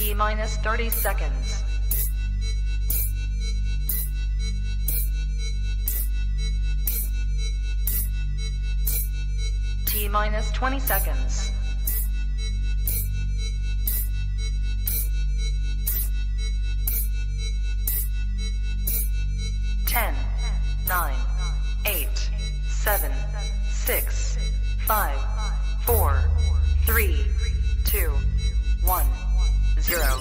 T-minus 30 seconds. T-minus 20 seconds. 10, 9, 8, 7, 6, 5, 4, 3, 2, 1, 0.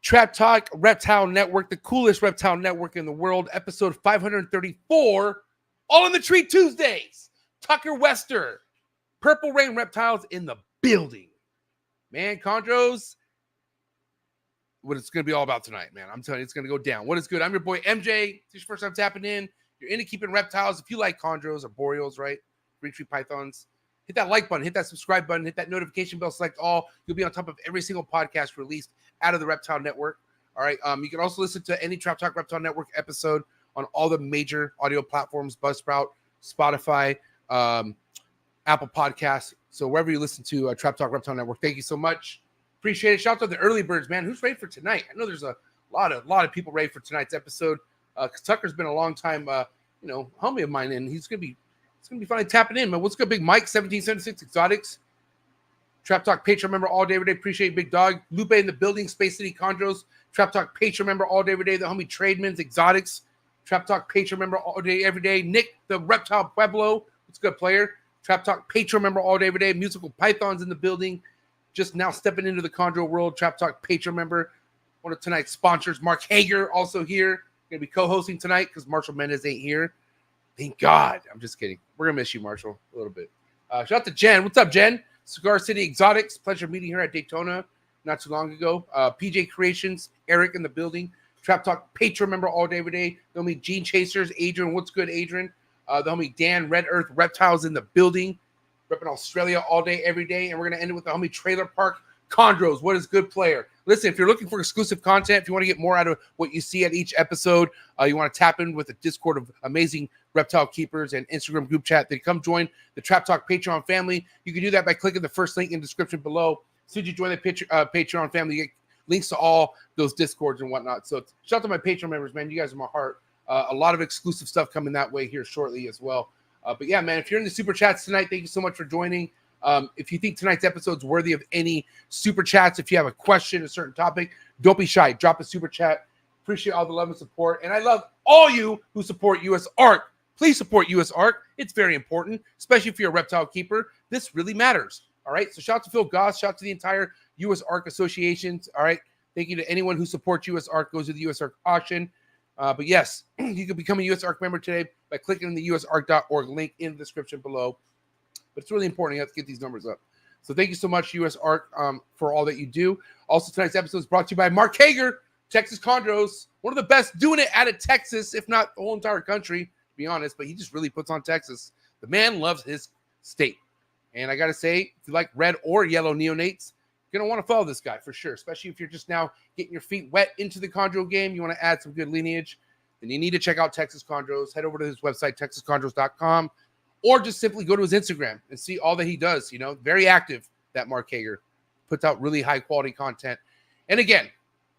Trap Talk Reptile Network, the coolest reptile network in the world, episode 534, all in the tree Tuesdays. Tucker Wester, Purple Rain Reptiles in the building. Man, Chondros, what it's going to be all about tonight, man. I'm telling you, it's going to go down. What is good? I'm your boy, MJ. This is your first time tapping in. You're into keeping reptiles. If you like Chondros or Boreals, right? Green tree pythons, hit that like button, hit that subscribe button, hit that notification bell, select all. You'll be on top of every single podcast released out of the Reptile Network. All right. You can also listen to any Trap Talk Reptile Network episode on all the major audio platforms, Buzzsprout, Spotify, Apple Podcasts. So wherever you listen to Trap Talk Reptile Network, thank you so much. Appreciate it. Shout out to the early birds, man. Who's ready for tonight? I know there's a lot of people ready for tonight's episode. Because Tucker's been a long time, homie of mine, and it's gonna be fun tapping in, man. What's good, Big Mike? 1776 Exotics. Trap Talk Patreon member all day, every day. Appreciate Big Dog. Lupe in the building. Space City Chondros. Trap Talk Patreon member all day, every day. The homie Trademans Exotics. Trap Talk Patreon member all day, every day. Nick, the Reptile Pueblo. What's good, player? Trap Talk Patreon member all day, every day. Musical Pythons in the building. Just now stepping into the Chondro world. Trap Talk Patreon member. One of tonight's sponsors, Mark Hager, also here. Going to be co-hosting tonight because Marshall Mendez ain't here. Thank God. I'm just kidding. We're going to miss you, Marshall, a little bit. Shout out to Jen. What's up, Jen? Cigar City Exotics. Pleasure meeting her at Daytona not too long ago. PJ Creations. Eric in the building. Trap Talk Patreon member all day, every day. The homie Gene Chasers. Adrian. What's good, Adrian? The homie Dan Red Earth Reptiles in the building. Repping Australia all day, every day. And we're going to end it with the homie Trailer Park Chondros. What is good, player? Listen, if you're looking for exclusive content, if you want to get more out of what you see at each episode, you want to tap in with a Discord of amazing reptile keepers and Instagram group chat, then come join the Trap Talk Patreon family. You can do that by clicking the first link in the description below. As soon as you join the Patreon family, you get links to all those Discords and whatnot. So shout out to my Patreon members, man. You guys are my heart. A lot of exclusive stuff coming that way here shortly as well. But yeah, man, if you're in the super chats tonight, thank you so much for joining. If you think tonight's episode is worthy of any super chats, if you have a question, a certain topic, don't be shy. Drop a super chat. Appreciate all the love and support. And I love all you who support US ARC. Please support US ARC. It's very important, especially if you're a reptile keeper. This really matters. All right. So shout out to Phil Goss. Shout out to the entire US ARC associations. All right. Thank you to anyone who supports US ARC, goes to the US ARC auction. But yes, you can become a US ARC member today by clicking on the usarc.org link in the description below. But it's really important. You have to get these numbers up. So thank you so much, US ARC, for all that you do. Also, tonight's episode is brought to you by Mark Hager, Texas Chondros. One of the best doing it out of Texas, if not the whole entire country, to be honest. But he just really puts on Texas. The man loves his state. And I got to say, if you like red or yellow neonates, you're going to want to follow this guy for sure, especially if you're just now getting your feet wet into the chondro game. You want to add some good lineage, then you need to check out Texas Chondros. Head over to his website, texaschondros.com. Or just simply go to his Instagram and see all that he does. You know, very active, that Mark Hager. Puts out really high-quality content. And again,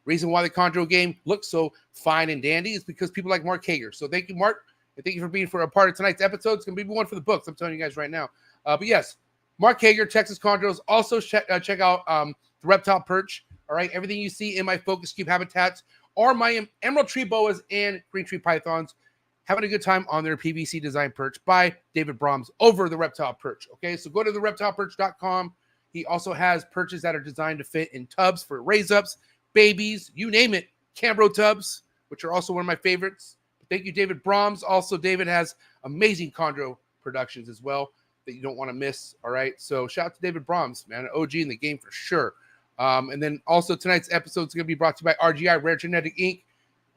reason why the chondro game looks so fine and dandy is because people like Mark Hager. So thank you, Mark. And thank you for being for a part of tonight's episode. It's going to be one for the books. I'm telling you guys right now. But yes, Mark Hager, Texas Chondros. Also check out the Reptile Perch. All right, everything you see in my Focus Cube habitats are my Emerald Tree Boas and Green Tree Pythons. Having a good time on their PVC design perch by David Brahms over the Reptile Perch. Okay, so go to the reptileperch.com. He also has perches that are designed to fit in tubs for raise-ups, babies, you name it. Cambro tubs, which are also one of my favorites. Thank you, David Brahms. Also, David has amazing chondro productions as well that you don't want to miss. All right, so shout out to David Brahms, man, an OG in the game for sure. And then also tonight's episode is going to be brought to you by RGI, Rare Genetic Inc.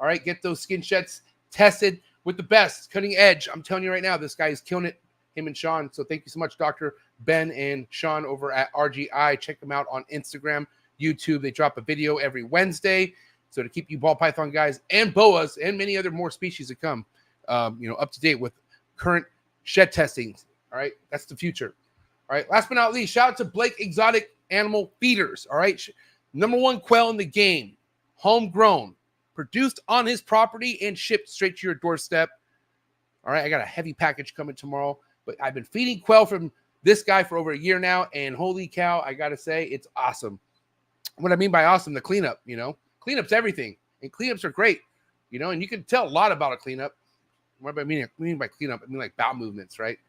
All right, get those skin sheds tested with the best, cutting edge. I'm telling you right now, this guy is killing it, him and Sean. So thank you so much, Dr. Ben and Sean over at RGI. Check them out on Instagram. YouTube. They drop a video every Wednesday. So to keep you ball python guys and boas and many other more species to come, up to date with current shed testing. All right, that's the future. All right, last but not least, shout out to Blake Exotic Animal Feeders. All right, #1 quail in the game, homegrown, produced on his property and shipped straight to your doorstep. All right, I got a heavy package coming tomorrow, but I've been feeding quail from this guy for over a year now, and holy cow, I gotta say, it's awesome. What I mean by awesome, the cleanup, cleanup's everything, and cleanups are great, and you can tell a lot about a cleanup. What I mean by cleanup, I mean like bowel movements, right?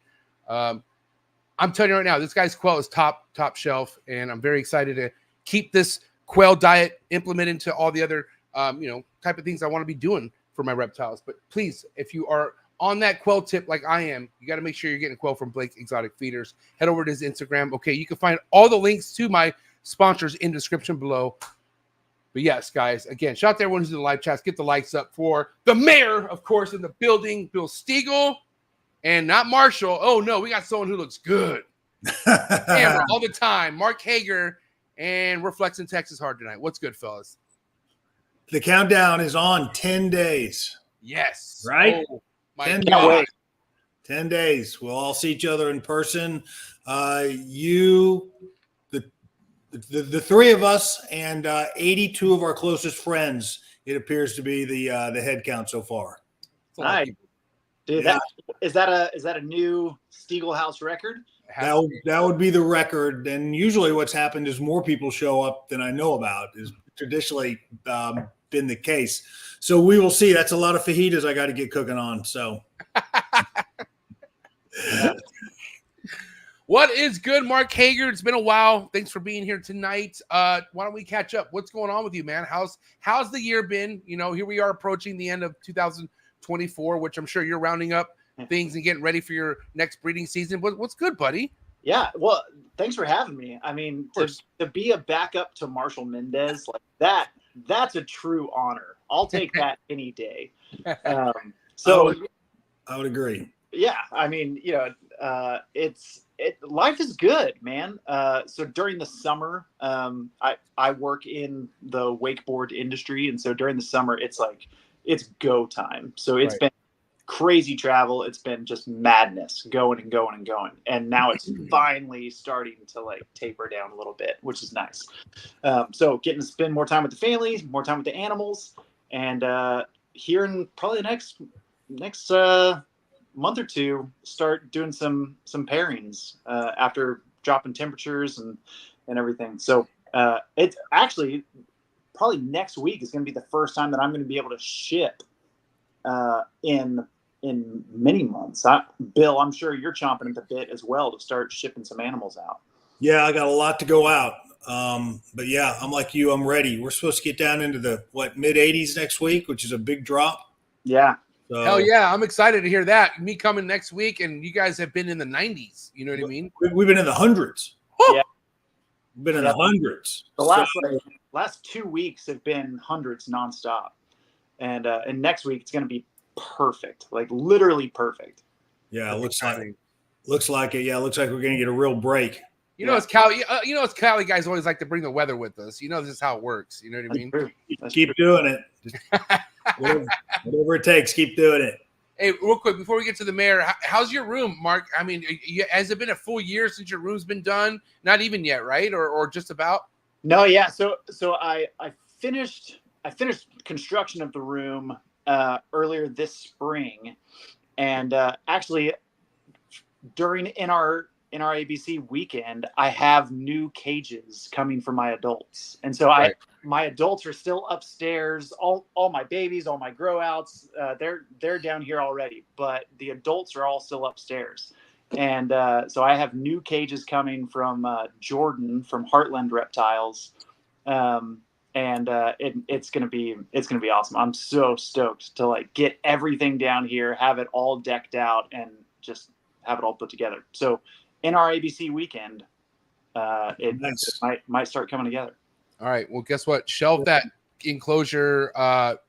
I'm telling you right now, this guy's quail is top shelf, and I'm very excited to keep this quail diet implemented into all the other, type of things I want to be doing for my reptiles. But please, if you are on that quail tip like I am, you got to make sure you're getting quail from Blake Exotic Feeders. Head over to his Instagram. Okay, you can find all the links to my sponsors in the description below. But yes, guys, again, shout out to everyone who's in the live chats. Get the likes up for the mayor, of course, in the building, Bill Stiegel, and not Marshall. Oh, no, we got someone who looks good. Camera all the time. Mark Hager, and we're flexing Texas hard tonight. What's good, fellas? The countdown is on 10 days. Yes. Right? Oh, my 10 God. days. 10 days. We'll all see each other in person. The three of us and 82 of our closest friends, it appears to be the head count so far. Nice. Dude, Yeah. Is that a new Stiegel House record? That would be the record. And usually what's happened is more people show up than I know about, is traditionally been the case. So we will see. That's a lot of fajitas I got to get cooking on. So what is good, Mark Hager? It's been a while. Thanks for being here tonight. Why don't we catch up? What's going on with you, man? How's the year been? Here we are approaching the end of 2024, which I'm sure you're rounding up things and getting ready for your next breeding season. What's good, buddy? Yeah, well, thanks for having me. I mean, to be a backup to Marshall Mendez like that's a true honor. I'll take that any day. I would agree. Yeah, I mean, life is good, man. So during the summer, I work in the wakeboard industry, and so during the summer, it's go time. So it's been crazy travel. It's been just madness, going and going and going, and now it's finally starting to taper down a little bit, which is nice. So getting to spend more time with the family, more time with the animals, and here in probably the next month or two, start doing some pairings after dropping temperatures and everything. So it's actually probably next week is going to be the first time that I'm going to be able to ship in many months. Bill, I'm sure you're chomping at the bit as well to start shipping some animals out. Yeah, I got a lot to go out. But yeah, I'm like you. I'm ready. We're supposed to get down into the mid 80s next week, which is a big drop. Yeah. So, Hell yeah, I'm excited to hear that. Me coming next week, and you guys have been in the 90s. You know what I mean? We've been in the hundreds. Yeah. We've been in the hundreds. The last 2 weeks have been hundreds nonstop, and next week it's going to be perfect, literally perfect. Yeah, looks like it. Yeah, looks like we're going to get a real break. It's Cali. It's Cali guys always like to bring the weather with us. This is how it works. You know what I mean? Keep doing it. Whatever it takes, keep doing it. Hey, real quick before we get to the mayor, how's your room, Mark? I mean, has it been a full year since your room's been done? Not even yet, right? Or just about? No, yeah. So I finished construction of the room earlier this spring, and actually in our ABC weekend, I have new cages coming for my adults, and so my adults are still upstairs. All my babies, all my grow outs, they're down here already, but the adults are all still upstairs. And so I have new cages coming from Jordan from Heartland Reptiles, and it's gonna be awesome. I'm so stoked to get everything down here, have it all decked out, and just have it all put together. So in our ABC weekend, it might start coming together. All right. Well, guess what? Shelve that enclosure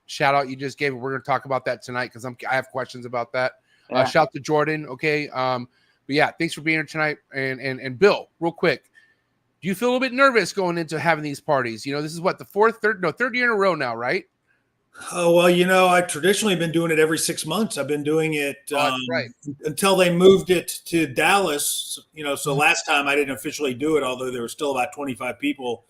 shout out you just gave. We're going to talk about that tonight because I have questions about that. Yeah. Shout to Jordan. Okay. But yeah, thanks for being here tonight. And Bill, real quick, Do you feel a little bit nervous going into having these parties? You know, this is what, the third year in a row now, right? Oh, well, I've traditionally been doing it every 6 months. I've been doing it Right. until they moved it to Dallas. So last time I didn't officially do it, although there were still about 25 people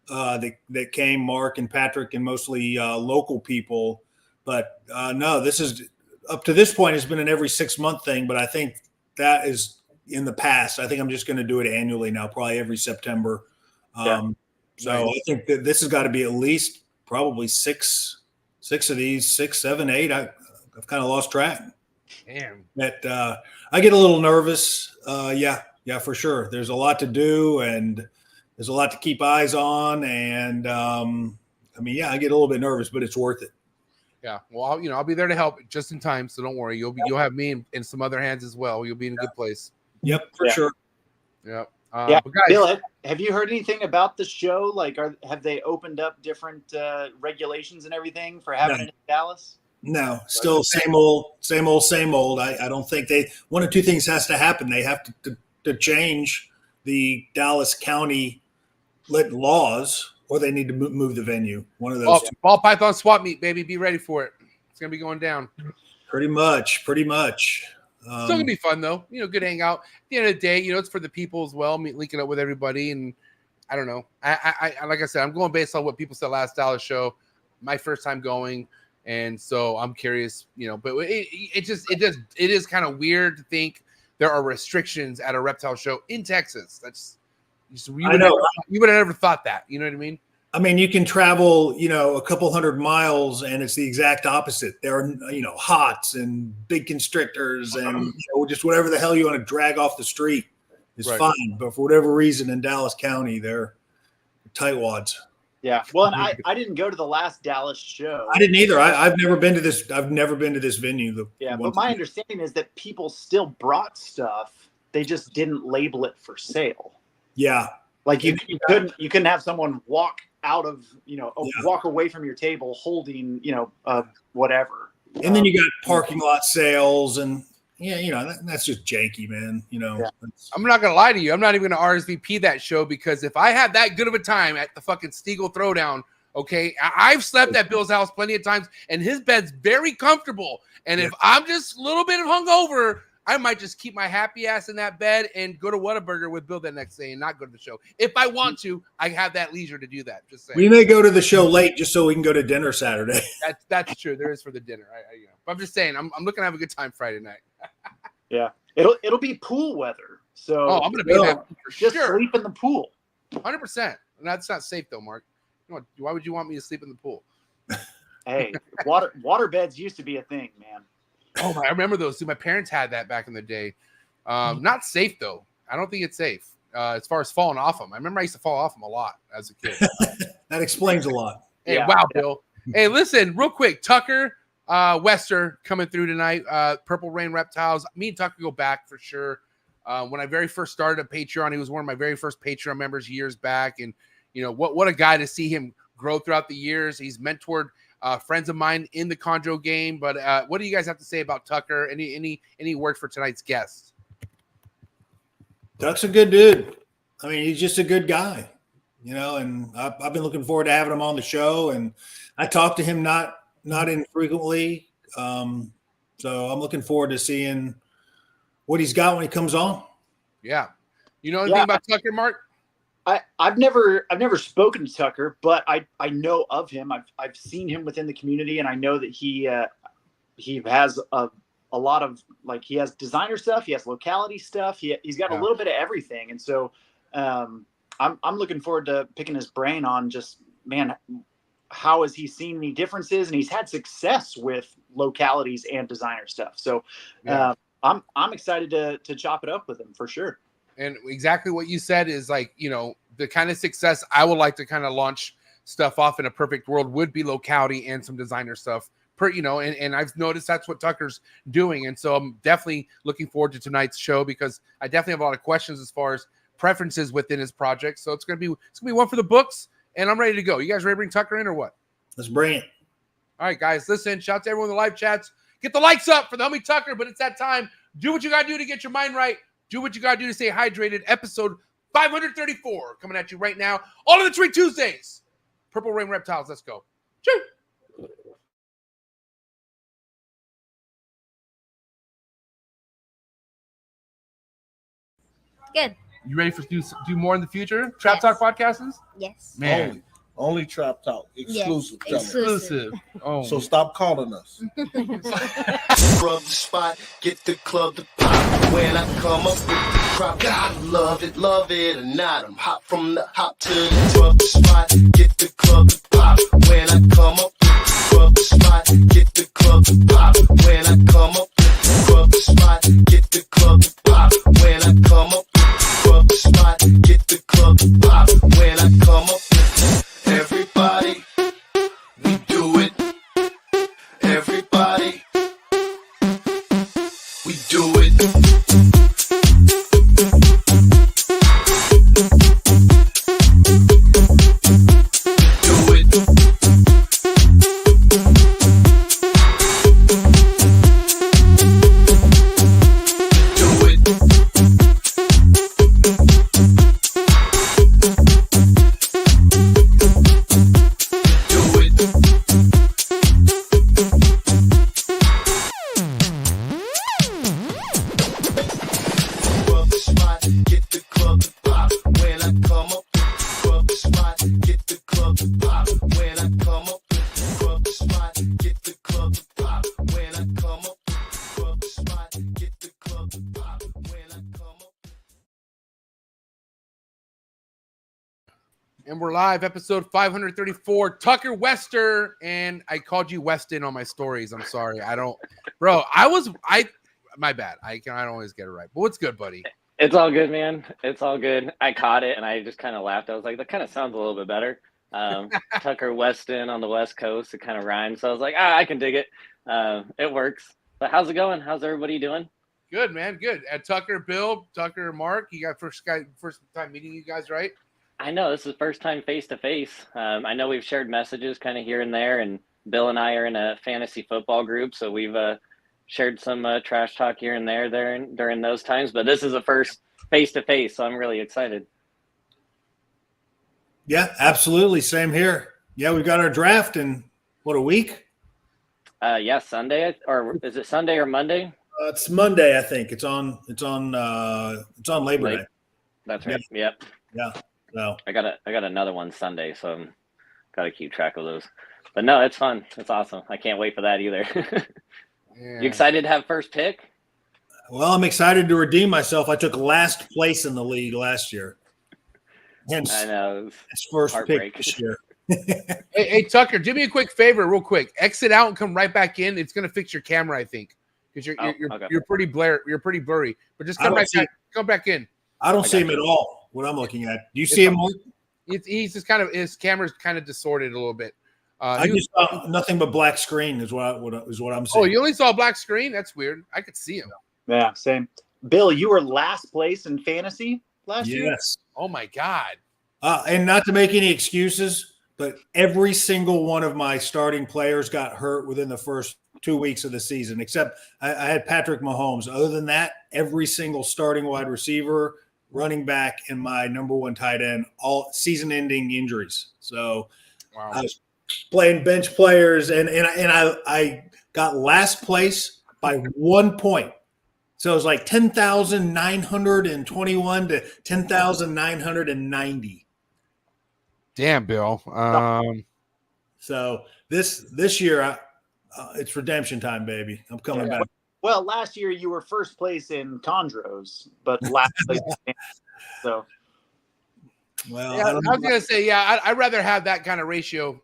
that came, Mark and Patrick, and mostly local people. But no, this is up to this point has been an every 6 month thing. But I think that is in the past. I think I'm just going to do it annually now, probably every September. So nice. I think that this has got to be at least probably six of these, 6, 7, 8. I've kind of lost track. Damn. That I get a little nervous. Yeah, for sure. There's a lot to do, and there's a lot to keep eyes on. And I get a little bit nervous, but it's worth it. Yeah. Well, I'll be there to help just in time, so don't worry. You'll have me in some other hands as well. You'll be in a good place. Yep, for sure. Yep. But guys, Bill, have you heard anything about the show? Like, have they opened up different regulations and everything for having it in Dallas? No, still same old. I don't think one of two things has to happen. They have to change the Dallas County laws, or they need to move the venue. One of those. Ball python swap meet, baby. Be ready for it. It's gonna be going down. Pretty much. Still gonna be fun though. Good hangout. At the end of the day, it's for the people as well. Linking up with everybody, and I don't know. I like I said, I'm going based on what people said last Dallas show. My first time going, and so I'm curious. But it is kind of weird to think there are restrictions at a reptile show in Texas. That's you would have never thought that. You know what I mean? I mean, you can travel, a couple hundred miles, and it's the exact opposite. There are, hots and big constrictors and just whatever the hell you want to drag off the street is fine. But for whatever reason, in Dallas County, they're tightwads. Yeah. Well, and I didn't go to the last Dallas show. I didn't either. I've never been to this. I've never been to this venue. But my understanding is that people still brought stuff. They just didn't label it for sale. Yeah. Like you couldn't have someone walk out of, walk away from your table holding, whatever. And then you got parking lot sales and that's just janky, man. I'm not going to lie to you. I'm not even going to RSVP that show, because if I had that good of a time at the fucking Stiegel Throwdown, okay, I've slept at Bill's house plenty of times and his bed's very comfortable. And if I'm just a little bit hungover, I might just keep my happy ass in that bed and go to Whataburger with Bill that next day and not go to the show. If I want to, I have that leisure to do that. Just saying. We may go to the show late just so we can go to dinner Saturday. That's true. There is for the dinner. But I'm just saying, I'm looking to have a good time Friday night. Yeah, it'll be pool weather. So I'm gonna be there for just sure. Sleep in the pool. 100%. That's not safe though, Mark. Why would you want me to sleep in the pool? Hey, water beds used to be a thing, man. Oh, I remember those. Dude, my parents had that back in the day. Not safe though. I don't think it's safe as far as falling off them. I remember I used to fall off them a lot as a kid. That explains a lot. Hey, wow, Bill. Hey, listen, real quick. Tucker Wester coming through tonight. Purple Rain Reptiles. Me and Tucker go back for sure. When I very first started a Patreon, he was one of my very first Patreon members years back. And what a guy to see him grow throughout the years. He's mentored friends of mine in the Chondro game. But what do you guys have to say about Tucker? Any words for tonight's guest? Tuck's a good dude. I mean, he's just a good guy, and I've been looking forward to having him on the show. And I talk to him not infrequently. So I'm looking forward to seeing what he's got when he comes on. Yeah. You know anything about Tucker, Mark? I've never spoken to Tucker, but I know of him. I've seen him within the community, and I know that he has a lot of, like, he has designer stuff, he has locality stuff, he's got a little bit of everything. And so I'm looking forward to picking his brain on just, man, how has he seen any differences? And he's had success with localities and designer stuff. So I'm excited to chop it up with him for sure. And exactly what you said is, like, the kind of success I would like to kind of launch stuff off in a perfect world would be locality and some designer stuff. And I've noticed that's what Tucker's doing. And so I'm definitely looking forward to tonight's show, because I definitely have a lot of questions as far as preferences within his project. So it's gonna be one for the books, and I'm ready to go. You guys ready to bring Tucker in or what? Let's bring it. All right, guys, listen, shout out to everyone in the live chats. Get the likes up for the homie Tucker, but it's that time. Do what you gotta do to get your mind right. Do what you got to do to stay hydrated. Episode 534 coming at you right now. All in the Tree Tuesdays. Purple Rain Reptiles. Let's go. Choo! Good. You ready for do more in the future? Trap Talk podcasts? Yes. Man. Only Trap Talk. Exclusive. Yes. Exclusive. Oh. So stop calling us. Rub the spot, get the club to pop. When I come up with the crowd, God love it or not. I'm hot from the hop to the rub the spot, get the club to pop. When I come up with the rub the spot, get the club to pop. When I come up with the rub the spot, get the club to pop. When I come up with the rub the spot, get the club to pop. When I come up with everybody, we do it. Everybody, we do it. Do it. Do it. Do it. Rub the spot, get the club to pop. When I come up with the rub the spot, get the club to pop. When I come up with the rub the spot, get the club to pop. When I come up with the rub the spot, get the club to pop. When I come up. And we're live, episode 534. Tucker Wester, and I called you Weston on my stories. I'm sorry. My bad. I don't always get it right. But what's good, buddy? It's all good, man. It's all good. I caught it and I just kind of laughed. I was like, that kind of sounds a little bit better. Tucker Weston on the West Coast. It kind of rhymes. So I was like, I can dig it. It works. But how's it going? How's everybody doing? Good, man. Good. Tucker, Bill, Tucker, Mark. You got first time meeting you guys, right? I know this is first time face to face. I know we've shared messages kind of here and there, and Bill and I are in a fantasy football group, so we've shared some trash talk here and there during those times. But this is the first face to face, so I'm really excited. Yeah, absolutely. Same here. Yeah, we've got our draft in a week? Yeah, Sunday, or is it Sunday or Monday? It's Monday, I think. It's on Labor Day. That's right. Yep. Yeah. So I got another one Sunday, so I'm got to keep track of those. But no, it's fun. It's awesome. I can't wait for that either. Yeah. You excited to have first pick? well, I'm excited to redeem myself. I took last place in the league last year. Hence, I know. it's first Heartbreak. pick this year. Hey, Tucker, do me a quick favor, real quick. Exit out and come right back in. It's gonna fix your camera, I think, because you're pretty blurry. But just come back in. I don't see him at all. What I'm looking at. Do you see him, Mark? He's just kind of, his camera's kind of distorted a little bit. I just saw nothing but black screen is what I'm seeing. Oh, you only saw a black screen? That's weird. I could see him. Yeah, same. Bill, you were last place in fantasy last year? Yes. Oh my God. And not to make any excuses, but every single one of my starting players got hurt within the first 2 weeks of the season, except I had Patrick Mahomes. Other than that, every single starting wide receiver, running back, and my number one tight end, all season-ending injuries. So Wow. I was playing bench players, and I got last place by 1 point. So it was like 10,921 to 10,990. Damn, Bill. So this year, it's redemption time, baby. I'm coming back. Well, last year you were first place in Chondros, but last place. So, Well, Yeah, I was gonna say, I'd rather have that kind of ratio,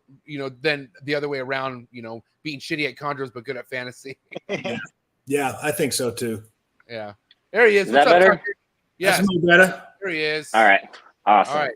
than the other way around. Being shitty at Chondros but good at fantasy. yeah, I think so too. Yeah, there he is. Is What's that up, better? Tucker? Yes, That's better. there he is. All right. Awesome. All right.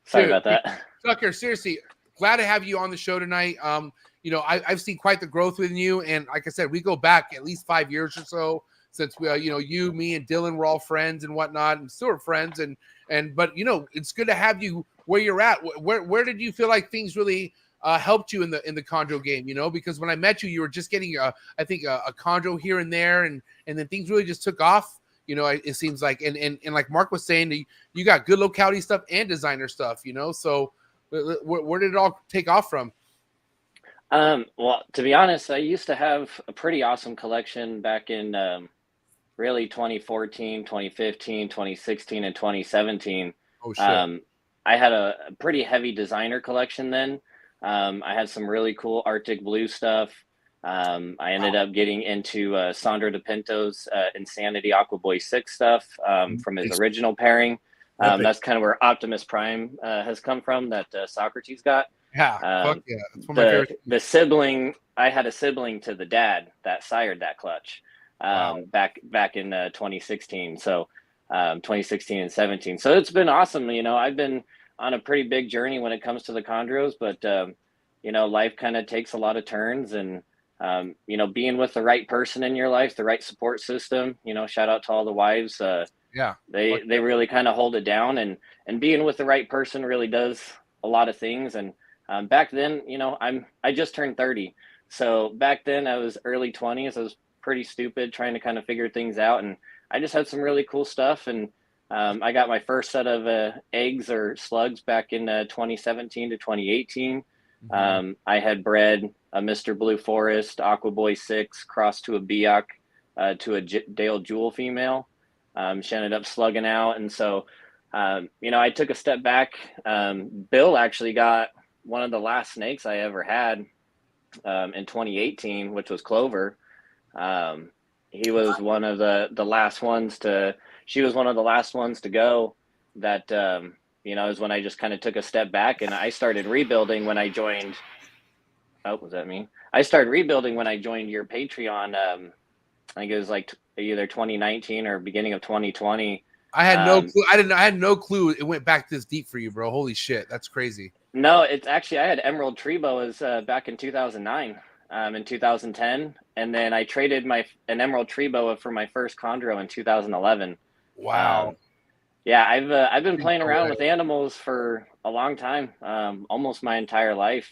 Sorry Dude, about that. Tucker, seriously, glad to have you on the show tonight. I've seen quite the growth with you, and like I said, we go back at least 5 years or so since we, you, me, and Dylan were all friends and whatnot, and still are friends. But it's good to have you where you're at. Where did you feel like things really helped you in the chondro game? Because when I met you, you were just getting a chondro here and there, and then things really just took off. You know, it seems like, and like Mark was saying, you got good locality stuff and designer stuff, you know. So where did it all take off from? Well, to be honest, I used to have a pretty awesome collection back in really 2014, 2015, 2016, and 2017. Oh shit. I had a pretty heavy designer collection then. I had some really cool Arctic Blue stuff. I ended up getting into Sandro De Pinto's Insanity Aquaboy 6 stuff from his original pairing. That's kind of where Optimus Prime has come from, that Socrates got. Yeah, fuck yeah. That's one of my favorite. The sibling, I had a sibling to the dad that sired that clutch back in 2016. So 2016 and 17. So it's been awesome. You know, I've been on a pretty big journey when it comes to the Chondros, but you know, life kind of takes a lot of turns, and you know, being with the right person in your life, the right support system, you know, shout out to all the wives. Yeah, they really kind of hold it down, and being with the right person really does a lot of things. And back then, you know, I just turned 30. So back then I was early 20s. I was pretty stupid trying to kind of figure things out. And I just had some really cool stuff. And I got my first set of eggs or slugs back in 2017 to 2018. I had bred a Mr. Blue Forest Aquaboy 6 crossed to a Biak to a Dale Jewel female. She ended up slugging out. And so, you know, I took a step back. Bill actually got one of the last snakes I ever had in 2018, which was Clover. He was one of the last ones she was one of the last ones to go. That, you know, is when I just kind of took a step back, and I started rebuilding when I joined. Oh, was that me? I started rebuilding when I joined your Patreon. I think it was like either 2019 or beginning of 2020. I had no clue. I had no clue it went back this deep for you, bro. Holy shit, that's crazy. No, it's actually, I had Emerald Tree Boas back in 2009, in 2010, and then I traded an Emerald Tree Boa for my first Chondro in 2011. Wow. Yeah, I've been playing around with animals for a long time, almost my entire life.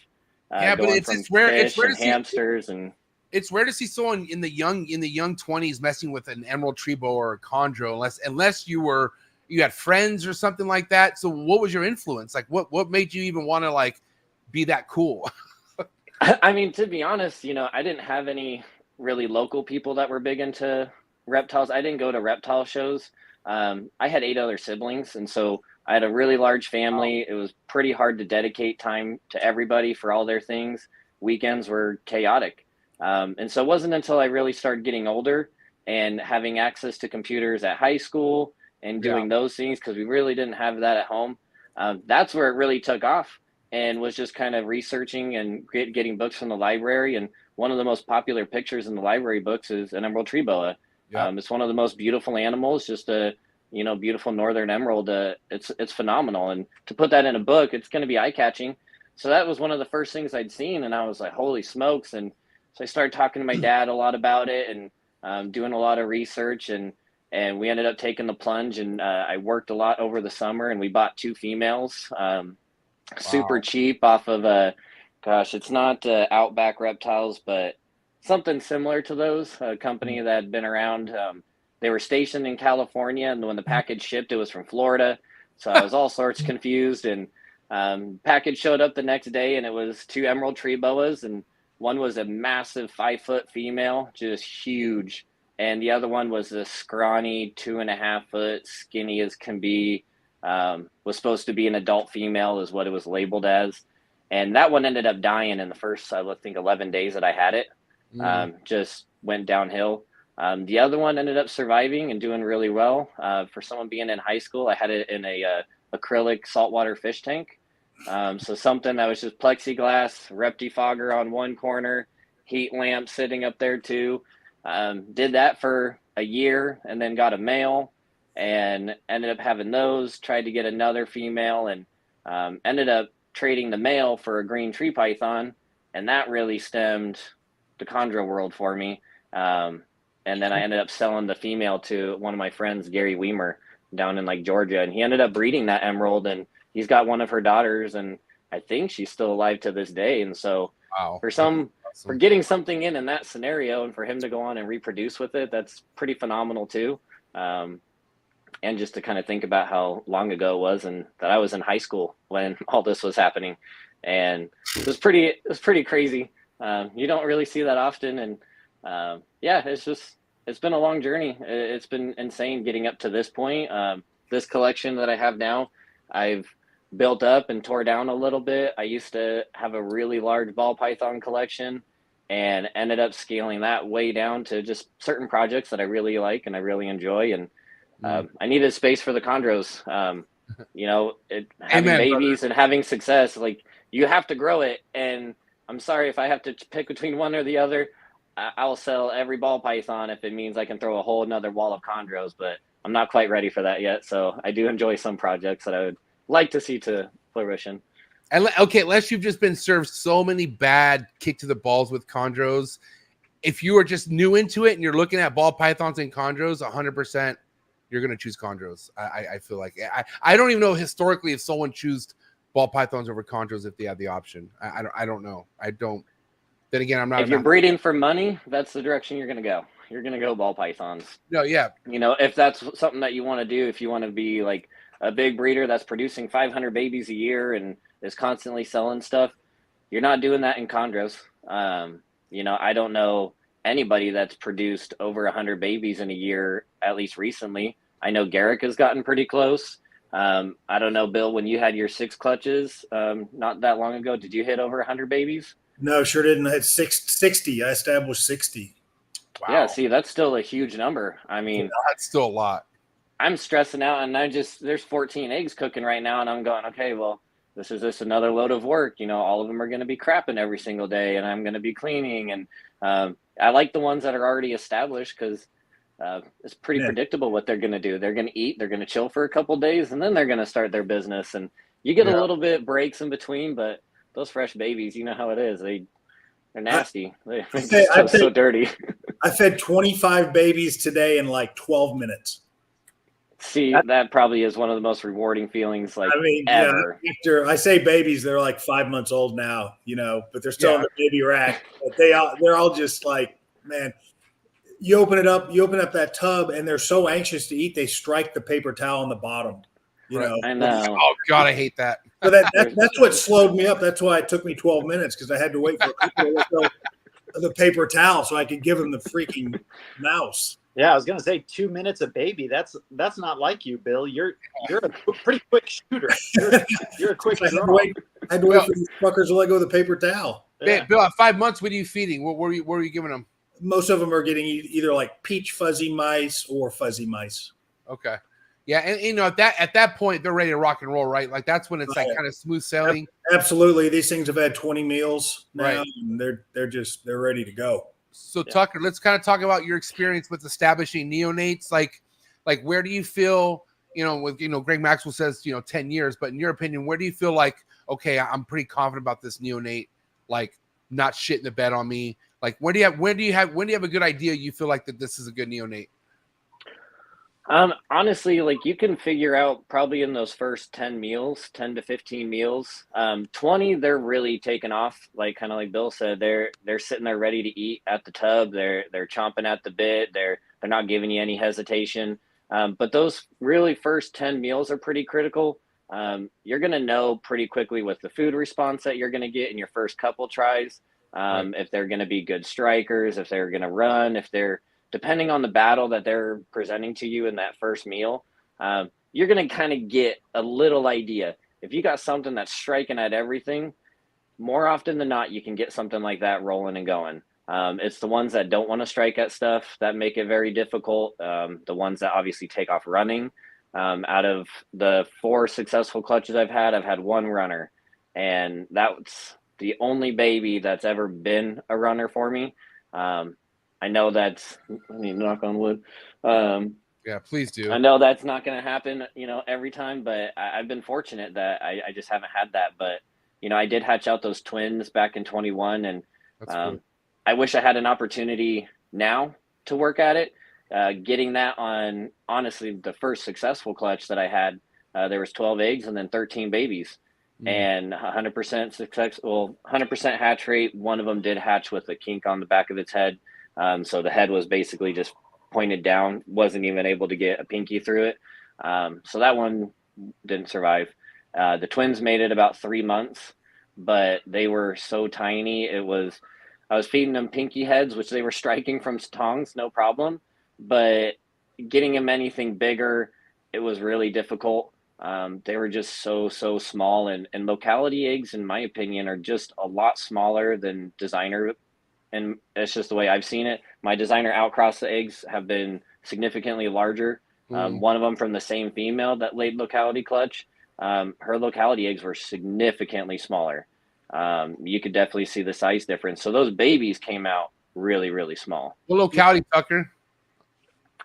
Yeah, but it's rare. It's rare to see hamsters, and it's rare to see someone in the young 20s messing with an Emerald Tree Boa or a Chondro, unless you had friends or something like that. So what was your influence? Like what made you even want to like be that cool? I mean, to be honest, you know, I didn't have any really local people that were big into reptiles. I didn't go to reptile shows. I had 8 other siblings, and so I had a really large family. Wow. It was pretty hard to dedicate time to everybody for all their things. Weekends were chaotic. And so it wasn't until I really started getting older and having access to computers at high school and doing those things, because we really didn't have that at home. That's where it really took off, and was just kind of researching and getting books from the library. And one of the most popular pictures in the library books is an Emerald Tree Boa. It's one of the most beautiful animals, just a, you know, beautiful northern emerald. It's phenomenal. And to put that in a book, it's going to be eye-catching. So that was one of the first things I'd seen, and I was like, holy smokes. And so I started talking to my dad a lot about it, and doing a lot of research, and we ended up taking the plunge, and I worked a lot over the summer, and we bought 2 females, super cheap off of it's not Outback Reptiles, but something similar to those, a company that had been around. They were stationed in California, and when the package shipped, it was from Florida. So I was all sorts confused, and package showed up the next day, and it was 2 Emerald Tree Boas, and one was a massive 5-foot female, just huge. And the other one was a scrawny 2.5-foot, skinny as can be, was supposed to be an adult female is what it was labeled as. And that one ended up dying in the first, I think, 11 days that I had it. Just went downhill. The other one ended up surviving and doing really well. For someone being in high school, I had it in a acrylic saltwater fish tank. So something that was just plexiglass, Reptifogger on one corner, heat lamp sitting up there too. Did that for a year, and then got a male, and ended up having those. Tried to get another female, and ended up trading the male for a green tree python, and that really stemmed the chondro world for me. And then I ended up selling the female to one of my friends, Gary Weimer, down in like Georgia, and he ended up breeding that emerald, and he's got one of her daughters, and I think she's still alive to this day. And so for getting something in that scenario, and for him to go on and reproduce with it, that's pretty phenomenal too. And just to kind of think about how long ago it was, and that I was in high school when all this was happening, and it was pretty crazy. You don't really see that often, and yeah, it's been a long journey. It's been insane getting up to this point. This collection that I have now, I've built up and tore down a little bit. I used to have a really large ball python collection and ended up scaling that way down to just certain projects that I really like and I really enjoy. And I needed space for the chondros. Having babies and having success, like, you have to grow it. And I'm sorry if I have to pick between one or the other. I'll sell every ball python if it means I can throw a whole another wall of chondros, but I'm not quite ready for that yet. So I do enjoy some projects that I would like to see to fruition. And okay, unless you've just been served so many bad kick to the balls with chondros, if you are just new into it and you're looking at ball pythons and chondros, 100%, you're going to choose chondros. I feel like I don't even know historically if someone choose ball pythons over chondros if they have the option. I don't know. I don't. Then again, I'm not. If you're breeding for money, that's the direction you're going to go. You're going to go ball pythons. No, yeah. If that's something that you want to do, if you want to be like a big breeder that's producing 500 babies a year and is constantly selling stuff, you're not doing that in chondros. I don't know anybody that's produced over 100 babies in a year, at least recently. I know Garrick has gotten pretty close. I don't know, Bill, when you had your 6 clutches not that long ago, did you hit over 100 babies? No, sure didn't. I had 60. I established 60. Wow. Yeah, see, that's still a huge number. I mean, that's still a lot. I'm stressing out, and there's 14 eggs cooking right now, and I'm going, okay, well, this is just another load of work. All of them are going to be crapping every single day, and I'm going to be cleaning. And I like the ones that are already established because it's pretty predictable what they're going to do. They're going to eat, they're going to chill for a couple days, and then they're going to start their business. And you get a little bit breaks in between, but those fresh babies, you know how it is. They're nasty. They're so dirty. I fed 25 babies today in like 12 minutes. See, that probably is one of the most rewarding feelings, ever. Yeah, after I say babies, they're like 5 months old now, but they're still in the baby rack. But they're all just like, man, you open up that tub, and they're so anxious to eat, they strike the paper towel on the bottom. I know. Oh God, I hate that. So that's what slowed me up. That's why it took me 12 minutes because I had to wait for the paper towel so I could give him the freaking mouse. Yeah, I was gonna say 2 minutes a baby. That's not like you, Bill. You're a pretty quick shooter. You're a quick draw. I had to wait for these fuckers to let go of the paper towel. Yeah. Bill, at 5 months, what are you feeding? What were you giving them? Most of them are getting either like peach fuzzy mice or fuzzy mice. Okay. Yeah, and at that point they're ready to rock and roll, right? Like that's when it's kind of smooth sailing. Absolutely, these things have had 20 meals now, right? And they're ready to go. So Tucker, let's kind of talk about your experience with establishing neonates. Like where do you feel? Greg Maxwell says 10 years, but in your opinion, where do you feel like okay, I'm pretty confident about this neonate, like not shitting the bed on me? Like when do you have a good idea you feel like that this is a good neonate? Honestly, like you can figure out probably in those first 10 to 15 meals, 20, they're really taking off. Like kind of like Bill said, they're sitting there ready to eat at the tub. They're chomping at the bit. They're not giving you any hesitation. But those really first 10 meals are pretty critical. You're going to know pretty quickly with the food response that you're going to get in your first couple tries. If they're going to be good strikers, if they're going to run, depending on the battle that they're presenting to you in that first meal, you're going to kind of get a little idea. If you got something that's striking at everything, more often than not, you can get something like that rolling and going. It's the ones that don't want to strike at stuff that make it very difficult. The ones that obviously take off running. Out of the 4 successful clutches I've had 1 runner. And that's the only baby that's ever been a runner for me. I know that's, I need to knock on wood. Yeah, please do. I know that's not going to happen, every time, but I've been fortunate that I just haven't had that. But, I did hatch out those twins back in 21, and cool. I wish I had an opportunity now to work at it. Getting that on, honestly, the first successful clutch that I had, there was 12 eggs and then 13 babies. And 100% successful, 100% hatch rate. One of them did hatch with a kink on the back of its head. So the head was basically just pointed down, wasn't even able to get a pinky through it. So that one didn't survive. The twins made it about 3 months, but they were so tiny. I was feeding them pinky heads, which they were striking from tongs, no problem. But getting them anything bigger, it was really difficult. They were just so small, and locality eggs, in my opinion, are just a lot smaller than designer. And it's just the way I've seen it. My designer outcross eggs have been significantly larger. One of them from the same female that laid locality clutch. Her locality eggs were significantly smaller. You could definitely see the size difference. So those babies came out really small. What locality, Tucker?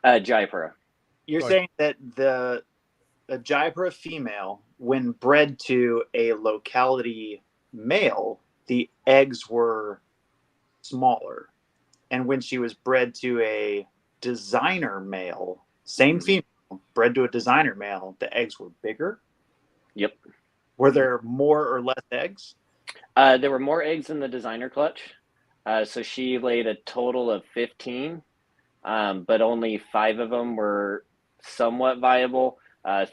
Jaipura. You're saying that the Jaipura female, when bred to a locality male, the eggs were smaller, and when she was bred to a designer male, same female, bred to a designer male, the eggs were bigger. Yep. Were there more or less eggs? There were more eggs in the designer clutch. So she laid a total of 15, but only 5 of them were somewhat viable.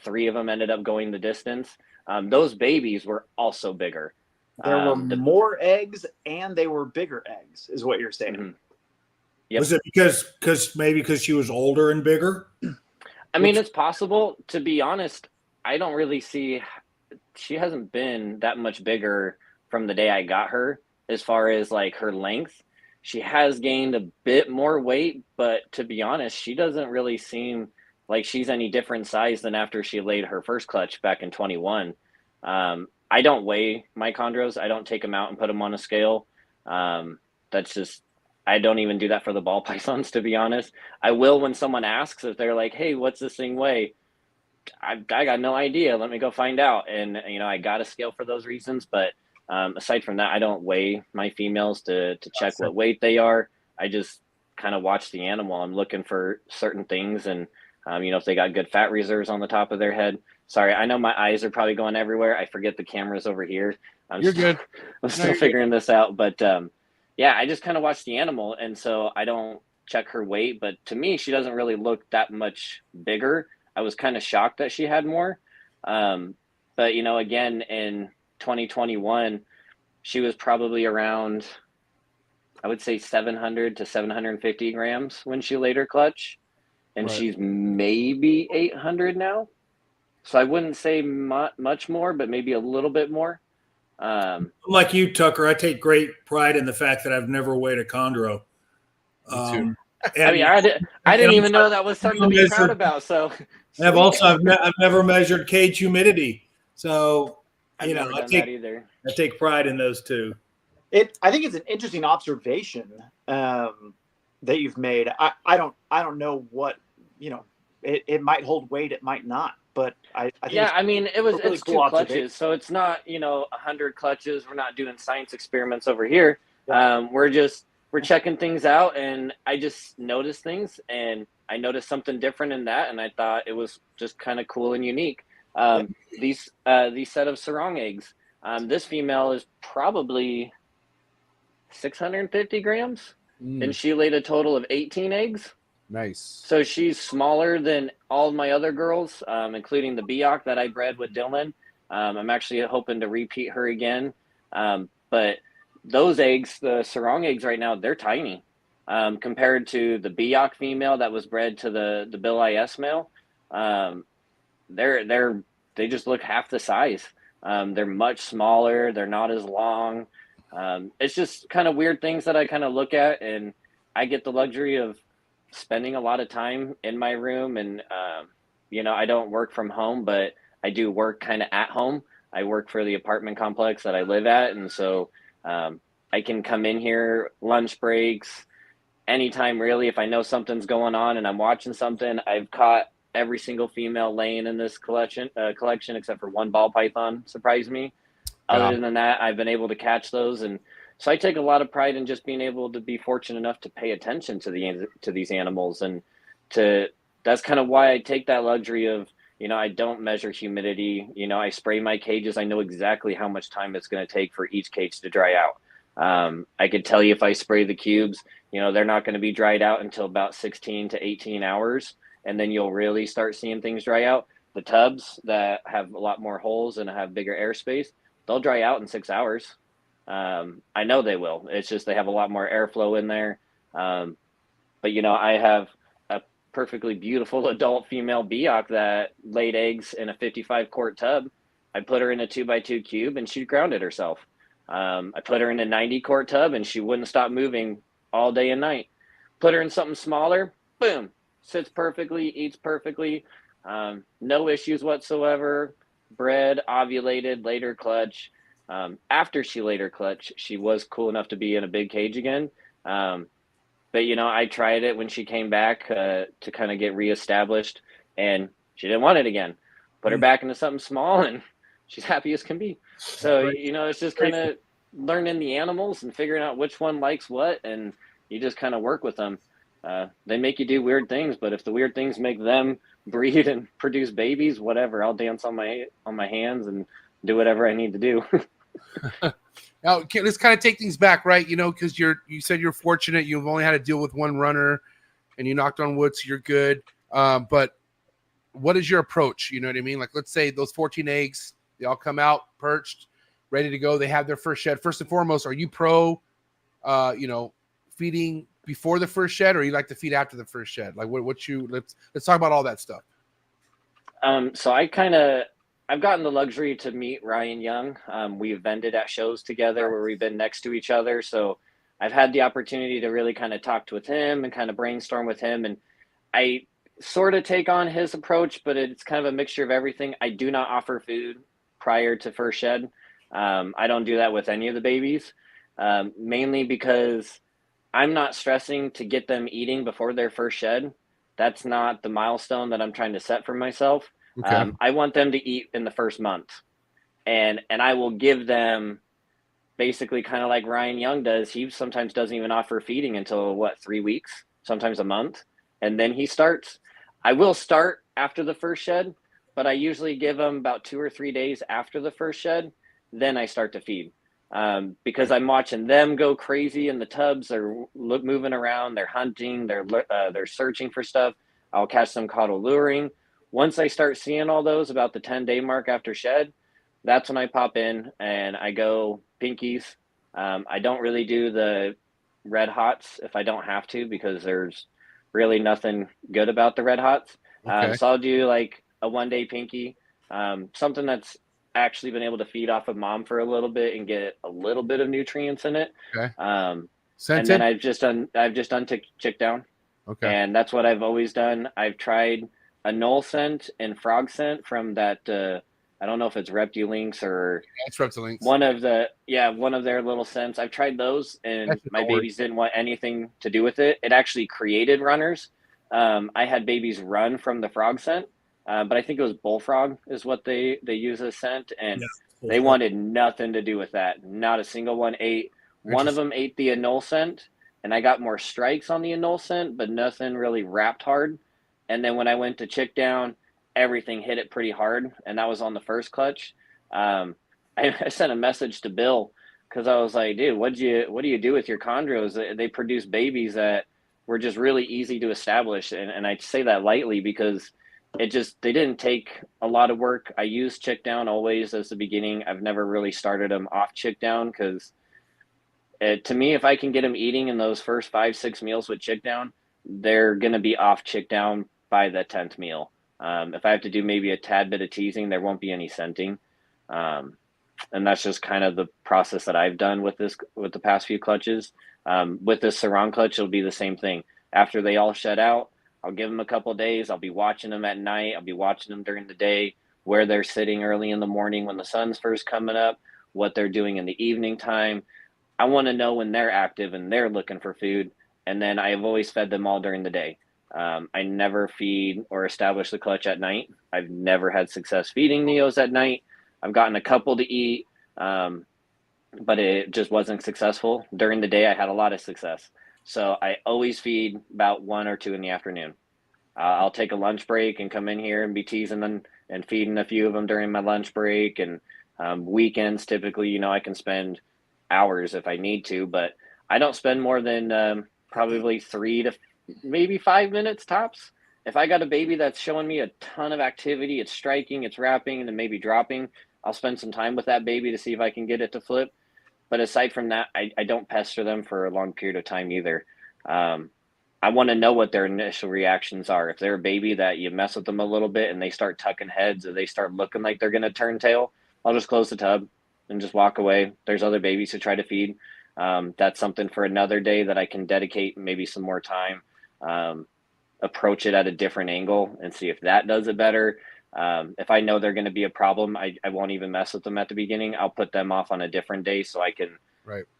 3 of them ended up going the distance. Those babies were also bigger. There were more eggs and they were bigger eggs, is what you're saying. Mm-hmm. Yep. Was it because she was older and bigger? I mean, it's possible. To be honest, I don't really see. She hasn't been that much bigger from the day I got her, as far as like her length. She has gained a bit more weight, but to be honest, she doesn't really seem like she's any different size than after she laid her first clutch back in 21. I don't weigh my chondros. I don't take them out and put them on a scale. That's just, I don't even do that for the ball pythons, to be honest. I will when someone asks, if they're like, hey, what's this thing weigh? I got no idea. Let me go find out. And, you know, I got a scale for those reasons. But aside from that, I don't weigh my females to check what weight they are. I just kind of watch the animal. I'm looking for certain things. And, you know, if they got good fat reserves on the top of their head. Sorry, I know my eyes are probably going everywhere. I forget the camera's over here. You're good. I'm still figuring this out. But, yeah, I just kind of watch the animal. And so I don't check her weight. But to me, she doesn't really look that much bigger. I was kind of shocked that she had more. But, you know, again, in 2021, she was probably around, I would say 700 to 750 grams when she laid her clutch. And she's maybe 800 now. So I wouldn't say much more, but maybe a little bit more. Like you, Tucker, I take great pride in the fact that I've never weighed a chondro. I mean, I didn't even know that was something to be proud about. So I've never measured cage humidity. So, you know, I take pride in those too. I think it's an interesting observation that you've made. I don't know what, you know, it might hold weight, it might not. But I think I mean, really it's cool 2 clutches, so it's not, you know, 100 clutches. We're not doing science experiments over here. Yeah. We're checking things out, and I just noticed things, and I noticed something different in that, and I thought it was just kind of cool and unique. These set of sarong eggs. This female is probably 650 grams, and she laid a total of 18 eggs. Nice. So she's smaller than all of my other girls, including the Biak that I bred with Dylan. I'm actually hoping to repeat her again. But those eggs, the sarong eggs right now, they're tiny compared to the Biak female that was bred to the Bill IS male. They just look half the size. They're much smaller. They're not as long. It's just kind of weird things that I kind of look at, and I get the luxury of spending a lot of time in my room, and you know, I don't work from home, but I do work kind of at home. I work for the apartment complex that I live at, and so I can come in here lunch breaks anytime really. If I know something's going on and I'm watching something, I've caught every single female laying in this collection except for one ball python surprised me. Other than that, I've been able to catch those, and so I take a lot of pride in just being able to be fortunate enough to pay attention to these animals, and that's kind of why I take that luxury of, you know, I don't measure humidity. You know, I spray my cages. I know exactly how much time it's going to take for each cage to dry out. I could tell you if I spray the cubes, they're not going to be dried out until about 16 to 18 hours. And then you'll really start seeing things dry out. The tubs that have a lot more holes and have bigger airspace, they'll dry out in 6 hours. I know they will. It's just they have a lot more airflow in there. But I have a perfectly beautiful adult female Biak that laid eggs in a 55 quart tub. I put her in a 2x2 cube and she grounded herself. I put her in a 90 quart tub and she wouldn't stop moving all day and night. Put her in something smaller, boom, sits perfectly, eats perfectly, no issues whatsoever. Bred, ovulated, laid her clutch. After she laid her clutch, she was cool enough to be in a big cage again. But I tried it when she came back to kind of get reestablished, and she didn't want it again. Put her back into something small, and she's happy as can be. So it's just kind of learning the animals and figuring out which one likes what, and you just kind of work with them. They make you do weird things, but if the weird things make them breed and produce babies, whatever, I'll dance on my hands and do whatever I need to do. Now, let's kind of take things back, right? Because you said you're fortunate. You've only had to deal with one runner, and you knocked on wood, so you're good. But what is your approach? You know what I mean? Like, let's say those 14 eggs, they all come out perched, ready to go. They have their first shed. First and foremost, are you pro, feeding before the first shed, or you like to feed after the first shed? Like, let's talk about all that stuff. So I've gotten the luxury to meet Ryan Young. We've vended at shows together where we've been next to each other. So I've had the opportunity to really kind of talk with him and kind of brainstorm with him. And I sort of take on his approach, but it's kind of a mixture of everything. I do not offer food prior to first shed. I don't do that with any of the babies, mainly because I'm not stressing to get them eating before their first shed. That's not the milestone that I'm trying to set for myself. Okay. I want them to eat in the first month, and I will give them basically kind of like Ryan Young does. He sometimes doesn't even offer feeding until 3 weeks, sometimes a month. And then he starts. I will start after the first shed, but I usually give them about 2 or 3 days after the first shed. Then I start to feed, because I'm watching them go crazy in the tubs. They're moving around, they're hunting, they're searching for stuff. I'll catch them caught luring. Once I start seeing all those about the 10-day mark after shed, that's when I pop in and I go pinkies. I don't really do the red hots if I don't have to, because there's really nothing good about the red hots. Okay. So I'll do like a 1-day pinky, something that's actually been able to feed off of mom for a little bit and get a little bit of nutrients in it. Okay. And then I've just done chick down. Okay. And that's what I've always done. I've tried a knoll scent and frog scent from that. I don't know if it's Reptilinks or it's Reptilinks. One of their little scents. I've tried those, and my babies didn't want anything to do with it. It actually created runners. I had babies run from the frog scent, but I think it was bullfrog is what they use as scent, and they wanted nothing to do with that. Not a single one ate. One of them ate the anole scent, and I got more strikes on the anole scent, but nothing really wrapped hard. And then when I went to chick down, everything hit it pretty hard, and that was on the first clutch. I sent a message to Bill because I was like, dude, what do you do with your chondros? They produce babies that were just really easy to establish, and I say that lightly because they didn't take a lot of work. I used chick down always as the beginning. I've never really started them off chick down because to me, if I can get them eating in those first 5-6 meals with chick down, they're going to be off chick down by the 10th meal. If I have to do maybe a tad bit of teasing, there won't be any scenting. And that's just kind of the process that I've done with the past few clutches. With this Sarong clutch, it'll be the same thing. After they all shed out, I'll give them a couple of days. I'll be watching them at night. I'll be watching them during the day, where they're sitting early in the morning when the sun's first coming up, what they're doing in the evening time. I want to know when they're active and they're looking for food. And then I've always fed them all during the day. I never feed or establish the clutch at night. I've never had success feeding neos at night. I've gotten a couple to eat, but it just wasn't successful. During the day, I had a lot of success. So I always feed about 1 or 2 in the afternoon. I'll take a lunch break and come in here and be teasing them and feeding a few of them during my lunch break. And weekends, typically, I can spend hours if I need to, but I don't spend more than probably 3 to maybe 5 minutes tops. If I got a baby that's showing me a ton of activity, it's striking, it's wrapping, and then maybe dropping, I'll spend some time with that baby to see if I can get it to flip. But aside from that, I don't pester them for a long period of time either. I want to know what their initial reactions are. If they're a baby that you mess with them a little bit and they start tucking heads or they start looking like they're going to turn tail, I'll just close the tub and just walk away. There's other babies to try to feed. That's something for another day that I can dedicate maybe some more time, approach it at a different angle and see if that does it better. If I know they're going to be a problem, I won't even mess with them at the beginning. I'll put them off on a different day so I can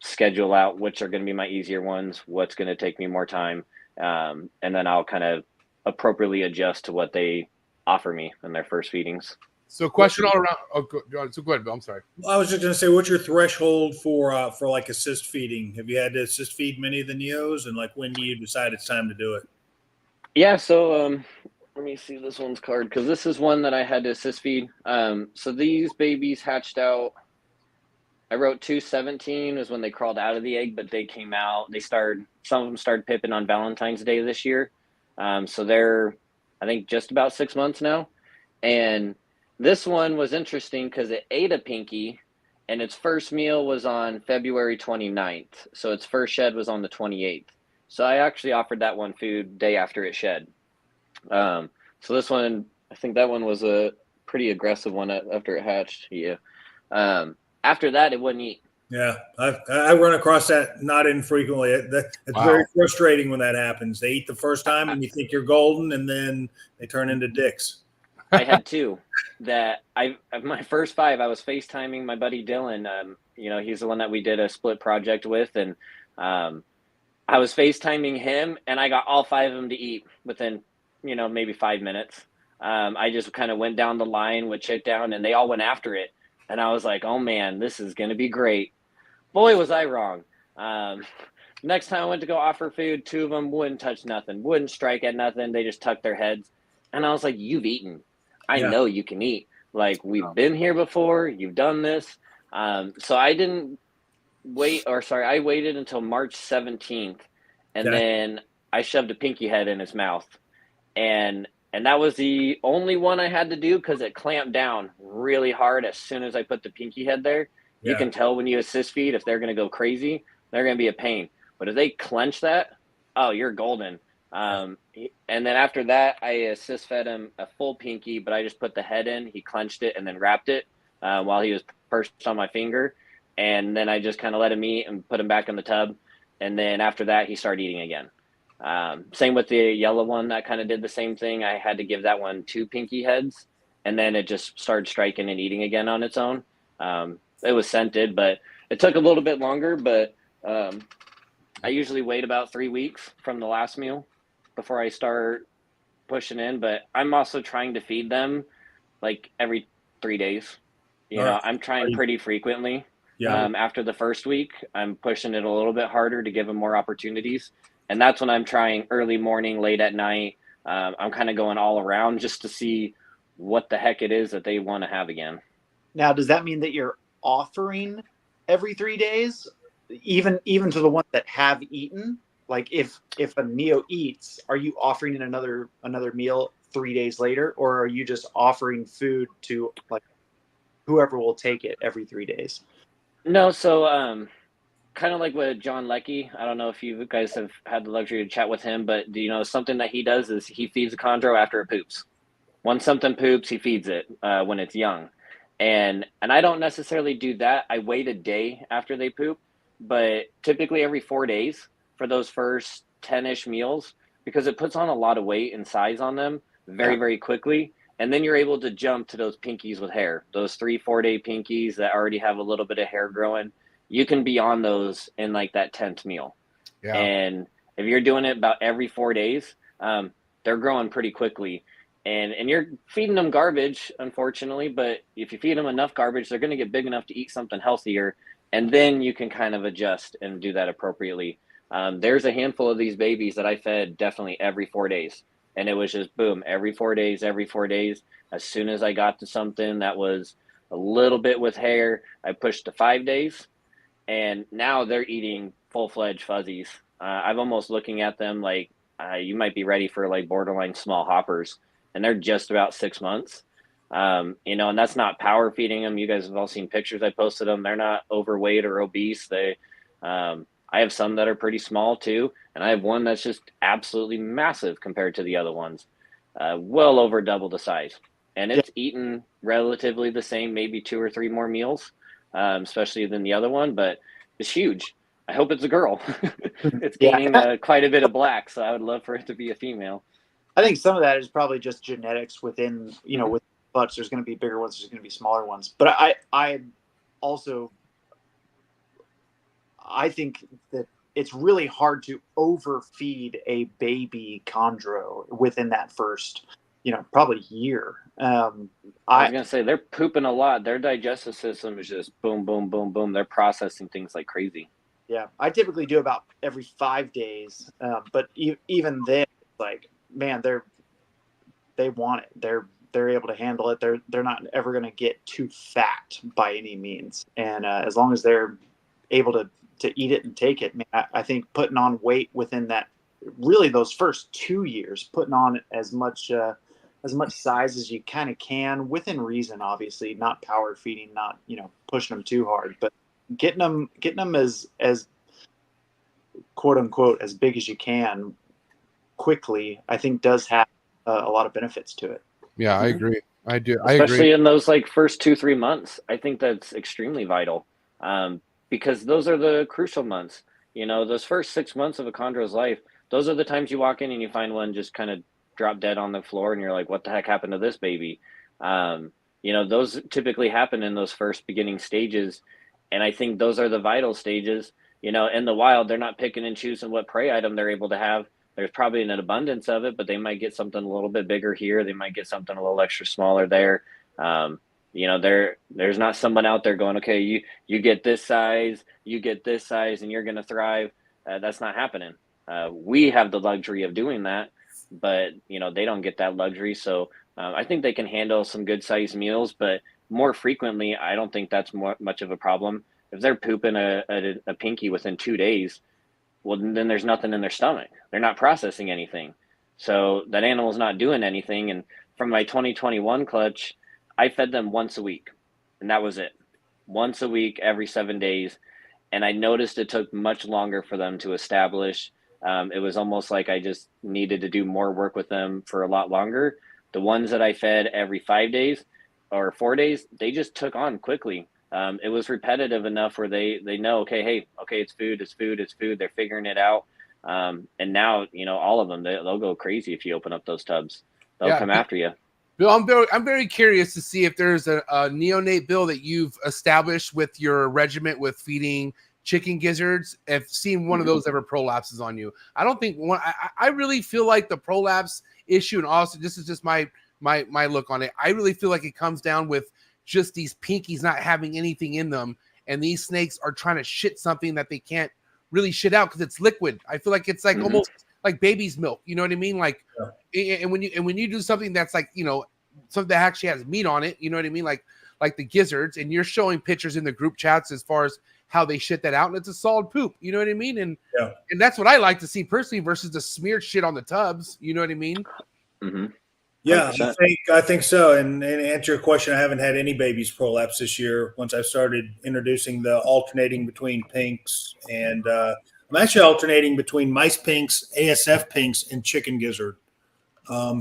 schedule out which are going to be my easier ones, what's going to take me more time. And then I'll kind of appropriately adjust to what they offer me in their first feedings. So question all around. Oh, so go ahead, Bill. I'm sorry. I was just going to say, what's your threshold for like assist feeding? Have you had to assist feed many of the neos, and like when do you decide it's time to do it? Yeah. So let me see this one's card because this is one that I had to assist feed. So these babies hatched out. I wrote 217 was when they crawled out of the egg, but they came out. Some of them started pipping on Valentine's Day this year. So they're, I think, just about 6 months now. And this one was interesting because it ate a pinky and its first meal was on February 29th. So its first shed was on the 28th. So I actually offered that one food day after it shed. So this one, I think that one was a pretty aggressive one after it hatched. Yeah. After that, it wouldn't eat. Yeah, I run across that not infrequently. It's very frustrating when that happens. They eat the first time and you think you're golden, and then they turn into dicks. I had two that my first 5, I was FaceTiming my buddy Dylan. He's the one that we did a split project with, and I was FaceTiming him, and I got all 5 of them to eat within, maybe 5 minutes. I just kind of went down the line with Chick Down, and they all went after it. And I was like, oh, man, this is going to be great. Boy, was I wrong. Next time I went to go offer food, 2 of them wouldn't touch nothing, wouldn't strike at nothing. They just tucked their heads. And I was like, you've eaten. I know you can eat. Like, we've been here before. You've done this. So I didn't I waited until March 17th. And then I shoved a pinky head in his mouth. And that was the only one I had to do because it clamped down really hard as soon as I put the pinky head there. You can tell when you assist feed, if they're going to go crazy, they're going to be a pain. But if they clench that, oh, you're golden. And then after that, I assist fed him a full pinky, but I just put the head in. He clenched it and then wrapped it while he was perched on my finger. And then I just kind of let him eat and put him back in the tub. And then after that, he started eating again. Same with the yellow one that kind of did the same thing. I had to give that one 2 pinky heads, and then it just started striking and eating again on its own. It was scented, but it took a little bit longer, but I usually wait about 3 weeks from the last meal before I start pushing in, but I'm also trying to feed them like every 3 days. I'm trying pretty frequently. After the first week, I'm pushing it a little bit harder to give them more opportunities. And that's when I'm trying early morning, late at night. I'm kind of going all around just to see what the heck it is that they want to have again. Now, does that mean that you're offering every 3 days, even to the ones that have eaten? Like if a neo eats, are you offering in another meal 3 days later, or are you just offering food to like whoever will take it every 3 days? No, so kind of like with John Leckie. I don't know if you guys have had the luxury to chat with him, but something that he does is he feeds a chondro after it poops. Once something poops, he feeds it when it's young. And I don't necessarily do that. I wait a day after they poop, but typically every 4 days for those first 10-ish meals, because it puts on a lot of weight and size on them very, very quickly. And then you're able to jump to those pinkies with hair, those 3-4 day pinkies that already have a little bit of hair growing. You can be on those in like that 10th meal. Yeah. And if you're doing it about every 4 days, they're growing pretty quickly. And you're feeding them garbage, unfortunately, but if you feed them enough garbage, they're going to get big enough to eat something healthier. And then you can kind of adjust and do that appropriately. There's a handful of these babies that I fed definitely every 4 days. And it was just boom, every 4 days. As soon as I got to something that was a little bit with hair, I pushed to 5 days. And now they're eating full-fledged fuzzies. I'm almost looking at them like you might be ready for like borderline small hoppers, and they're just about 6 months. You know, and that's not power feeding them. You guys have all seen pictures I posted them. They're not overweight or obese. I have some that are pretty small too, and I have one that's just absolutely massive compared to the other ones, well over double the size, and it's eaten relatively the same, maybe 2 or 3 more meals, especially than the other one, but it's huge. I hope it's a girl. It's gaining quite a bit of black, so I would love for it to be a female. I think some of that is probably just genetics within, you know, with butts. There's going to be bigger ones, there's going to be smaller ones. But I also, I think that it's really hard to overfeed a baby chondro within that first, you know, probably year. I was going to say, they're pooping a lot. Their digestive system is just boom, boom, boom, boom. They're processing things like crazy. Yeah, I typically do about every 5 days. But even then, like, man, they want it. They're able to handle it. They're not ever going to get too fat by any means. And as long as they're able to eat it and take it, man, I think putting on weight within that, really those first 2 years, putting on as much size as you kind of can within reason, obviously not power feeding, not, you know, pushing them too hard, but getting them as quote unquote as big as you can quickly, I think does have a lot of benefits to it. Yeah, I agree. I do. Especially in those like first 2-3 months. I think that's extremely vital, because those are the crucial months. You know, those first 6 months of a chondro's life, those are the times you walk in and you find one just kind of drop dead on the floor and you're like, what the heck happened to this baby? You know, those typically happen in those first beginning stages. And I think those are the vital stages. You know, in the wild, they're not picking and choosing what prey item they're able to have. There's probably an abundance of it, but they might get something a little bit bigger here. They might get something a little extra smaller there. You know, there's not someone out there going, okay, you get this size, you get this size, and you're going to thrive. That's not happening. We have the luxury of doing that, but, you know, they don't get that luxury. So I think they can handle some good sized meals, but more frequently, I don't think that's much of a problem. If they're pooping a pinky within 2 days, well, then there's nothing in their stomach. They're not processing anything. So that animal's not doing anything. And from my 2021 clutch, I fed them once a week, and that was it. Once a week, every 7 days. And I noticed it took much longer for them to establish. It was almost like I just needed to do more work with them for a lot longer. The ones that I fed every 5 days or 4 days, they just took on quickly. It was repetitive enough where they know, okay, it's food. They're figuring it out. And now, you know, all of them, they'll go crazy if you open up those tubs. They'll come after you. Bill, I'm very curious to see if there's a neonate, Bill, that you've established with your regiment with feeding chicken gizzards. If seeing one of those ever prolapses on you, I don't think one. I really feel like the prolapse issue, and also this is just my look on it. I really feel like it comes down with just these pinkies not having anything in them, and these snakes are trying to shit something that they can't really shit out because it's liquid. I feel like it's like almost like baby's milk. You know what I mean? Like, and when you do something that's like, you know, something that actually has meat on it, you know what I mean? Like the gizzards, and you're showing pictures in the group chats as far as how they shit that out, and it's a solid poop. You know what I mean? And that's what I like to see personally versus the smeared shit on the tubs. You know what I mean? Yeah, I think so. And answer your question, I haven't had any babies prolapse this year. Once I started introducing the alternating between pinks, and I'm actually alternating between mice pinks, ASF pinks, and chicken gizzard.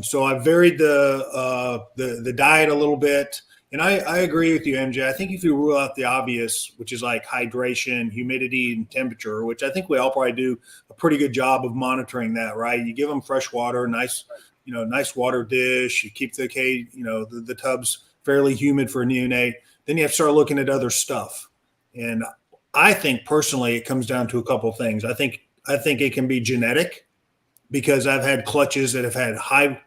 So I varied the diet a little bit. And I agree with you, MJ. I think if you rule out the obvious, which is like hydration, humidity, and temperature, which I think we all probably do a pretty good job of monitoring that, right? You give them fresh water, nice water dish. You keep the cage, the tubs fairly humid for a neonate. Then you have to start looking at other stuff. And I think personally, it comes down to a couple of things. I think it can be genetic, because I've had clutches that have had high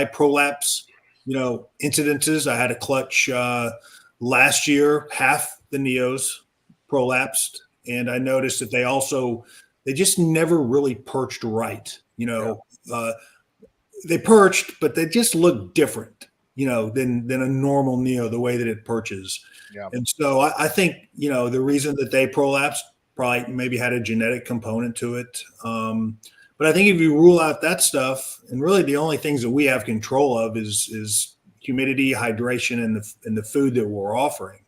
prolapse, incidences. I had a clutch last year, half the neos prolapsed, and I noticed that they just never really perched right. They perched, but they just look different, than a normal neo, the way that it perches. Yeah. And so I think, the reason that they prolapsed probably maybe had a genetic component to it. But I think if you rule out that stuff, and really the only things that we have control of is humidity, hydration, and the food that we're offering.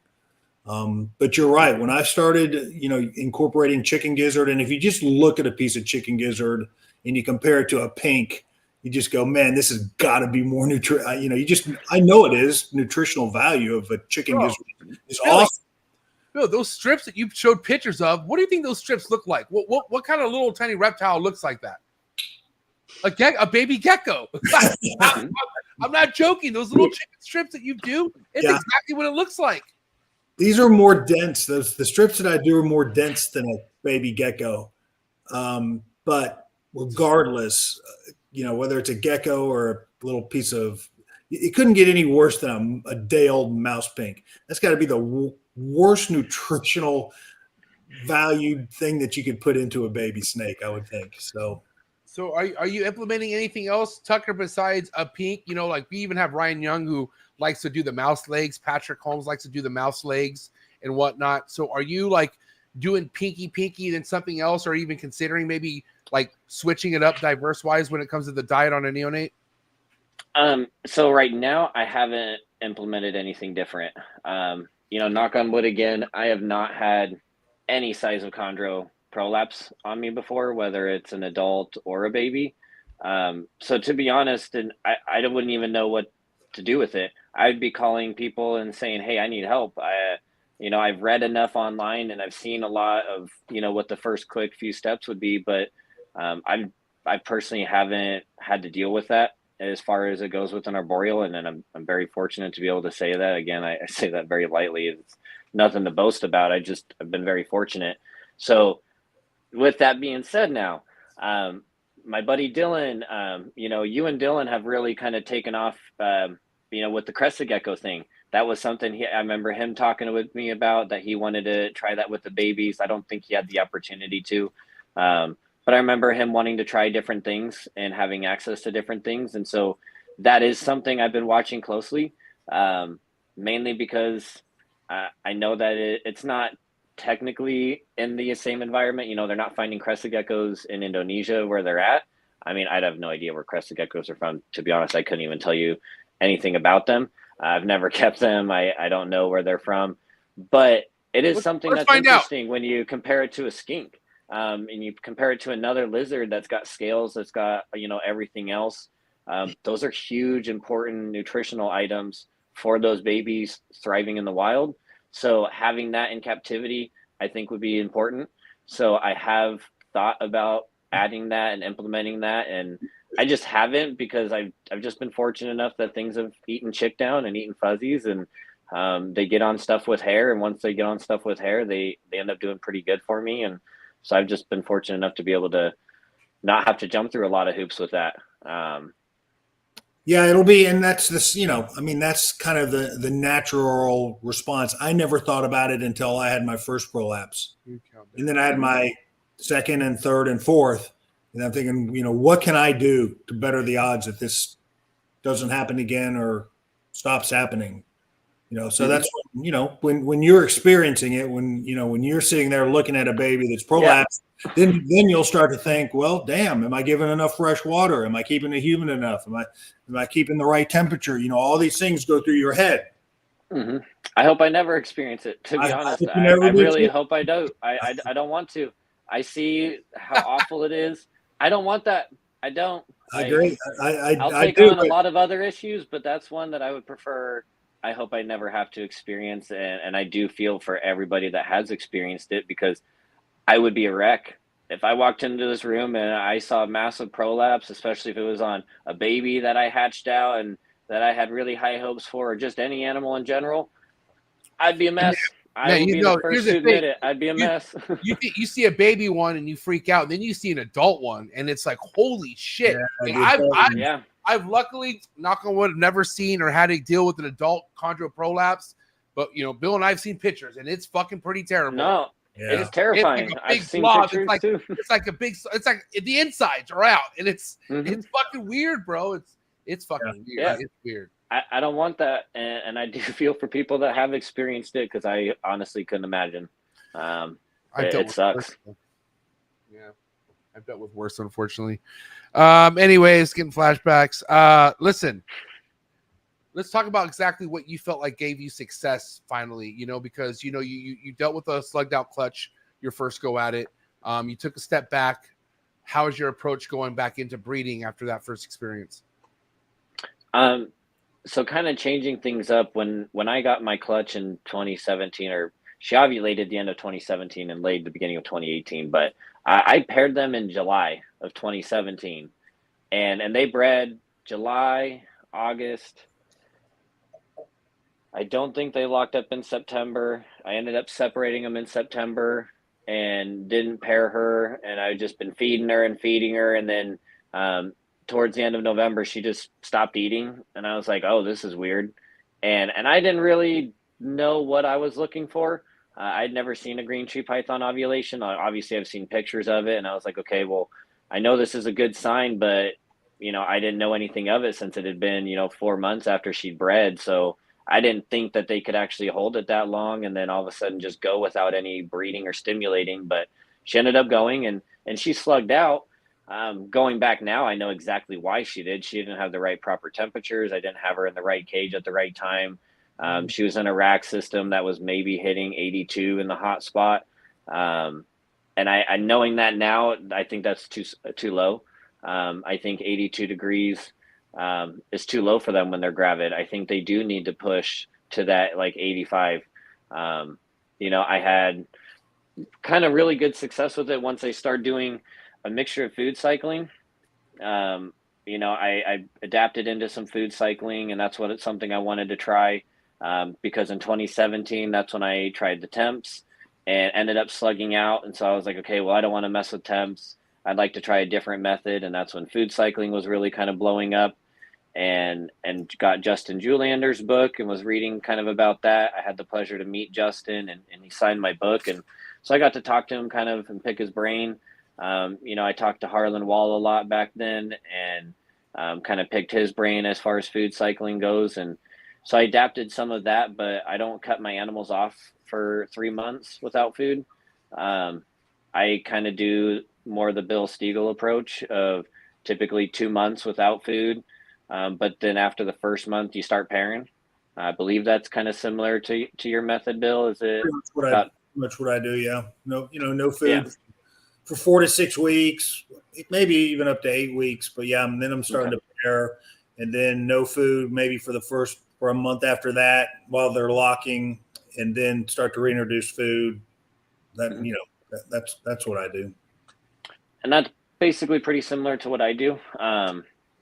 But you're right. When I started, incorporating chicken gizzard, and if you just look at a piece of chicken gizzard and you compare it to a pink, you just go, man, this has got to be more I know it is. Nutritional value of a chicken gizzard is awesome. Bill, those strips that you showed pictures of, what do you think those strips look like? What kind of little tiny reptile looks like that? A baby gecko. I'm not joking. Those little chicken strips that you do, it's exactly what it looks like. These are more dense. The strips that I do are more dense than a baby gecko. But regardless, whether it's a gecko or a little piece of, it couldn't get any worse than a day-old mouse pink. That's got to be the worst nutritional valued thing that you could put into a baby snake, I would think. So are you implementing anything else, Tucker, besides a pink? Like we even have Ryan Young who likes to do the mouse legs. Patrick Holmes likes to do the mouse legs and whatnot. So are you like doing pinky then something else, or even considering maybe like switching it up diverse wise when it comes to the diet on a neonate? So right now I haven't implemented anything different. Knock on wood again, I have not had any size of chondro prolapse on me before, whether it's an adult or a baby. So to be honest, and I wouldn't even know what to do with it. I'd be calling people and saying, hey, I need help. I've read enough online and I've seen a lot of, what the first quick few steps would be, but I personally haven't had to deal with that as far as it goes with an arboreal. And then I'm very fortunate to be able to say that. Again, I say that very lightly. It's nothing to boast about. I've been very fortunate. So with that being said now, my buddy Dylan, you and Dylan have really kind of taken off, with the crested gecko thing. That was something I remember him talking with me about, that he wanted to try that with the babies. I don't think he had the opportunity to, but I remember him wanting to try different things and having access to different things. And so that is something I've been watching closely, mainly because I know that it's not technically in the same environment. They're not finding crested geckos in Indonesia where they're at. I mean, I'd have no idea where crested geckos are from. To be honest, I couldn't even tell you anything about them. I've never kept them. I don't know where they're from, but it is something that's interesting when you compare it to a skink, and you compare it to another lizard that's got scales, that's got, everything else. Those are huge, important nutritional items for those babies thriving in the wild. So having that in captivity, I think would be important. So I have thought about adding that and implementing that, and I just haven't, because I've just been fortunate enough that things have eaten chick down and eaten fuzzies, and they get on stuff with hair. And once they get on stuff with hair, they end up doing pretty good for me. And so I've just been fortunate enough to be able to not have to jump through a lot of hoops with that. Yeah, it'll be, and that's this, that's kind of the natural response. I never thought about it until I had my first prolapse. And then I had my second and third and fourth. And I'm thinking, what can I do to better the odds that this doesn't happen again or stops happening? So that's when you're experiencing it, when you're sitting there looking at a baby that's prolapsed, then you'll start to think, well, damn, am I giving enough fresh water? Am I keeping it humid enough? Am I keeping the right temperature? All these things go through your head. Mm-hmm. I hope I never experience it. To be honest, I really hope I don't. I don't want to. I see how awful it is. I don't want that. I don't. I agree. I'll take on a lot of other issues, but that's one that I would prefer. I hope I never have to experience, and I do feel for everybody that has experienced it, because I would be a wreck if I walked into this room and I saw a massive prolapse, especially if it was on a baby that I hatched out and that I had really high hopes for, or just any animal in general. I'd be a mess. I will be the first to admit it. I'd be a mess. You see a baby one and you freak out, and then you see an adult one and it's like, holy shit. I've luckily, knock on wood, never seen or had to deal with an adult chondro prolapse, but Bill and I have seen pictures and it's fucking pretty terrible. No, it's terrifying. It's like I've seen blob. pictures too. It's like the insides are out, and it's fucking weird, bro. It's fucking weird. Yeah. It's weird. I don't want that, and I do feel for people that have experienced it, because I honestly couldn't imagine. I It sucks. Yeah, I've dealt with worse, unfortunately. Anyways, getting flashbacks. Listen, let's talk about exactly what you felt like gave you success finally, because you dealt with a slugged out clutch your first go at it. You took a step back. How is your approach going back into breeding after that first experience? So kind of changing things up when I got my clutch in 2017, or she ovulated the end of 2017 and laid the beginning of 2018, but I paired them in July of 2017, and they bred July, August. I don't think they locked up in September. I ended up separating them in September and didn't pair her, and I've just been feeding her, and then towards the end of November, she just stopped eating, and I was like, oh, this is weird. And I didn't really know what I was looking for. I'd never seen a green tree python ovulation. Obviously, I've seen pictures of it, and I was like, okay, well, I know this is a good sign, but, I didn't know anything of it since it had been, 4 months after she'd bred. So I didn't think that they could actually hold it that long and then all of a sudden just go without any breeding or stimulating. But she ended up going, and she slugged out. Going back now, I know exactly why she did. She didn't have the right proper temperatures. I didn't have her in the right cage at the right time. She was in a rack system that was maybe hitting 82 in the hot spot. And I knowing that now, I think that's too low. I think 82 degrees is too low for them when they're gravid. I think they do need to push to that like 85. I had kind of really good success with it once they start doing a mixture of food cycling. I adapted into some food cycling, and that's something I wanted to try because in 2017, that's when I tried the temps and ended up slugging out. And so I was like, okay, well, I don't want to mess with temps. I'd like to try a different method. And that's when food cycling was really kind of blowing up, and got Justin Julander's book and was reading kind of about that. I had the pleasure to meet Justin, and he signed my book. And so I got to talk to him kind of and pick his brain. I talked to Harlan Wall a lot back then, and kind of picked his brain as far as food cycling goes. And so I adapted some of that, but I don't cut my animals off for 3 months without food. I kind of do more the Bill Stiegel approach of typically 2 months without food. But then after the first month, you start pairing. I believe that's kind of similar to your method, Bill. Is it? Pretty much what I do. Yeah. No, no food. Yeah. For 4 to 6 weeks, maybe even up to 8 weeks. But yeah, and then I'm starting to pair, and then no food maybe for a month after that while they're locking, and then start to reintroduce food. That's what I do. And that's basically pretty similar to what I do.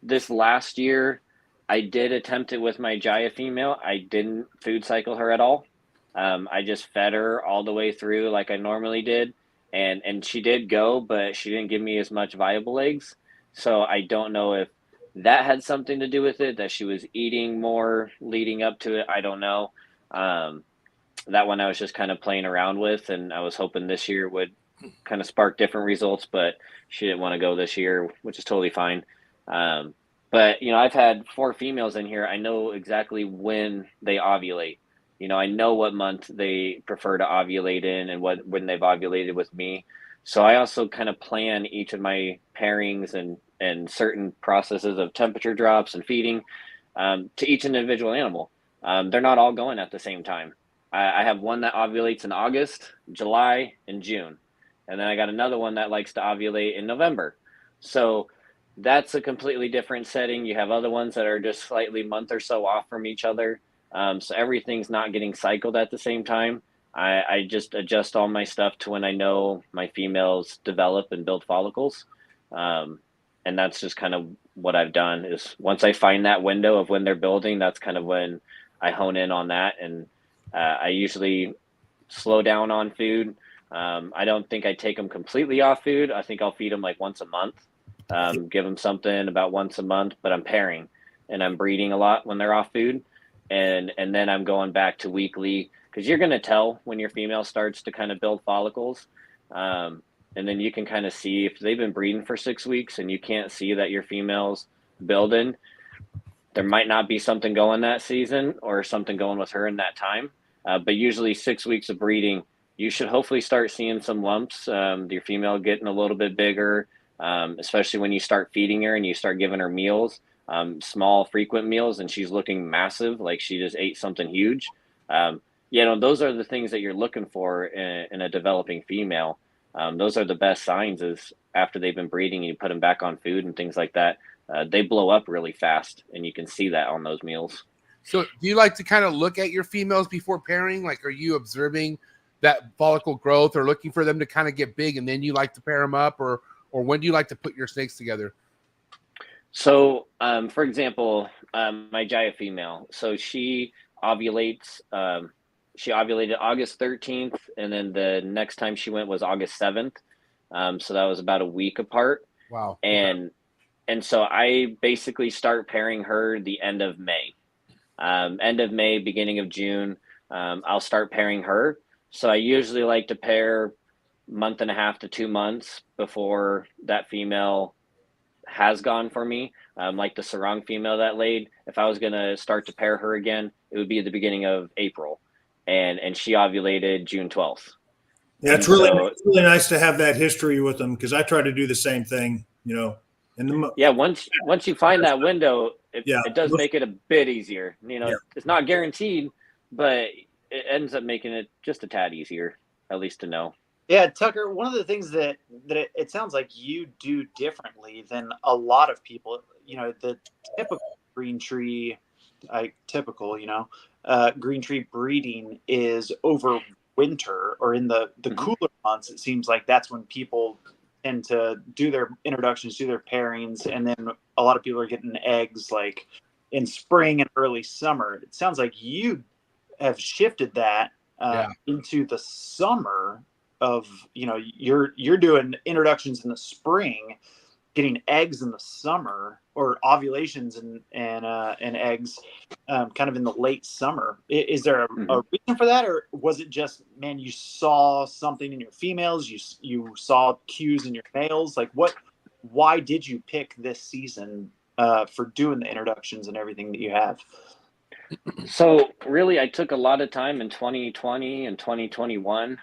This last year, I did attempt it with my Jaya female. I didn't food cycle her at all. I just fed her all the way through like I normally did. And she did go, but she didn't give me as much viable eggs. So I don't know if that had something to do with it, that she was eating more leading up to it. I don't know. That one I was just kind of playing around with, and I was hoping this year would kind of spark different results, but she didn't want to go this year, which is totally fine. But, I've had 4 females in here. I know exactly when they ovulate. I know what month they prefer to ovulate in and when they've ovulated with me. So I also kind of plan each of my pairings and certain processes of temperature drops and feeding to each individual animal. They're not all going at the same time. I have one that ovulates in August, July, and June. And then I got another one that likes to ovulate in November. So that's a completely different setting. You have other ones that are just slightly a month or so off from each other. So everything's not getting cycled at the same time. I just adjust all my stuff to when I know my females develop and build follicles. And that's just kind of what I've done is once I find that window of when they're building, that's kind of when I hone in on that. And I usually slow down on food. I don't think I take them completely off food. I think I'll feed them like once a month, give them something about once a month, but I'm pairing and I'm breeding a lot when they're off food. And then I'm going back to weekly, because you're going to tell when your female starts to kind of build follicles. And then you can kind of see if they've been breeding for 6 weeks and you can't see that your female's building, there might not be something going that season or something going with her in that time. But usually 6 weeks of breeding, you should hopefully start seeing some lumps. Your female getting a little bit bigger, especially when you start feeding her and you start giving her meals, small, frequent meals, and she's looking massive, like she just ate something huge. Those are the things that you're looking for in a developing female. Those are the best signs is after they've been breeding and you put them back on food and things like that, they blow up really fast, and you can see that on those meals. So do you like to kind of look at your females before pairing? Like, are you observing that follicle growth or looking for them to kind of get big and then you like to pair them up, or when do you like to put your snakes together? So, for example, my Jaya female, so she ovulates, she ovulated August 13th, and then the next time she went was August 7th. So that was about a week apart. Wow. And so I basically start pairing her the end of May. Beginning of June, I'll start pairing her. So I usually like to pair month and a half to 2 months before that female has gone for me. Like the sarong female that laid, if I was going to start to pair her again, it would be at the beginning of April. And she ovulated June 12th. Yeah, it's really nice to have that history with them, because I try to do the same thing, once you find that window, it does make it a bit easier. It's not guaranteed, but it ends up making it just a tad easier, at least to know. Yeah, Tucker, one of the things that it sounds like you do differently than a lot of people, the typical green tree, green tree breeding is over winter or in the cooler months. It seems like that's when people tend to do their introductions, do their pairings, and then a lot of people are getting eggs like in spring and early summer. It sounds like you have shifted that into the summer of, you're doing introductions in the spring, getting eggs in the summer, or ovulations and eggs kind of in the late summer. Is there a reason for that, or was it just, man, you saw something in your females, you saw cues in your males? Like, why did you pick this season for doing the introductions and everything that you have? So really, I took a lot of time in 2020 and 2021.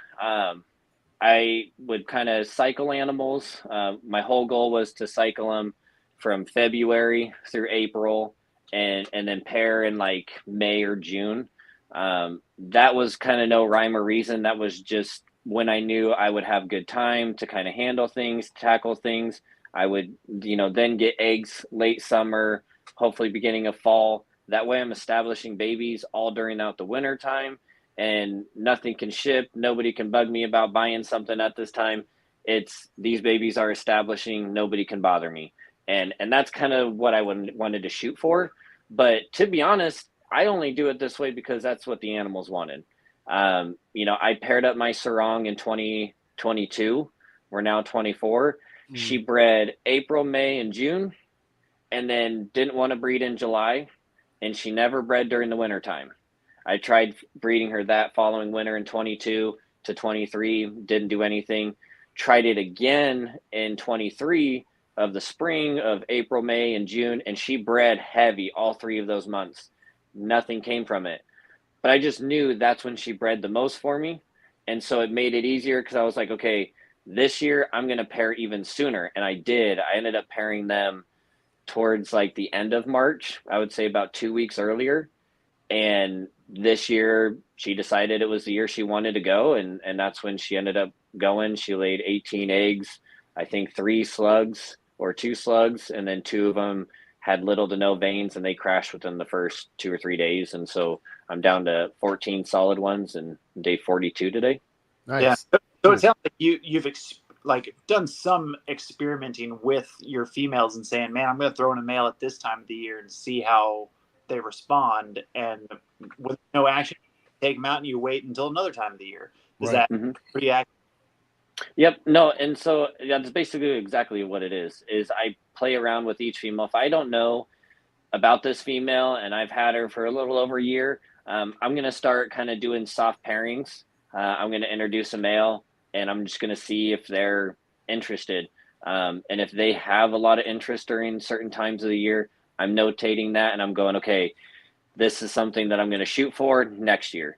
I would kind of cycle animals. My whole goal was to cycle them from February through April, and then pair in like May or June. That was kind of no rhyme or reason. That was just when I knew I would have good time to kind of handle things, tackle things. I would, then get eggs late summer, hopefully beginning of fall. That way I'm establishing babies all during out the winter time, and nothing can ship. Nobody can bug me about buying something at this time. It's these babies are establishing, nobody can bother me. And that's kind of what I wanted to shoot for. But to be honest, I only do it this way because that's what the animals wanted. I paired up my sarong in 2022. We're now 24. She bred April, May, and June, and then didn't want to breed in July. And she never bred during the winter time. I tried breeding her that following winter in 22 to 23, didn't do anything. Tried it again in 23 of the spring of April, May, and June, and she bred heavy all 3 of those months. Nothing came from it. But I just knew that's when she bred the most for me. And so it made it easier because I was like, okay, this year I'm going to pair even sooner. And I did. I ended up pairing them towards like the end of March, I would say about 2 weeks earlier. And this year she decided it was the year she wanted to go. And that's when she ended up going. She laid 18 eggs, I think 3 slugs or 2 slugs. And then 2 of them had little to no veins, and they crashed within the first 2 or 3 days. And so I'm down to 14 solid ones and day 42 today. Nice. Yeah. So it sounds like you've done some experimenting with your females and saying, man, I'm going to throw in a male at this time of the year and see how they respond. And with no action, you take them out and you wait until another time of the year. Is that pretty accurate? Yep. No. And so that's basically exactly what it is I play around with each female. If I don't know about this female and I've had her for a little over a year, I'm going to start kind of doing soft pairings. I'm going to introduce a male, and I'm just going to see if they're interested. And if they have a lot of interest during certain times of the year, I'm notating that, and I'm going, okay, this is something that I'm going to shoot for next year.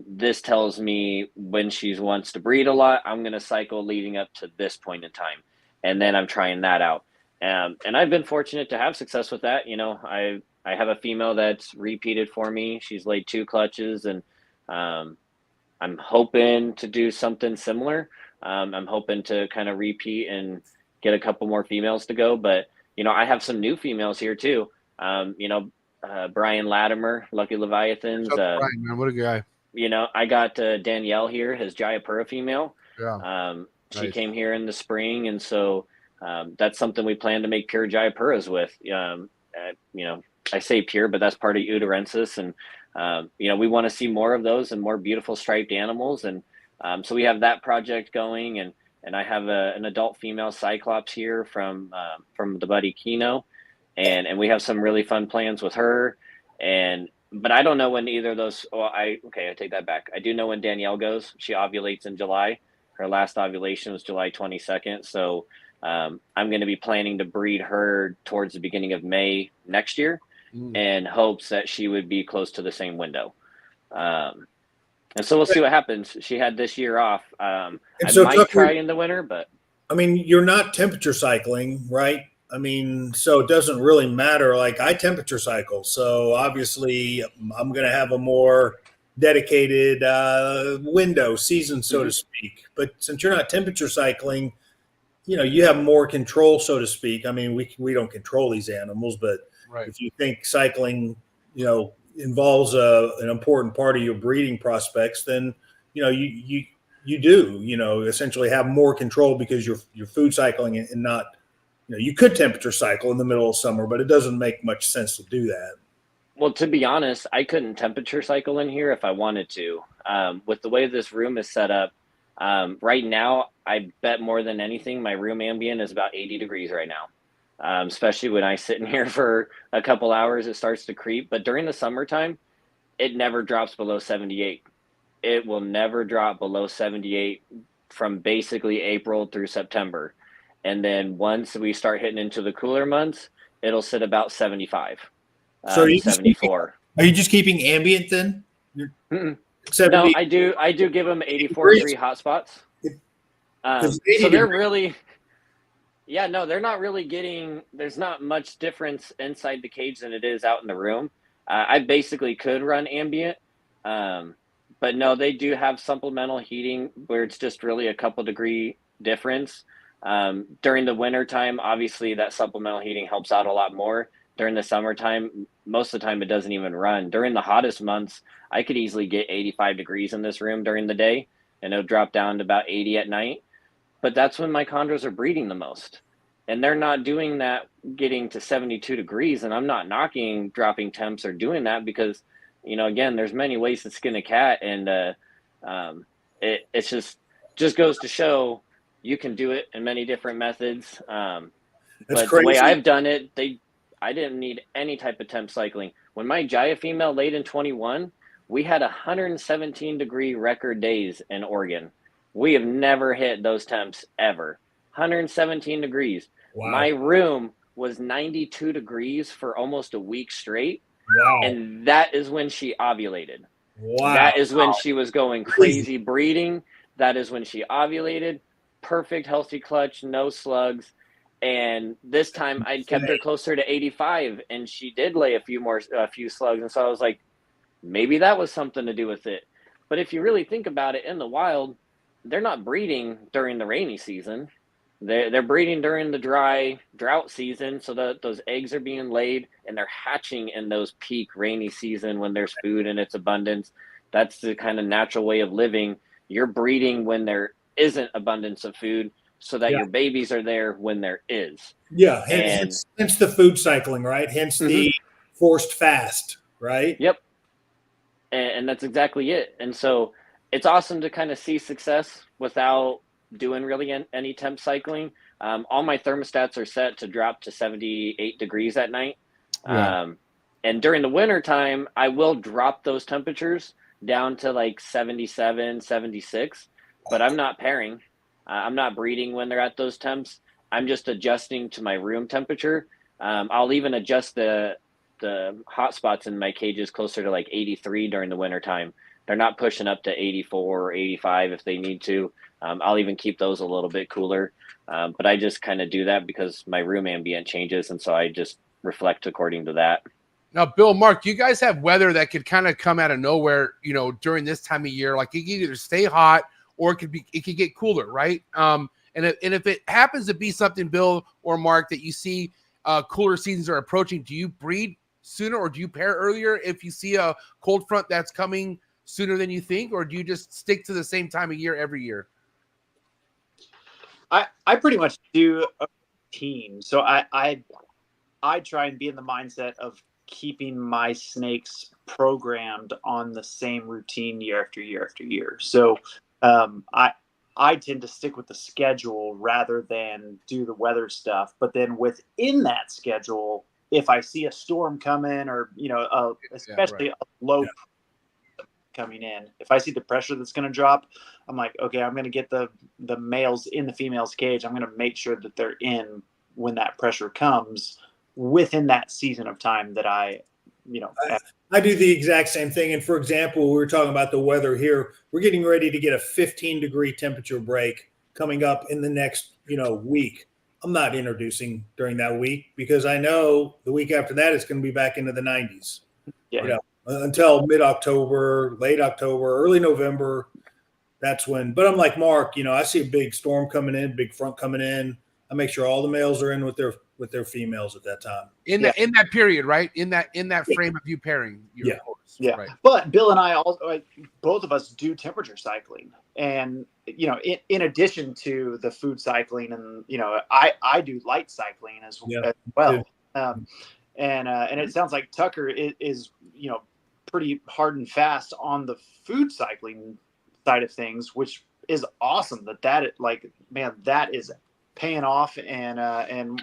This tells me when she wants to breed a lot, I'm going to cycle leading up to this point in time. And then I'm trying that out. And I've been fortunate to have success with that. You know, I have a female that's repeated for me. She's laid 2 clutches, and I'm hoping to do something similar. I'm hoping to kind of repeat and get a couple more females to go. But, you know, I have some new females here too. You know, Brian Latimer, Lucky Leviathans. Brian, man, what a guy. You know, I got Danielle here, his Jayapura female. Yeah. She Nice. came here in the spring, and so that's something we plan to make pure Jayapuras with. You know, I say pure, but that's part of Uterensis, and you know, we want to see more of those and more beautiful striped animals, and so we have that project going, and I have an adult female Cyclops here from the buddy Kino, and we have some really fun plans with her, but I don't know when either of those. Well, I take that back. I do know when Danielle goes. She ovulates in July. Her last ovulation was July 22nd. So I'm going to be planning to breed her towards the beginning of May next year, in hopes that she would be close to the same window. And so we'll see what happens. She had this year off. I might try in the winter, but I mean, you're not temperature cycling, right? I mean, so it doesn't really matter. Like, I temperature cycle, so obviously I'm going to have a more dedicated window season, so to speak. But since you're not temperature cycling, you know, you have more control, so to speak. I mean, we don't control these animals, but if you think cycling, you know, involves an important part of your breeding prospects, then, you know, you do, you know, essentially have more control because you're food cycling and not, you know, you could temperature cycle in the middle of summer, but it doesn't make much sense to do that. Well, to be honest, I couldn't temperature cycle in here if I wanted to. With the way this room is set up, right now, I bet more than anything, my room ambient is about 80 degrees right now. Especially when I sit in here for a couple hours, it starts to creep. But during the summertime, it never drops below 78. It will never drop below 78 from basically April through September. And then once we start hitting into the cooler months, it'll sit about 75. So 74. Are you just keeping ambient then? No, I do give them 84 degree hotspots. So they're really, they're not really getting, there's not much difference inside the cage than it is out in the room. I basically could run ambient, but no, they do have supplemental heating where it's just really a couple degree difference. During the winter time, obviously that supplemental heating helps out a lot more. During the summertime, most of the time it doesn't even run. During the hottest months, I could easily get 85 degrees in this room during the day, and it'll drop down to about 80 at night. But that's when my chondros are breeding the most. And they're not doing that getting to 72 degrees. And I'm not knocking dropping temps or doing that because, you know, again, there's many ways to skin a cat. And it's just goes to show you can do it in many different methods. But the way I've done it, I didn't need any type of temp cycling. When my Jaya female laid in 21, we had 117 degree record days in Oregon. We have never hit those temps ever. 117 degrees. Wow. My room was 92 degrees for almost a week straight. Wow. And that is when she ovulated. Wow. That is when she was going crazy breeding. That is when she ovulated. Perfect, healthy clutch, no slugs. And this time I kept her closer to 85, and she did lay a few slugs. And so I was like, maybe that was something to do with it. But if you really think about it, in the wild, they're not breeding during the rainy season. They're breeding during the drought season, so that those eggs are being laid, and they're hatching in those peak rainy season when there's food in its abundance. That's the kind of natural way of living. You're breeding when there isn't abundance of food, so that your babies are there when there is. Yeah, hence the food cycling, right? Hence the forced fast, right? Yep. And that's exactly it. And so it's awesome to kind of see success without doing really any temp cycling. All my thermostats are set to drop to 78 degrees at night. Yeah. And during the winter time, I will drop those temperatures down to like 77, 76, but I'm not pairing. I'm not breeding when they're at those temps. I'm just adjusting to my room temperature. I'll even adjust the hot spots in my cages closer to like 83 during the winter time. they're not pushing up to 84 or 85 if they need to. I'll even keep those a little bit cooler. But I just kind of do that because my room ambient changes. And so I just reflect according to that. Now, Bill, Mark, you guys have weather that could kind of come out of nowhere, during this time of year. Like it can either stay hot or it could get cooler, right? And if it happens to be something, Bill or Mark, that you see cooler seasons are approaching, do you breed sooner or do you pair earlier if you see a cold front that's coming sooner than you think, or do you just stick to the same time of year every year? I pretty much do a routine. So I try and be in the mindset of keeping my snakes programmed on the same routine year after year after year. So I tend to stick with the schedule rather than do the weather stuff. But then within that schedule, if I see a storm coming or, especially a low coming in, if I see the pressure that's going to drop, I'm like, okay, I'm going to get the males in the female's cage. I'm going to make sure that they're in when that pressure comes within that season of time that I do the exact same thing. And for example, we were talking about the weather here. We're getting ready to get a 15-degree temperature break coming up in the next, week. I'm not introducing during that week because I know the week after that it's going to be back into the 90s. Yeah. Until mid-October, late October, early November. That's when. But I'm like Mark. I see a big storm coming in, big front coming in. I make sure all the males are in with their females at that time. In that period, right? In that frame of you pairing. Yeah. Right. But Bill and I also, both of us do temperature cycling, and in addition to the food cycling, and I do light cycling as well. And it sounds like Tucker is pretty hard and fast on the food cycling side of things, which is awesome. That is paying off and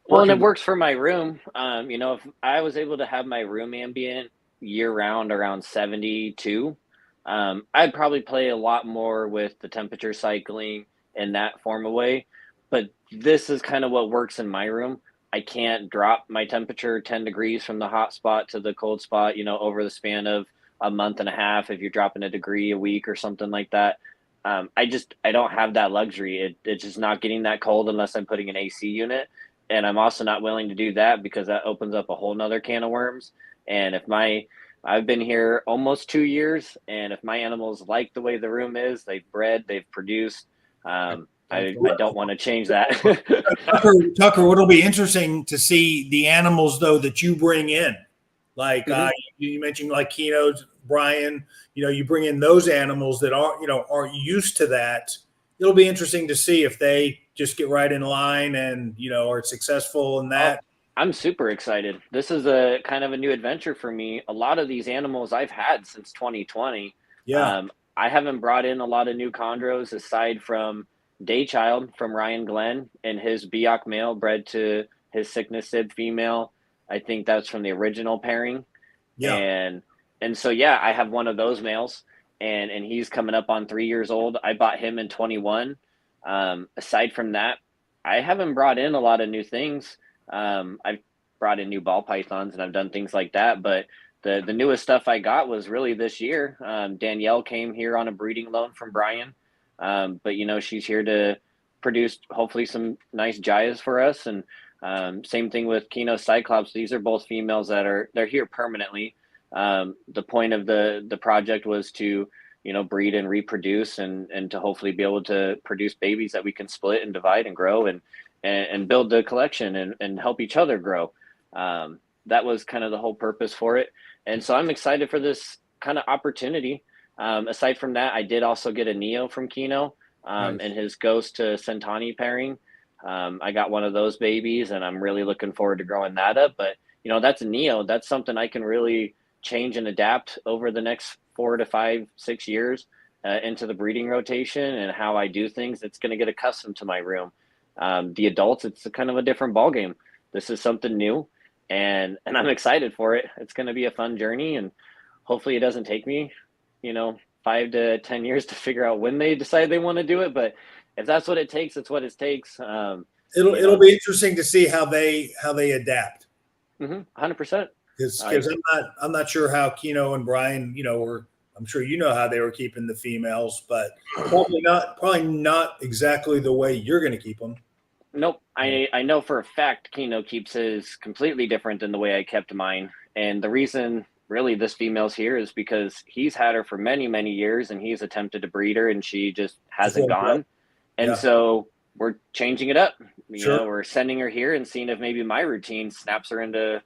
well, and it works for my room. If I was able to have my room ambient year round around 72, I'd probably play a lot more with the temperature cycling in that form of way. But this is kind of what works in my room. I can't drop my temperature 10 degrees from the hot spot to the cold spot, over the span of a month and a half. If you're dropping a degree a week or something like that, I don't have that luxury. It's just not getting that cold unless I'm putting an AC unit. And I'm also not willing to do that because that opens up a whole nother can of worms. And I've been here almost 2 years, and if my animals like the way the room is, they've bred, they've produced, I don't want to change that. Tucker, what'll be interesting to see the animals though that you bring in, like you mentioned, like Keno's, Brian. You bring in those animals that aren't used to that. It'll be interesting to see if they just get right in line and are successful in that. I'm super excited. This is a kind of a new adventure for me. A lot of these animals I've had since 2020. Yeah. I haven't brought in a lot of new chondros aside from Daychild from Ryan Glenn and his Biak male bred to his Sickness Sib female. I think that's from the original pairing. Yeah. And so, I have one of those males and he's coming up on 3 years old. I bought him in 21. Aside from that, I haven't brought in a lot of new things. I've brought in new ball pythons and I've done things like that, but the newest stuff I got was really this year. Danielle came here on a breeding loan from Brian. But she's here to produce hopefully some nice Jayas for us. And same thing with Keno Cyclops. These are both females they're here permanently. The point of the project was to, breed and reproduce and to hopefully be able to produce babies that we can split and divide and grow and build the collection and help each other grow. That was kind of the whole purpose for it. And so I'm excited for this kind of opportunity. Aside from that, I did also get a Neo from Keno and his Ghost to Centani pairing. I got one of those babies and I'm really looking forward to growing that up. But, that's a Neo. That's something I can really change and adapt over the next 4 to 5, 6 years into the breeding rotation and how I do things. It's going to get accustomed to my room. The adults, it's kind of a different ballgame. This is something new and I'm excited for it. It's going to be a fun journey and hopefully it doesn't take me 5 to 10 years to figure out when they decide they want to do it. But if that's what it takes, it's what it takes. It'll be interesting to see how they adapt. 100%. Because I'm not sure how Keno and Brian, I'm sure you know how they were keeping the females, but probably not exactly the way you're going to keep them. Nope. I know for a fact Keno keeps his completely different than the way I kept mine. And the reason really this female's here is because he's had her for many, many years, and he's attempted to breed her and she just hasn't gone. And so we're changing it up. You know, we're sending her here and seeing if maybe my routine snaps her into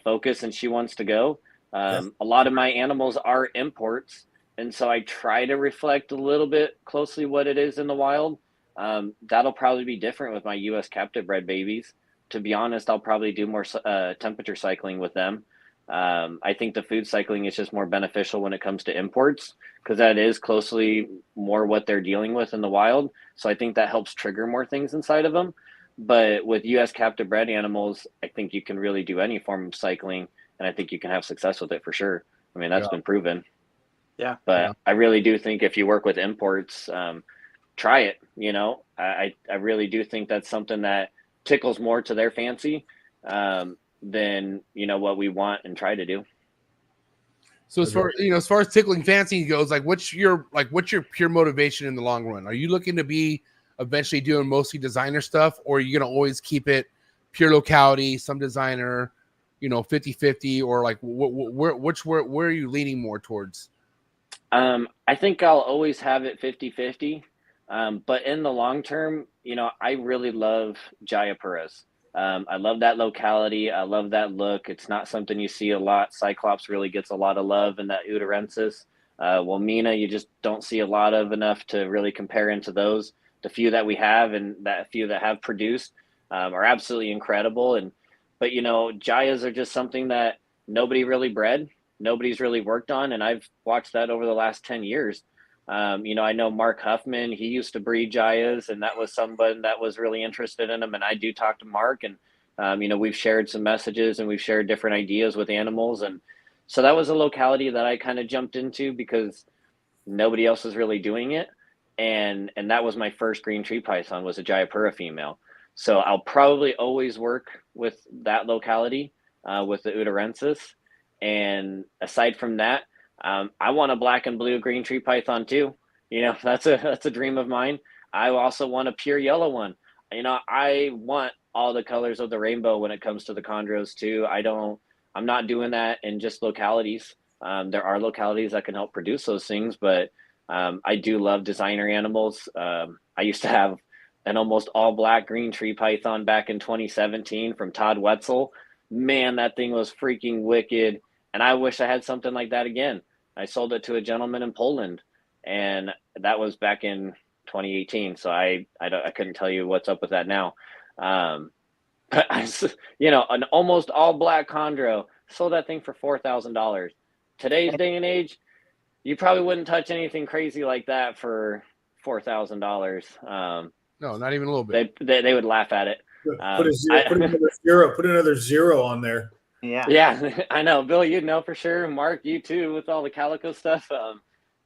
focus and she wants to go. A lot of my animals are imports, and so I try to reflect a little bit closely what it is in the wild. That'll probably be different with my U.S. captive bred babies. To be honest, I'll probably do more temperature cycling with them. I think the food cycling is just more beneficial when it comes to imports, because that is closely more what they're dealing with in the wild. So I think that helps trigger more things inside of them. But with U.S. captive bred animals, I think you can really do any form of cycling, and I think you can have success with it for sure. I mean, that's been proven. Yeah. But I really do think if you work with imports, try it. You know, I really do think that's something that tickles more to their fancy than, you know, what we want and try to do. So as far as tickling fancy goes, like what's your pure motivation in the long run? Are you looking to be eventually doing mostly designer stuff, or are you going to always keep it pure locality, some designer, you know, 50-50, or like where are you leaning more towards? I think I'll always have it 50-50. But in the long term, you know, I really love Jayapuras. I love that locality. I love that look. It's not something you see a lot. Cyclops really gets a lot of love in that Uterensis. Well, Mina, you just don't see a lot of enough to really compare into those. The few that we have and that few that have produced are absolutely incredible. But, you know, Jayas are just something that nobody really bred. Nobody's really worked on. And I've watched that over the last 10 years. You know, I know Mark Huffman, he used to breed Jayas, and that was someone that was really interested in them. And I do talk to Mark, and, you know, we've shared some messages and we've shared different ideas with animals. And so that was a locality that I kind of jumped into because nobody else was really doing it. And that was my first green tree python, was a Jayapura female. So I'll probably always work with that locality, with the Uterensis. And aside from that, I want a black and blue green tree python too. You know, that's a dream of mine. I also want a pure yellow one. You know, I want all the colors of the rainbow when it comes to the chondros too. I'm not doing that in just localities. There are localities that can help produce those things, but I do love designer animals. I used to have an almost all black green tree python back in 2017 from Todd Wetzel. Man, that thing was freaking wicked. And I wish I had something like that again. I sold it to a gentleman in Poland, and that was back in 2018. So I couldn't tell you what's up with that now. But you know, an almost all black chondro, sold that thing for $4,000. Today's day and age, you probably wouldn't touch anything crazy like that for $4,000. No, not even a little bit. They would laugh at it. Put another zero on there. Yeah, I know. Bill, you know for sure. Mark, you too, with all the calico stuff.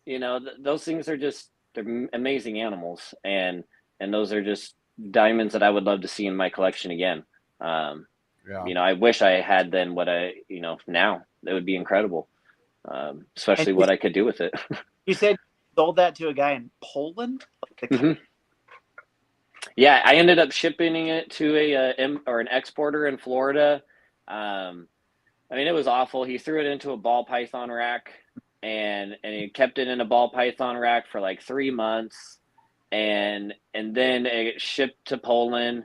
You know, those things are they're amazing animals, and those are just diamonds that I would love to see in my collection again. You know, I wish I had then what now. That would be incredible, especially what I could do with it. You said you sold that to a guy in Poland? Mm-hmm. Yeah, I ended up shipping it to an exporter in Florida. I mean, it was awful. He threw it into a ball python rack, and he kept it in a ball python rack for like 3 months, and then it shipped to Poland,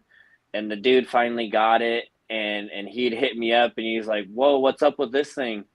and the dude finally got it, and he'd hit me up, and he's like, "Whoa, what's up with this thing?"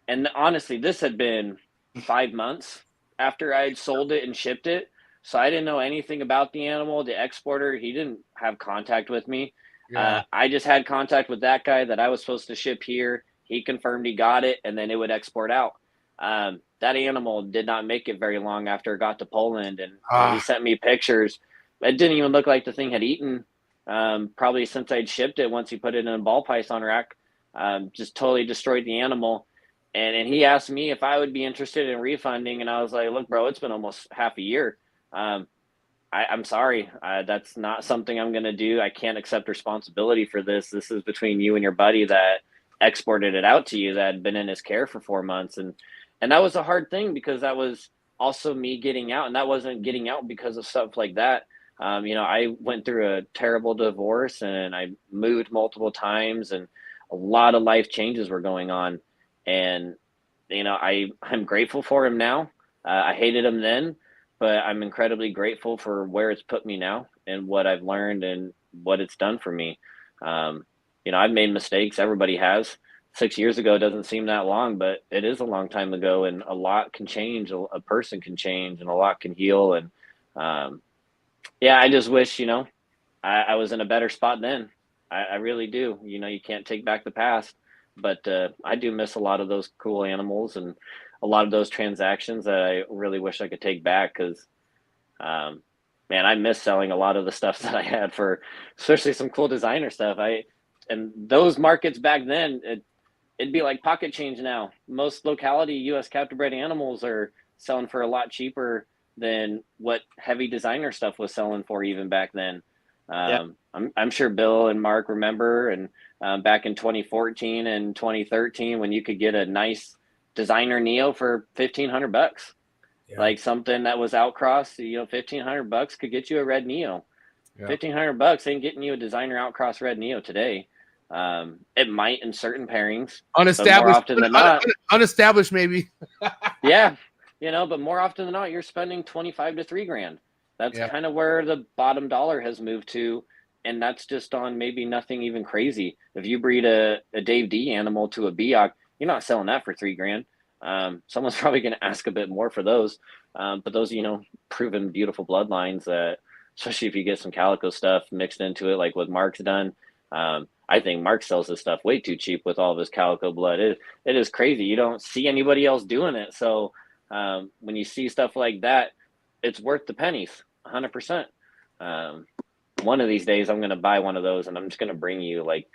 And honestly, this had been 5 months after I had sold it and shipped it, so I didn't know anything about the animal. The exporter, he didn't have contact with me. Yeah. I just had contact with that guy that I was supposed to ship here. He confirmed he got it, and then it would export out. That animal did not make it very long after it got to Poland, and he sent me pictures. It didn't even look like the thing had eaten, probably since I'd shipped it. Once he put it in a ball python rack, just totally destroyed the animal. And he asked me if I would be interested in refunding, and I was like, "Look, bro, it's been almost half a year. I'm sorry. That's not something I'm going to do. I can't accept responsibility for this. This is between you and your buddy that exported it out to you, that had been in his care for 4 months." And that was a hard thing because that was also me getting out, and that wasn't getting out because of stuff like that. You know, I went through a terrible divorce and I moved multiple times, and a lot of life changes were going on. And, you know, I'm grateful for him now. I hated him then, but I'm incredibly grateful for where it's put me now and what I've learned and what it's done for me. You know, I've made mistakes. Everybody has. 6 years ago doesn't seem that long, but it is a long time ago, and a lot can change. A person can change and a lot can heal. And yeah, I just wish, you know, I was in a better spot then. I really do. You know, you can't take back the past, but I do miss a lot of those cool animals and a lot of those transactions that I really wish I could take back, because man, I miss selling a lot of the stuff that I had for, especially some cool designer stuff. And those markets back then, it'd be like pocket change now. Most locality U.S. captive bred animals are selling for a lot cheaper than what heavy designer stuff was selling for even back then. I'm sure Bill and Mark remember, and back in 2014 and 2013, when you could get a nice designer Neo for $1,500, like something that was outcross, you know, $1,500 could get you a red Neo. $1,500 ain't getting you a designer outcross red Neo today. It might in certain pairings, unestablished, more often than not, unestablished maybe. Yeah, you know, but more often than not, you're spending $25 to $3,000. That's kind of where the bottom dollar has moved to, and that's just on maybe nothing even crazy. If you breed a Dave D animal to a Biak, you're not selling that for $3,000. Someone's probably going to ask a bit more for those, but those, you know, proven beautiful bloodlines that, especially if you get some calico stuff mixed into it, like what Mark's done. I think Mark sells this stuff way too cheap with all of his calico blood. It is crazy. You don't see anybody else doing it. So when you see stuff like that, it's worth the pennies, 100%. One of these days, I'm going to buy one of those, and I'm just going to bring you like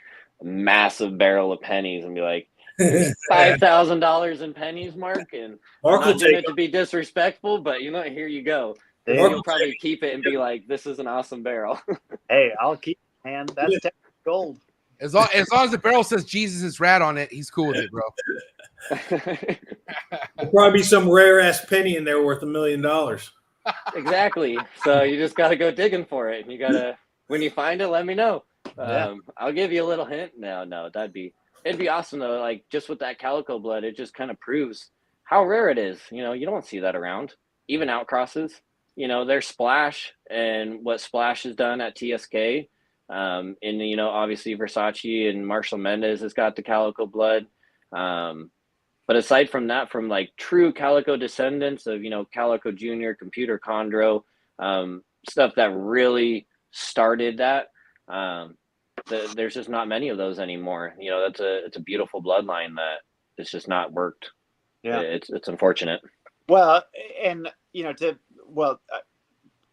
a massive barrel of pennies and be like, $5,000 in pennies, Mark. And Mark I'm will not doing take it to be disrespectful, but you know, here you go. Hey, You'll probably keep it and be like, this is an awesome barrel. hey, I'll keep it, man. That's technical gold. As long as the barrel says Jesus is rad on it, he's cool with it, bro. There'll probably be some rare ass penny in there worth $1 million. Exactly. So you just got to go digging for it. And you got to, when you find it, let me know. I'll give you a little hint. No, it'd be awesome though. Like just with that calico blood, it just kind of proves how rare it is. You know, you don't see that around. Even outcrosses, you know, their Splash and what Splash has done at TSK. And, you know, obviously Versace and Marshall Mendez has got the calico blood. But aside from that, from like true calico descendants of, you know, Calico Jr., Computer Chondro, stuff that really started that, there's just not many of those anymore. You know, it's a beautiful bloodline that it's just not worked. Yeah, it's unfortunate. Well, and you know,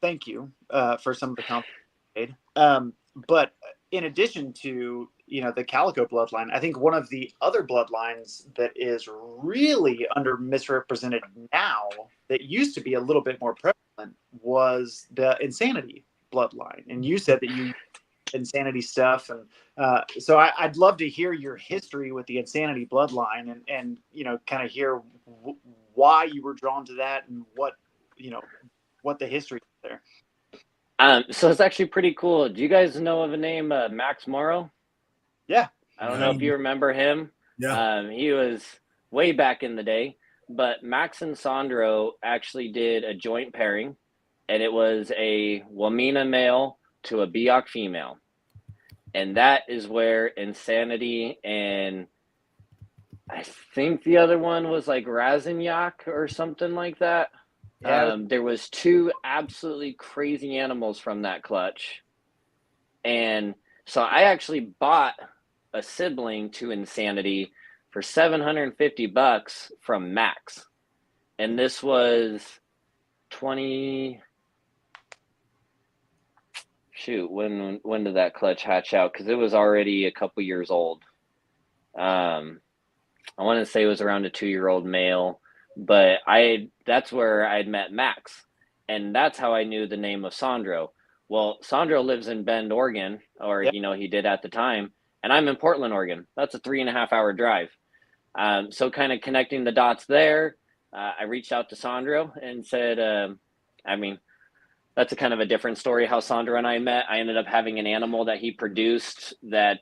thank you for some of the comments. But in addition to, you know, the calico bloodline, I think one of the other bloodlines that is really misrepresented now that used to be a little bit more prevalent was the Insanity bloodline. And you said that you Insanity stuff, and so I'd love to hear your history with the Insanity bloodline, and you know, kind of hear why you were drawn to that and what the history is there. So it's actually pretty cool. Do you guys know of a name, Max Morrow? Yeah. I don't know if you remember him. Yeah. He was way back in the day, but Max and Sandro actually did a joint pairing, and it was a Wamina male to a Biak female. And that is where Insanity and I think the other one was like Razinyak or something like that. Yeah. There was two absolutely crazy animals from that clutch. And so I actually bought a sibling to Insanity for $750 from Max. And this was when did that clutch hatch out? Because it was already a couple years old. I want to say it was around a 2-year-old male. But that's where I'd met Max, and that's how I knew the name of Sandro. Well, Sandro lives in Bend, Oregon, or, you know, he did at the time, and I'm in Portland, Oregon. That's a 3.5-hour drive. So kind of connecting the dots there, I reached out to Sandro and said, I mean, that's a kind of a different story how Sandro and I met. I ended up having an animal that he produced that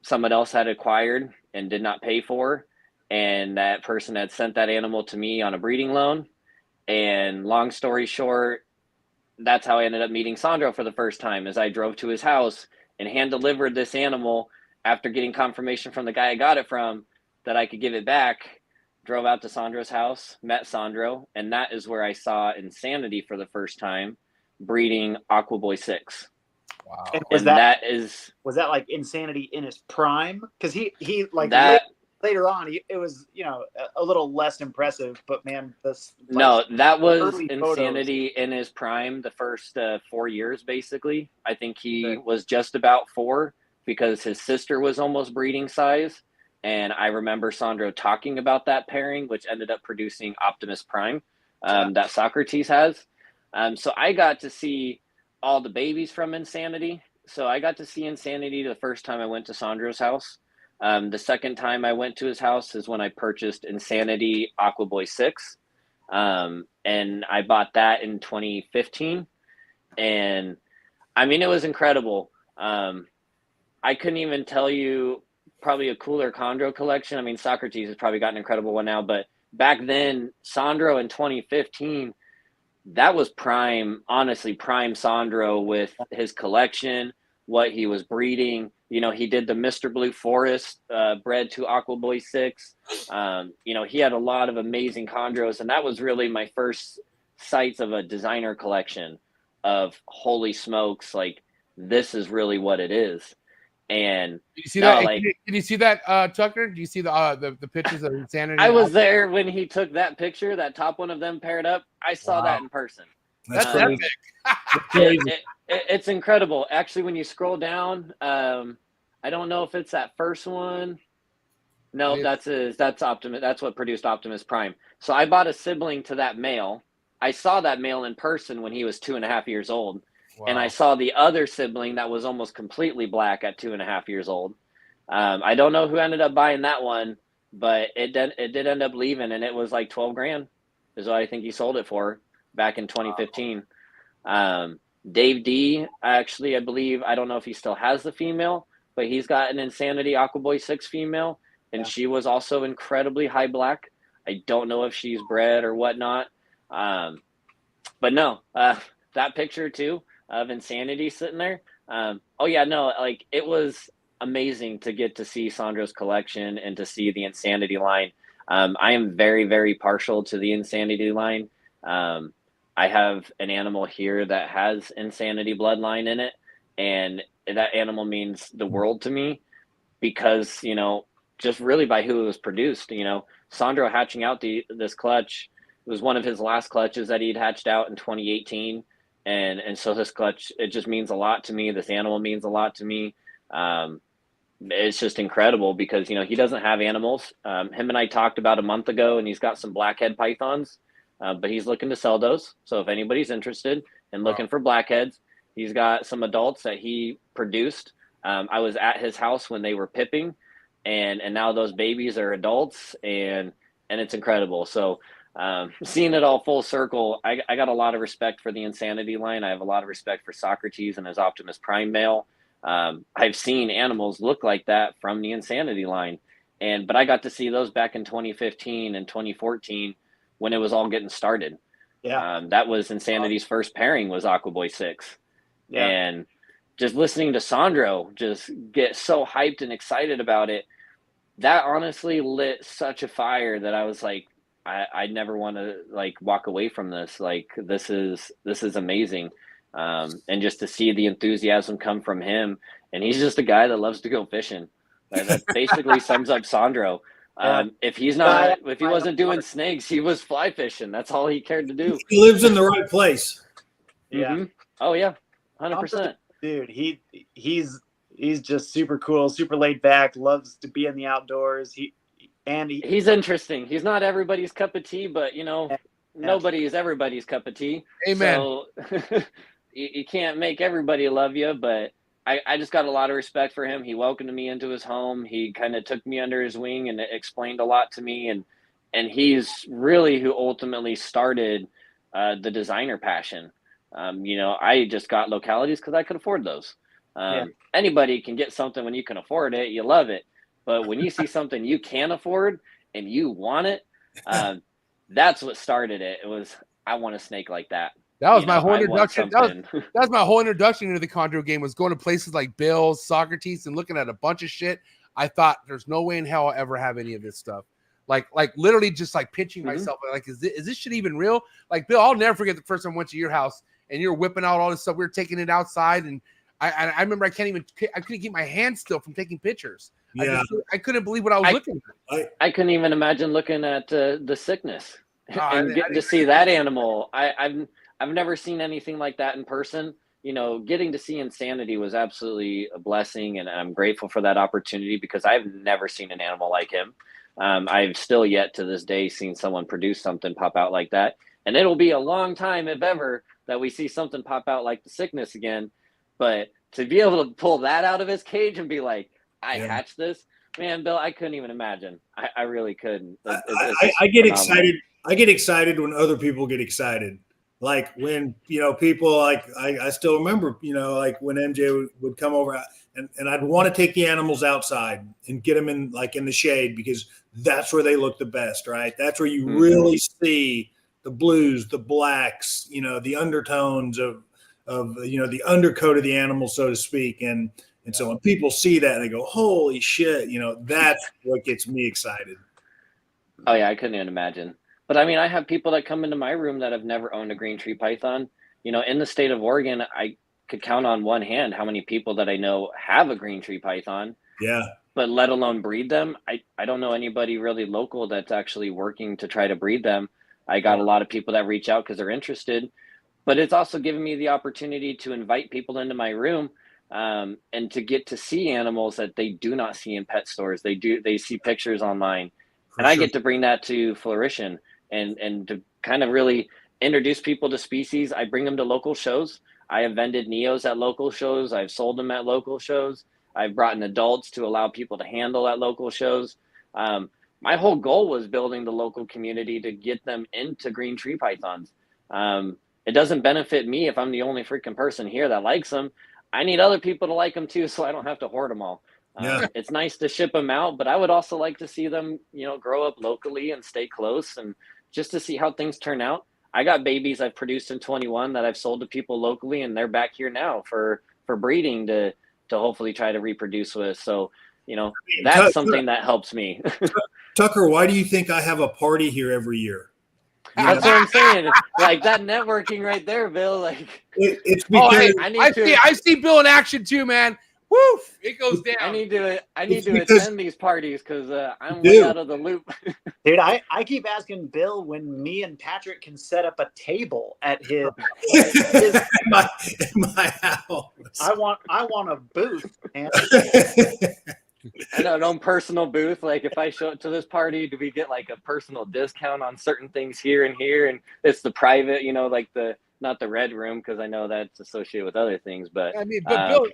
someone else had acquired and did not pay for. And that person had sent that animal to me on a breeding loan. And long story short, that's how I ended up meeting Sandro for the first time, as I drove to his house and hand delivered this animal after getting confirmation from the guy I got it from that I could give it back. Drove out to Sandro's house, met Sandro, and that is where I saw Insanity for the first time, breeding Aquaboy 6. Wow. And Was that like Insanity in his prime? Because he like that later on, it was, a little less impressive. But man, that was early Insanity in his prime. The first 4 years, basically. I think he was just about 4 because his sister was almost breeding size. And I remember Sandro talking about that pairing, which ended up producing Optimus Prime that Socrates has. So I got to see all the babies from Insanity. So I got to see Insanity the first time I went to Sandro's house. The second time I went to his house is when I purchased Insanity Aquaboy 6. And I bought that in 2015. And I mean, it was incredible. I couldn't even tell you probably a cooler chondro collection. I mean, Socrates has probably got an incredible one now, but back then, Sandro in 2015, that was prime, honestly, prime Sandro with his collection, what he was breeding. He did the Mr. Blue Forest bred to Aquaboy 6. He had a lot of amazing chondros, and that was really my first sights of a designer collection of holy smokes, like this is really what it is. And you see that? Can you see that, Tucker? Do you see the pictures of Insanity? I was there when he took that picture, that top one of them paired up. I saw that in person. That's crazy. It's incredible. Actually, when you scroll down, I don't know if it's that first one. No, that's Optimus. That's what produced Optimus Prime. So I bought a sibling to that male. I saw that male in person when he was 2.5 years old. Wow. And I saw the other sibling that was almost completely black at 2.5 years old. I don't know who ended up buying that one, but it did end up leaving, and it was like 12 grand is what I think he sold it for back in 2015. Dave D, actually, I believe, I don't know if he still has the female, but he's got an Insanity Aquaboy 6 female, and she was also incredibly high black. I don't know if she's bred or whatnot. But no, that picture too of Insanity sitting there. It was amazing to get to see Sandro's collection and to see the Insanity line. I am very, very partial to the Insanity line. I have an animal here that has Insanity bloodline in it, and that animal means the world to me because, just really by who it was produced. Sandro hatching out this clutch, it was one of his last clutches that he'd hatched out in 2018. And so this clutch, it just means a lot to me. This animal means a lot to me. It's just incredible because, he doesn't have animals. Him and I talked about a month ago, and he's got some blackhead pythons, but he's looking to sell those. So if anybody's interested and looking for blackheads, he's got some adults that he produced. I was at his house when they were pipping, and now those babies are adults, and it's incredible. So seeing it all full circle, I got a lot of respect for the Insanity line. I have a lot of respect for Socrates and his Optimus Prime male. I've seen animals look like that from the Insanity line, but I got to see those back in 2015 and 2014 when it was all getting started. Yeah, that was Insanity's first pairing was Aquaboy 6. Yeah. And just listening to Sandro just get so hyped and excited about it, that honestly lit such a fire that I was like, I never want to walk away from this. This is amazing. And just to see the enthusiasm come from him, and he's just a guy that loves to go fishing. That basically sums up Sandro. If he wasn't doing snakes, he was fly fishing. That's all he cared to do. He lives in the right place. Yeah. Mm-hmm. Oh yeah. 100%. Dude, he's just super cool, super laid back, loves to be in the outdoors. He's interesting. He's not everybody's cup of tea, but nobody is everybody's cup of tea. Amen. So you can't make everybody love you, but I just got a lot of respect for him. He welcomed me into his home. He kind of took me under his wing and explained a lot to me. And And he's really who ultimately started the designer passion. I just got localities because I could afford those. Anybody can get something when you can afford it. You love it. But when you see something you can afford and you want it, that's what started it. It was, I want a snake like that. That was my whole introduction. That was my whole introduction into the Chondro game, was going to places like Bill's, Socrates, and looking at a bunch of shit. I thought there's no way in hell I'll ever have any of this stuff. Like literally just like pitching myself. Like, is this shit even real? Like, Bill, I'll never forget the first time I went to your house and you're whipping out all this stuff. We were taking it outside, and I remember I couldn't keep my hands still from taking pictures. Yeah. I couldn't believe what I was looking at. I couldn't even imagine looking at the sickness and getting to see that animal. I've never seen anything like that in person. Getting to see Insanity was absolutely a blessing, and I'm grateful for that opportunity because I've never seen an animal like him. I've still yet to this day seen someone produce something pop out like that. And it'll be a long time, if ever, that we see something pop out like the sickness again. But to be able to pull that out of his cage and be like, I hatched this, man, Bill, I couldn't even imagine. I really couldn't. I get excited. I get excited when other people get excited. Like when, people like, I still remember, like when MJ would come over and I'd want to take the animals outside and get them in the shade, because that's where they look the best, right? That's where you really see the blues, the blacks, the undertones of the undercoat of the animal, so to speak. And so when people see that, they go, holy shit, that's what gets me excited. Oh yeah, I couldn't even imagine. But I mean, I have people that come into my room that have never owned a green tree python. In the state of Oregon, I could count on one hand how many people that I know have a green tree python. Yeah. But let alone breed them. I don't know anybody really local that's actually working to try to breed them. I got a lot of people that reach out because they're interested. But it's also given me the opportunity to invite people into my room and to get to see animals that they do not see in pet stores. They see pictures online. And I get to bring that to fruition. And to kind of really introduce people to species. I bring them to local shows. I have vended neos at local shows. I've sold them at local shows. I've brought in adults to allow people to handle at local shows. My whole goal was building the local community to get them into green tree pythons. It doesn't benefit me if I'm the only freaking person here that likes them. I need other people to like them too, so I don't have to hoard them all. It's nice to ship them out, but I would also like to see them, grow up locally and stay close, and just to see how things turn out. I got babies I've produced in 21 that I've sold to people locally, and they're back here now for breeding to hopefully try to reproduce with. So, that's something that helps me. Tucker, why do you think I have a party here every year? That's what I'm saying. Like that networking right there, Bill. Like it's because I see Bill in action too, man. Woof! It goes down. I need to attend these parties because I'm way out of the loop. Dude, I keep asking Bill when me and Patrick can set up a table at his in my house. I want a booth, man. An own personal booth. Like if I show up to this party, do we get like a personal discount on certain things here and here? And it's the private, like not the red room, because I know that's associated with other things. But Bill,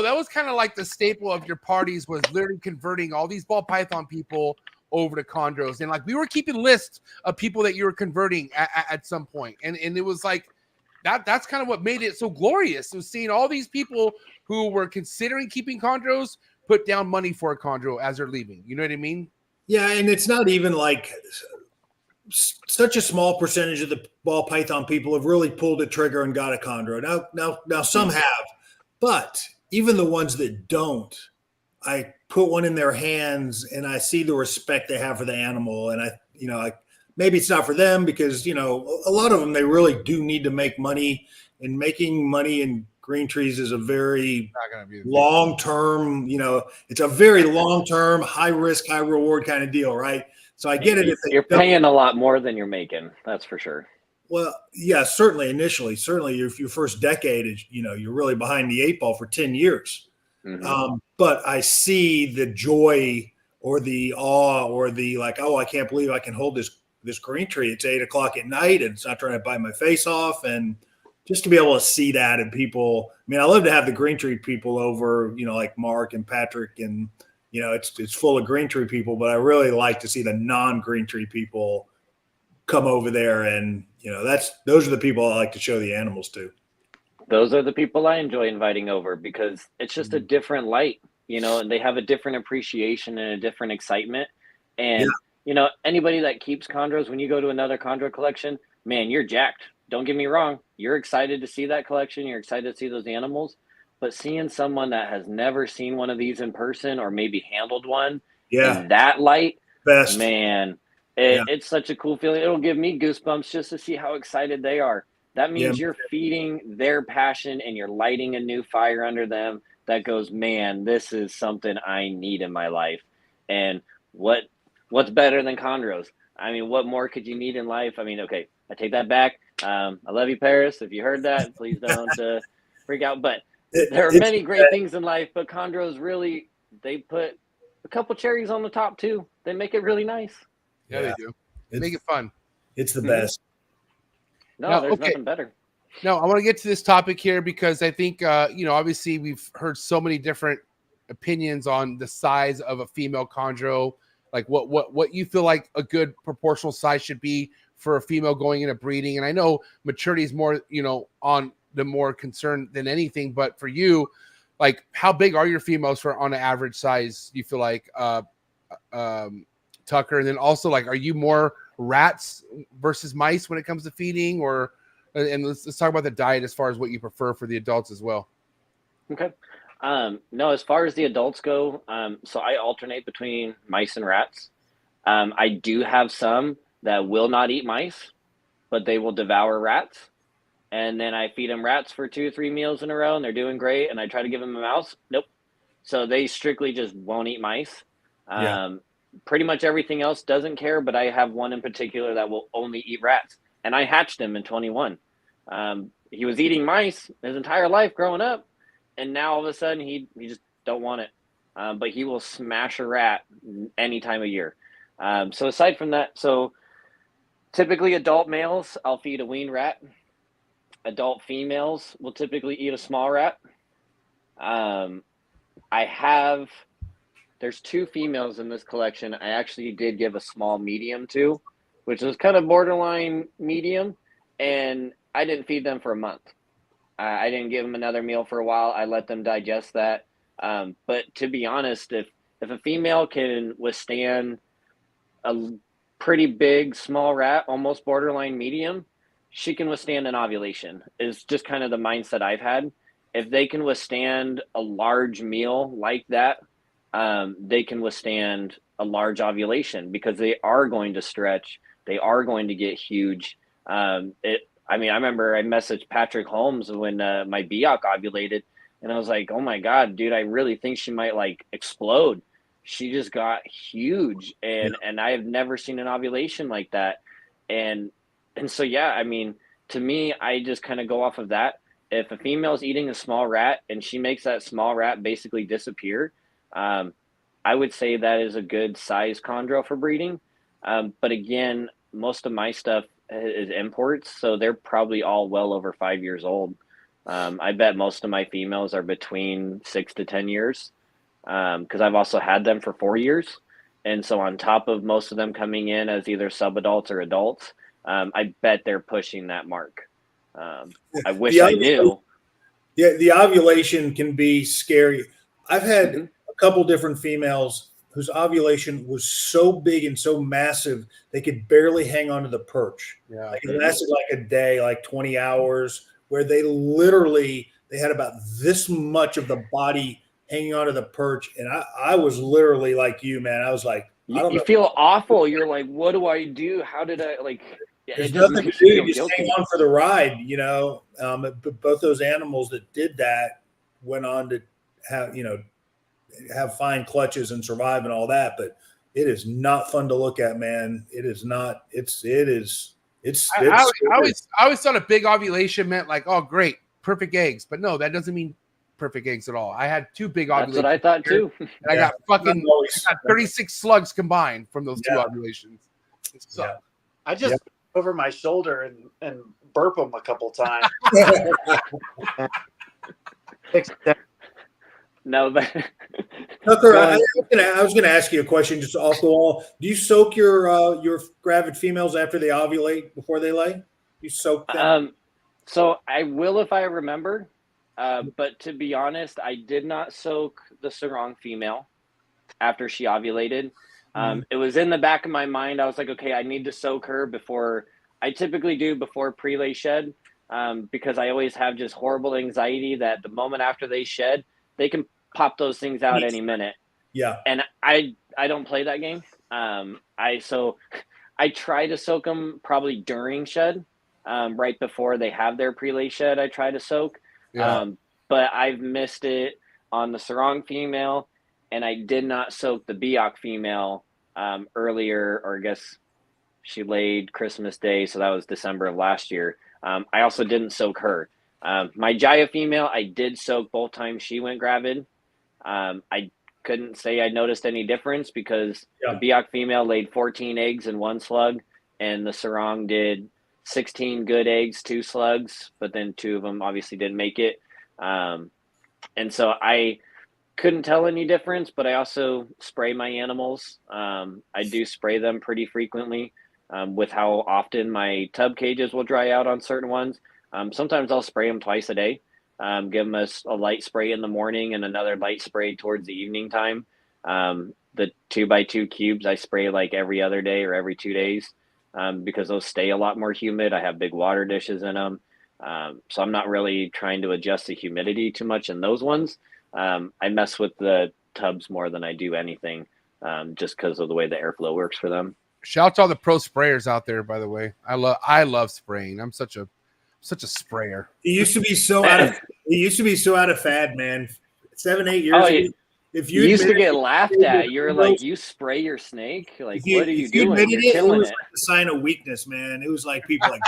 that was kind of like the staple of your parties, was literally converting all these ball python people over to chondros. And like we were keeping lists of people that you were converting at some point. And it was like that's kind of what made it so glorious. It was seeing all these people who were considering keeping chondros put down money for a chondro as they're leaving. You know what I mean? Yeah, and it's not even like such a small percentage of the ball python people have really pulled a trigger and got a chondro. Now some have, but even the ones that don't, I put one in their hands and I see the respect they have for the animal. And maybe it's not for them because, a lot of them, they really do need to make money, and making money in green trees is a very long-term, it's a very long-term, high risk, high reward kind of deal. Right. So I get it. You're paying a lot more than you're making. That's for sure. Well, yeah, certainly initially, your first decade is, you're really behind the eight ball for 10 years. Mm-hmm. But I see the joy or the awe or the like, oh, I can't believe I can hold this green tree. It's 8 o'clock at night and it's not trying to bite my face off. And just to be able to see that, and people, I love to have the green tree people over, like Mark and Patrick and, it's full of green tree people, but I really like to see the non-green tree people come over there, and those are the people I like to show the animals to. Those are the people I enjoy inviting over because it's just a different light, and they have a different appreciation and a different excitement. And, anybody that keeps chondros, when you go to another chondro collection, man, you're jacked. Don't get me wrong. You're excited to see that collection. You're excited to see those animals. But seeing someone that has never seen one of these in person or maybe handled one in that light, best. Man, it's such a cool feeling. It'll give me goosebumps just to see how excited they are. That means you're feeding their passion and you're lighting a new fire under them that goes, man, this is something I need in my life. And what's better than chondros? I mean, what more could you need in life? I mean, okay, I take that back. I love you, Paris. If you heard that, please don't freak out. But there are many great things in life, but chondros really, they put a couple cherries on the top too. They make it really nice. Yeah, they do. They make it fun. It's the best. No, there's nothing better. No, I want to get to this topic here because I think, obviously we've heard so many different opinions on the size of a female chondro, like what you feel like a good proportional size should be for a female going into breeding. And I know maturity is more, on the more concern than anything, but for you, like how big are your females for on an average size, you feel like, Tucker? And then also, like, are you more rats versus mice when it comes to feeding, and let's talk about the diet as far as what you prefer for the adults as well. Okay. No, as far as the adults go, so I alternate between mice and rats. I do have some that will not eat mice, but they will devour rats. And then I feed them rats for 2 or 3 meals in a row and they're doing great. And I try to give them a mouse. Nope. So they strictly just won't eat mice. Pretty much everything else doesn't care, but I have one in particular that will only eat rats. And I hatched him in 21. He was eating mice his entire life growing up. And now all of a sudden he just don't want it. But he will smash a rat any time of year. So aside from that, so typically adult males, I'll feed a weaned rat. Adult females will typically eat a small rat. There's 2 females in this collection I actually did give a small medium to, which was kind of borderline medium, and I didn't feed them for a month. I didn't give them another meal for a while. I let them digest that. But to be honest, if a female can withstand a pretty big small rat, almost borderline medium, she can withstand an ovulation, is just kind of the mindset I've had. If they can withstand a large meal like that, they can withstand a large ovulation because they are going to stretch. They are going to get huge. I remember I messaged Patrick Holmes when my Biak ovulated, and I was like, oh my God, dude, I really think she might like explode. She just got huge, and I have never seen an ovulation like that. And so, to me, I just kind of go off of that. If a female's eating a small rat and she makes that small rat basically disappear, I would say that is a good size chondro for breeding. But again, most of my stuff is imports, so they're probably all well over 5 years old. I bet most of my females are between 6 to 10 years because I've also had them for 4 years. And so on top of most of them coming in as either subadults or adults, I bet they're pushing that mark. I wish I knew. Yeah, the ovulation can be scary. I've had a couple different females whose ovulation was so big and so massive they could barely hang on to the perch. Yeah, like it lasted like a day, like 20 hours, where they had about this much of the body hanging onto the perch. And I was literally like you, man. I was like, you feel awful. You're like, what do I do? How did I like? There's nothing to do. You just hang on for the ride, But both those animals that did that went on to have fine clutches and survive and all that. But it is not fun to look at, man. It is not. I always thought a big ovulation meant like, oh, great, perfect eggs. But no, that doesn't mean perfect eggs at all. I had 2 big ovulations. That's what I thought too. And I got 36 slugs combined from those 2 ovulations. So I just over my shoulder and burp them a couple times. No, but Tucker, I was gonna ask you a question just off the wall. Do you soak your gravid females after they ovulate before they lay? You soak them? So I will if I remember. But to be honest, I did not soak the sarong female after she ovulated. It was in the back of my mind. I was like, okay, I need to soak her before. I typically do before pre-lay shed, because I always have just horrible anxiety that the moment after they shed, they can pop those things out any minute. Yeah. And I don't play that game. I try to soak them probably during shed, right before they have their pre-lay shed. I try to soak, but I've missed it on the sarong female, and I did not soak the Biak female earlier, or I guess she laid Christmas Day, so that was December of last year. I also didn't soak her. My Jaya female, I did soak both times she went gravid. I couldn't say I noticed any difference because the Biak female laid 14 eggs and 1 slug, and the sarong did 16 good eggs, 2 slugs, but then 2 of them obviously didn't make it. And so I couldn't tell any difference, but I also spray my animals. I do spray them pretty frequently, with how often my tub cages will dry out on certain ones. Sometimes I'll spray them twice a day. Give them a light spray in the morning and another light spray towards the evening time. The 2x2 cubes I spray like every other day or every 2 days, because those stay a lot more humid. I have big water dishes in them. So I'm not really trying to adjust the humidity too much in those ones. I mess with the tubs more than I do anything, just because of the way the airflow works for them. Shout out to all the pro sprayers out there, by the way. I love spraying. I'm such a sprayer. It used to be so out of fad, man. 7-8 years ago. If you used to get laughed at, you're like, you spray your snake? Like, what are you doing? You're killing it was like a sign of weakness, man. It was like people like,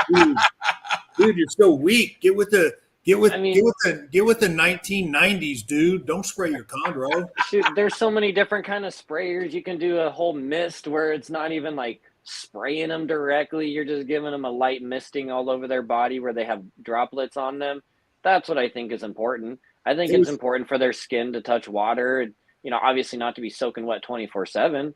dude, you're so weak. Get with the 1990s, dude. Don't spray your chondro. Shoot, there's so many different kind of sprayers. You can do a whole mist where it's not even like spraying them directly. You're just giving them a light misting all over their body where they have droplets on them. That's what I think is important. I think it's important for their skin to touch water. You know, obviously not to be soaking wet 24/7,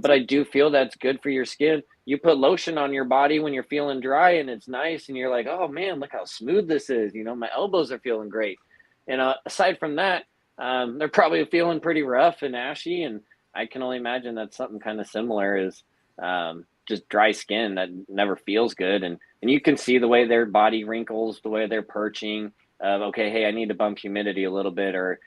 but I do feel that's good for your skin. You put lotion on your body when you're feeling dry and it's nice, and you're like, oh man, look how smooth this is. You know, my elbows are feeling great. And aside from that, they're probably feeling pretty rough and ashy, and I can only imagine that's something kind of similar is just dry skin that never feels good. And you can see the way their body wrinkles, the way they're perching. Okay, hey, I need to bump humidity a little bit, or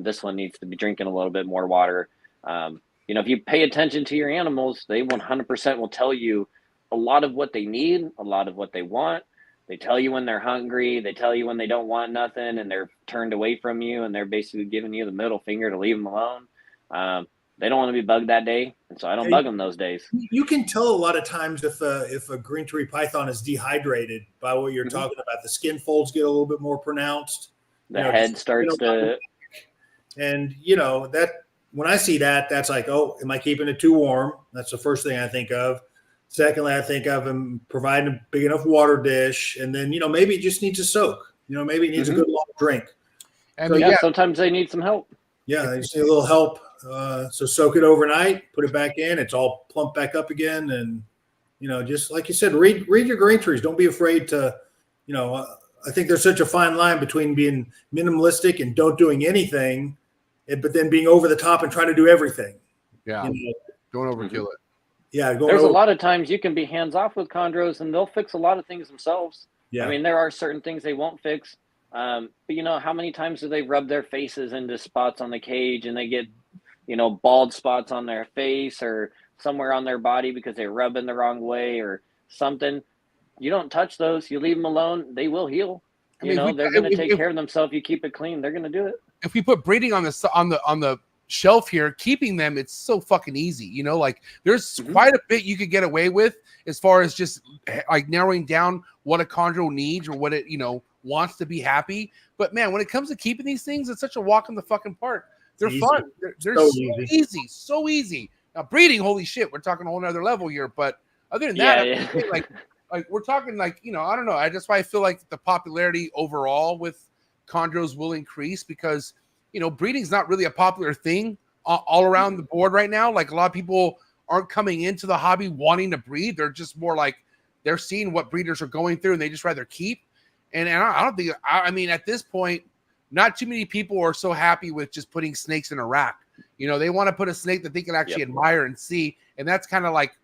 this one needs to be drinking a little bit more water. You know, if you pay attention to your animals, they 100% will tell you a lot of what they need, a lot of what they want. They tell you when they're hungry. They tell you when they don't want nothing and they're turned away from you and they're basically giving you the middle finger to leave them alone. They don't want to be bugged that day, and so I don't bug them those days. You can tell a lot of times if a green tree python is dehydrated by what you're talking about. The skin folds get a little bit more pronounced. The head starts to... And, you know, that when I see that, that's like, oh, am I keeping it too warm? That's the first thing I think of. Secondly, I think of him providing a big enough water dish. And then, you know, maybe it just needs a soak. You know, maybe it needs a good long drink. And so, sometimes they need some help. Yeah, they just need a little help. So soak it overnight, put it back in. It's all plumped back up again. And, you know, just like you said, read your green trees. Don't be afraid to, you know, I think there's such a fine line between being minimalistic and don't doing anything, but then being over the top and trying to do everything. Yeah. You know? Don't overkill it. Yeah. There's a lot of times you can be hands off with chondros and they'll fix a lot of things themselves. Yeah. I mean, there are certain things they won't fix. But you know, how many times do they rub their faces into spots on the cage and they get, you know, bald spots on their face or somewhere on their body because they rub in the wrong way or something? You don't touch those. You leave them alone. They will heal. You know, they're going to take care of themselves. You keep it clean. They're going to do it. If we put breeding on the shelf here, keeping them, it's so fucking easy. You know, like there's quite a bit you could get away with as far as just like narrowing down what a chondro needs or what it, you know, wants to be happy. But man, when it comes to keeping these things, it's such a walk in the fucking park. They're fun. They're so easy. Now breeding, holy shit, we're talking a whole nother level here. But other than that, like we're talking like, you know, I don't know. That's why I feel like the popularity overall with chondros will increase because breeding's not really a popular thing all around the board right now. Like a lot of people aren't coming into the hobby wanting to breed. They're just more like they're seeing what breeders are going through and they just rather keep. And I don't think, I mean, at this point, not too many people are so happy with just putting snakes in a rack. They want to put a snake that they can actually admire and see. And that's kind of like,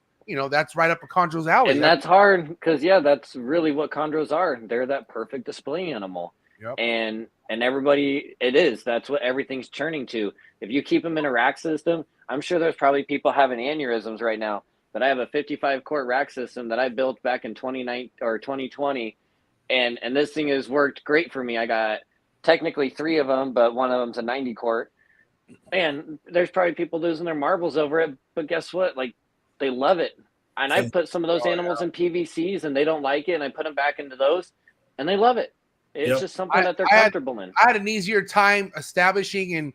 that's right up a Chondros alley. And that's hard because, that's really what Chondros are. They're that perfect display animal. Yep. And everybody, that's what everything's churning to. If you keep them in a rack system, I'm sure there's probably people having aneurysms right now. But I have a 55 quart rack system that I built back in 2020. And this thing has worked great for me. I got technically 3 of them, but one of them's a 90 quart. And there's probably people losing their marbles over it. But guess what? Like, they love it. And I put some of those animals in PVCs and they don't like it. And I put them back into those and they love it. It's just something that they're comfortable in. I had an easier time establishing and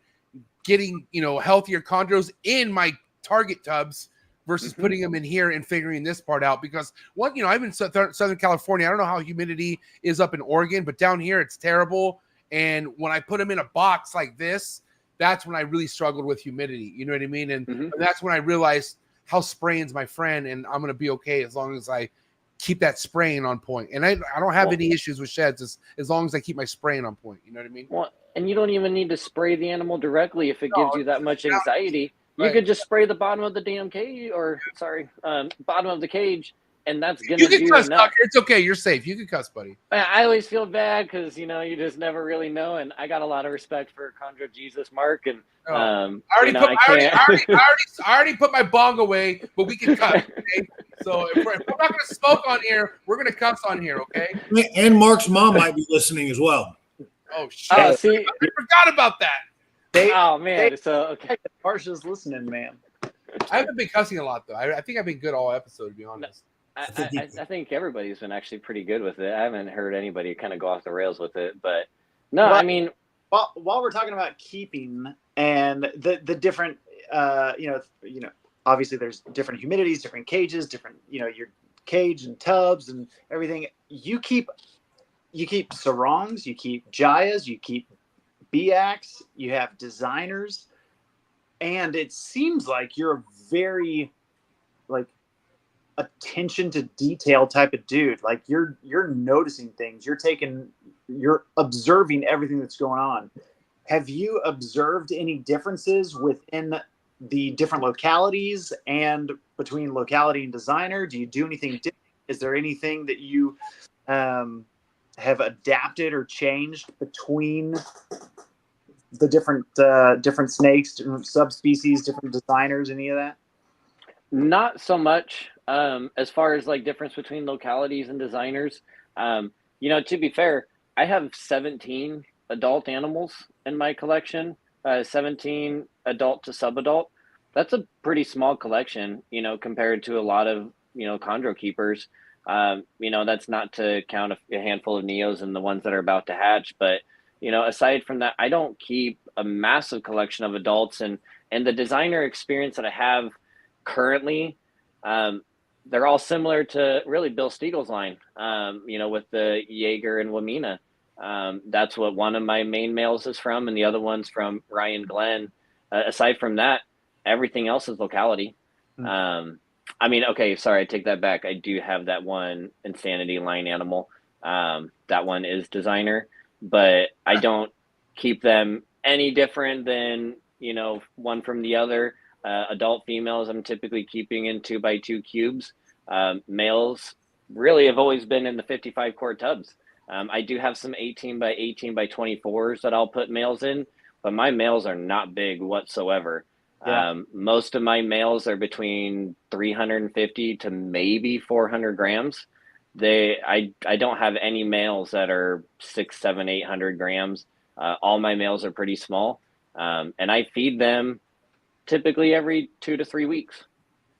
getting, healthier chondros in my target tubs versus putting them in here and figuring this part out. Because I'm in Southern California. I don't know how humidity is up in Oregon, but down here it's terrible. And when I put them in a box like this, that's when I really struggled with humidity. You know what I mean? And that's when I realized how spraying's my friend, and I'm going to be okay as long as I keep that spraying on point. And I don't have any issues with sheds as long as I keep my spraying on point. You know what I mean? Well, and you don't even need to spray the animal directly if it gives you that much anxiety. Right. You could just spray the bottom of the damn cage, bottom of the cage, and that's gonna do cuss, enough. It's okay. You're safe. You can cuss, buddy. I always feel bad because you just never really know, and I got a lot of respect for Chondro Jesus Mark, and I already put my bong away, but we can cuss. Okay? So if we're not gonna smoke on here, we're gonna cuss on here, okay? And Mark's mom might be listening as well. Oh shit! I forgot about that. Okay. Marsha's listening, man. I haven't been cussing a lot though. I think I've been good all episode, to be honest. I think everybody's been actually pretty good with it. I haven't heard anybody kind of go off the rails with it, but no, I mean, while we're talking about keeping and the different, obviously there's different humidities, different cages, different, your cage and tubs and everything. You keep sarongs, you keep Jayas, you keep BX, you have designers, and it seems like you're a very attention to detail type of dude. Like you're noticing things, you're observing everything that's going on. Have you observed any differences within the different localities and between locality and designer? Do you do anything different? Is there anything that you have adapted or changed between the different snakes, different subspecies, different designers, any of that? Not so much. As far as difference between localities and designers, to be fair, I have 17 adult animals in my collection, 17 adult to subadult. That's a pretty small collection, compared to a lot of, chondro keepers. That's not to count a handful of neos and the ones that are about to hatch. But, aside from that, I don't keep a massive collection of adults, and the designer experience that I have currently, they're all similar to really Bill Stiegel's line, with the Jaeger and Wamina. That's what one of my main males is from, and the other one's from Ryan Glenn. Aside from that, everything else is locality. I take that back. I do have that one Insanity line animal. That one is designer, but I don't keep them any different than, one from the other. Adult females, I'm typically keeping in 2x2 cubes. Males really have always been in the 55 quart tubs. I do have some 18x18x24s that I'll put males in, but my males are not big whatsoever. Yeah. Most of my males are between 350 to maybe 400 grams. I don't have any males that are 600, 700, 800 grams. All my males are pretty small. And I feed them typically every 2 to 3 weeks.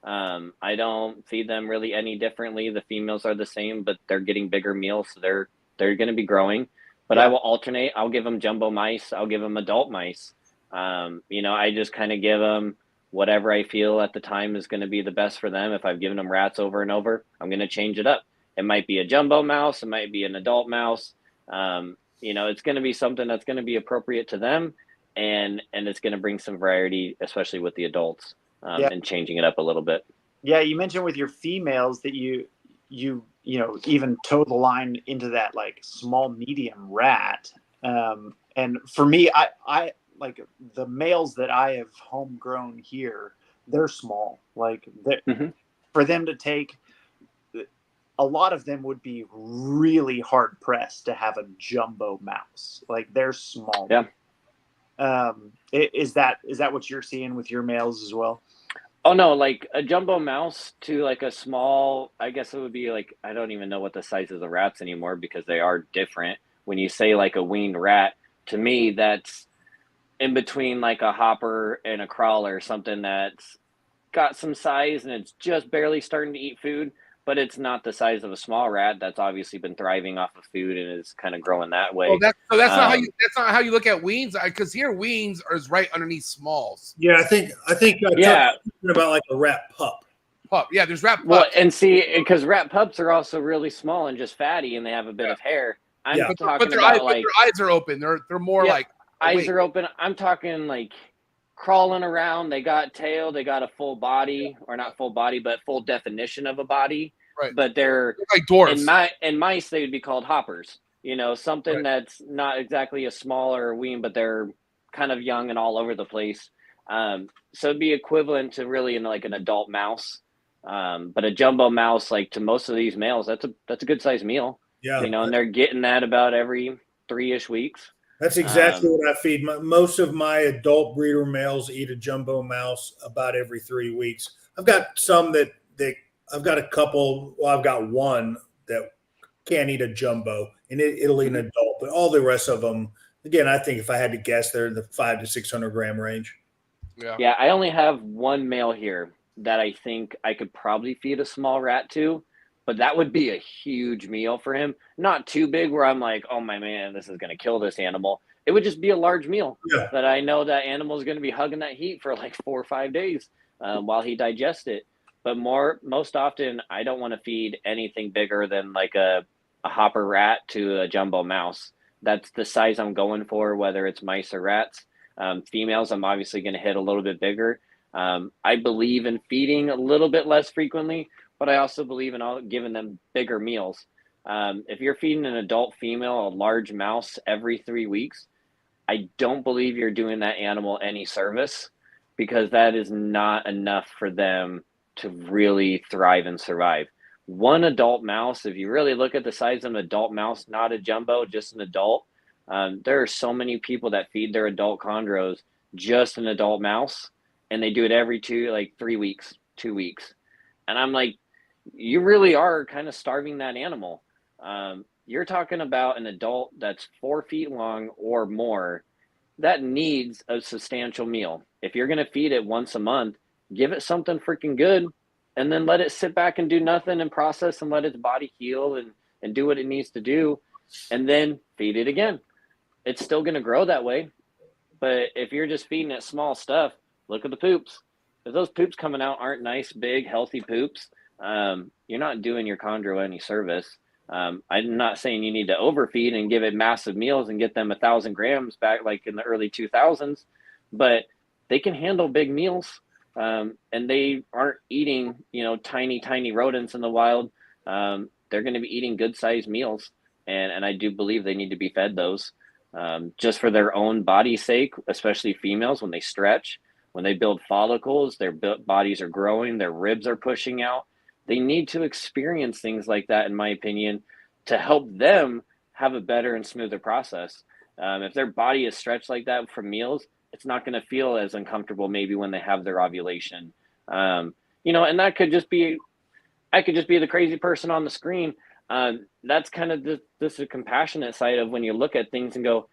I don't feed them really any differently. The females are the same, but they're getting bigger meals, so they're going to be growing. But I will alternate. I'll give them jumbo mice. I'll give them adult mice. I just kind of give them whatever I feel at the time is going to be the best for them. If I've given them rats over and over, I'm going to change it up. It might be a jumbo mouse. It might be an adult mouse. It's going to be something that's going to be appropriate to them. and it's going to bring some variety, especially with the adults, and changing it up a little bit. Yeah, you mentioned with your females that you even toe the line into that like small medium rat. And for me, I like the males that I have homegrown here. They're small. Like for them to take, a lot of them would be really hard pressed to have a jumbo mouse. Like they're small. Yeah. Is that what you're seeing with your males as well? Oh no, like a jumbo mouse to like a small, I guess it would be like, I don't even know what the size of the rats anymore because they are different. When you say like a weaned rat, to me, that's in between like a hopper and a crawler, something that's got some size and it's just barely starting to eat food, but it's not the size of a small rat that's obviously been thriving off of food and is kind of growing that way. Oh, that's not how you look at weans, because here weans is right underneath smalls. Yeah, I think Yeah. talking about like a rat pup. Yeah, there's rat pups. Well, and see, because rat pups are also really small and just fatty, and they have a bit of hair. I'm talking but their about like their eyes are open. They're more like eyes are open. I'm talking like crawling around. They got tail. They got a full body, or not full body, but full definition of a body. Right. But they're like dwarfs. In mice, they would be called hoppers. Something that's not exactly a smaller wean, but they're kind of young and all over the place. So it'd be equivalent to really in like an adult mouse. But a jumbo mouse, like to most of these males, that's a good sized meal. Yeah. And they're getting that about every 3-ish weeks. That's exactly what I feed. Most of my adult breeder males eat a jumbo mouse about every 3 weeks. I've got some that I've got a couple. Well, I've got one that can't eat a jumbo, and it'll eat an adult. But all the rest of them, again, I think if I had to guess, they're in the 500 to 600 gram range. Yeah. I only have one male here that I think I could probably feed a small rat to, but that would be a huge meal for him. Not too big where I'm like, oh my man, this is going to kill this animal. It would just be a large meal that I know that animal is going to be hugging that heat for like 4 or 5 days while he digests it. But most often, I don't want to feed anything bigger than like a hopper rat to a jumbo mouse. That's the size I'm going for, whether it's mice or rats. Females, I'm obviously going to hit a little bit bigger. I believe in feeding a little bit less frequently, but I also believe in giving them bigger meals. If you're feeding an adult female a large mouse every 3 weeks, I don't believe you're doing that animal any service, because that is not enough for them to really thrive and survive. One adult mouse, if you really look at the size of an adult mouse, not a jumbo, just an adult, there are so many people that feed their adult chondros just an adult mouse, and they do it every 3 weeks, 2 weeks. And I'm like, you really are kind of starving that animal. You're talking about an adult that's 4 feet long or more that needs a substantial meal. If you're going to feed it once a month, give it something freaking good, and then let it sit back and do nothing and process and let its body heal and do what it needs to do, and then feed it again. It's still going to grow that way. But if you're just feeding it small stuff, look at the poops. If those poops coming out aren't nice, big, healthy poops, you're not doing your chondro any service. I'm not saying you need to overfeed and give it massive meals and get them 1,000 grams back like in the early 2000s, but they can handle big meals. And they aren't eating, tiny rodents in the wild. They're going to be eating good sized meals. And I do believe they need to be fed those, just for their own body's sake, especially females when they stretch, when they build follicles, their bodies are growing, their ribs are pushing out. They need to experience things like that, in my opinion, to help them have a better and smoother process. If their body is stretched like that from meals, it's not going to feel as uncomfortable maybe when they have their ovulation. And that could just be, I could just be the crazy person on the screen. That's kind of this a compassionate side of when you look at things and go,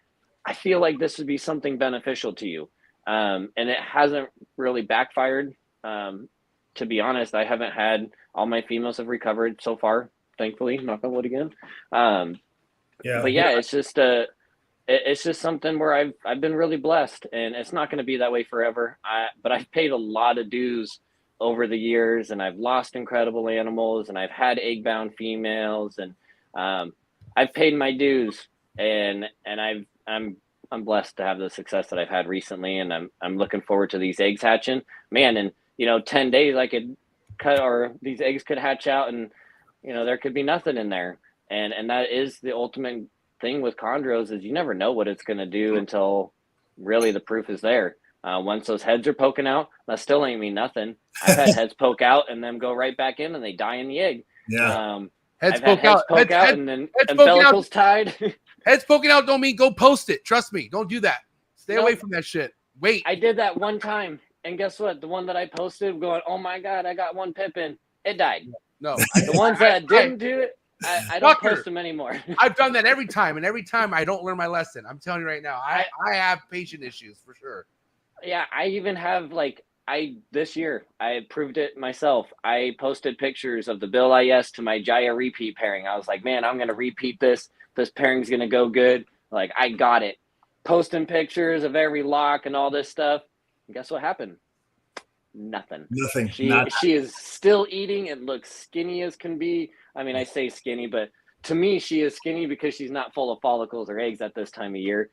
I feel like this would be something beneficial to you. And it hasn't really backfired. To be honest, I haven't had, all my females have recovered so far, thankfully, knock on wood again. But it's just something where I've been really blessed, and it's not going to be that way forever. But I've paid a lot of dues over the years, and I've lost incredible animals, and I've had egg-bound females, and I've paid my dues, and I'm I'm blessed to have the success that I've had recently, and I'm looking forward to these eggs hatching. Man, in 10 days I could cut, or these eggs could hatch out, and there could be nothing in there. And that is the ultimate thing with chondros, is you never know what it's going to do until really the proof is there. Once those heads are poking out, that still ain't mean nothing. I've had heads poke out and then go right back in, and they die in the egg. Yeah. Heads poke out, and then umbilicals tied. Heads poking out don't mean go post it. Trust me, don't do that. Stay away from that shit. Wait. I did that one time, and guess what? The one that I posted, going, "Oh my god, I got one pippin," it died. No, the ones that didn't do it, I don't post them anymore. I've done that every time, and every time I don't learn my lesson. I'm telling you right now, I have patient issues for sure. Yeah, I even have this year I proved it myself. I posted pictures of the Bill IS to my Jaya repeat pairing. I was like, man, I'm gonna repeat this. This pairing's gonna go good. Like, I got it. Posting pictures of every lock and all this stuff. And guess what happened? Nothing. She is still eating and looks skinny as can be. I mean, I say skinny, but to me, she is skinny because she's not full of follicles or eggs at this time of year.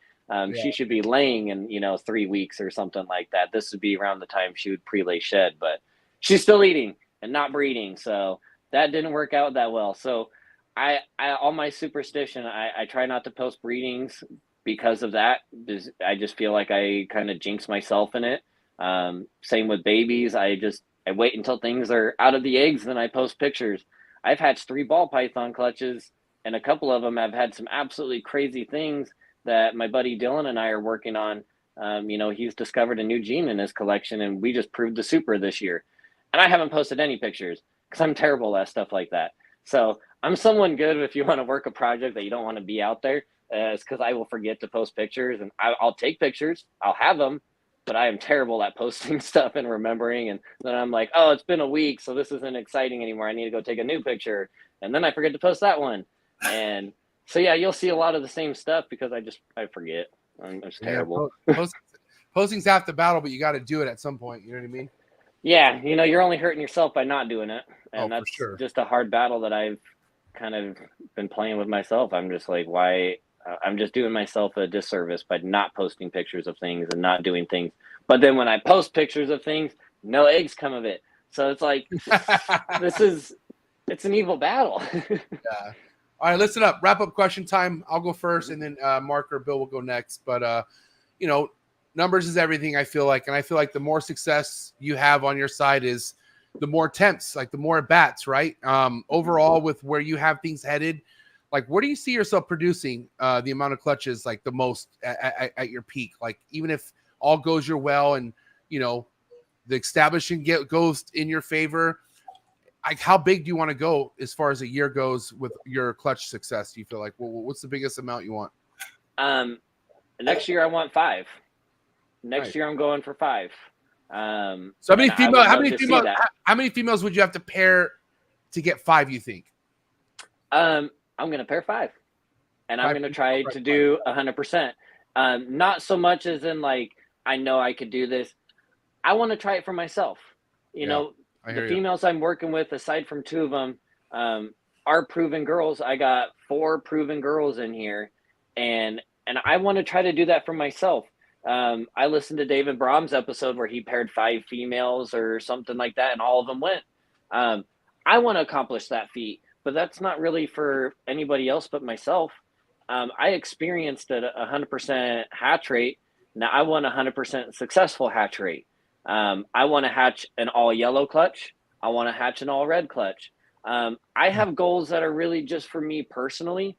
She should be laying in 3 weeks or something like that. This would be around the time she would pre-lay shed, but she's still eating and not breeding. So that didn't work out that well. So I all my superstition, I try not to post breedings because of that. I just feel like I kind of jinx myself in it. Same with babies. I wait until things are out of the eggs, then I post pictures. I've hatched 3 ball python clutches, and a couple of them have had some absolutely crazy things that my buddy Dylan and I are working on. He's discovered a new gene in his collection, and we just proved the super this year. And I haven't posted any pictures because I'm terrible at stuff like that. So I'm someone good if you want to work a project that you don't want to be out there. It's because I will forget to post pictures, and I'll take pictures. I'll have them, but I am terrible at posting stuff and remembering. And then I'm like, oh, it's been a week, so this isn't exciting anymore. I need to go take a new picture. And then I forget to post that one. And so, yeah, you'll see a lot of the same stuff because I forget. I'm just terrible. Posting's half the battle, but you got to do it at some point. You know what I mean? Yeah. You're only hurting yourself by not doing it. And that's sure. Just a hard battle that I've kind of been playing with myself. I'm just like, why? I'm just doing myself a disservice by not posting pictures of things and not doing things. But then when I post pictures of things, no eggs come of it. So it's like, it's an evil battle. Yeah. All right, listen up. Wrap up question time. I'll go first, and then Mark or Bill will go next. But, numbers is everything, I feel like. And I feel like the more success you have on your side is the more attempts, like the more at-bats, right? Overall, with where you have things headed, like where do you see yourself producing the amount of clutches, like the most at your peak? Like even if all goes your well and, the establishing goes in your favor, like how big do you want to go as far as a year goes with your clutch success? Do you feel like, what's the biggest amount you want? Next year I want 5. Next year I'm going for 5. So how many females would you have to pair to get 5, you think? I'm going to pair 5, and I'm going to try to do 100%. Not so much as in like, I know I could do this. I want to try it for myself. The females I'm working with, aside from 2 of them, are proven girls. I got 4 proven girls in here, and I want to try to do that for myself. I listened to David Brahm's episode where he paired 5 females or something like that, and all of them went. I want to accomplish that feat, but that's not really for anybody else but myself. I experienced a 100% hatch rate. Now I want a 100% successful hatch rate. I want to hatch an all yellow clutch. I want to hatch an all red clutch. I have goals that are really just for me personally.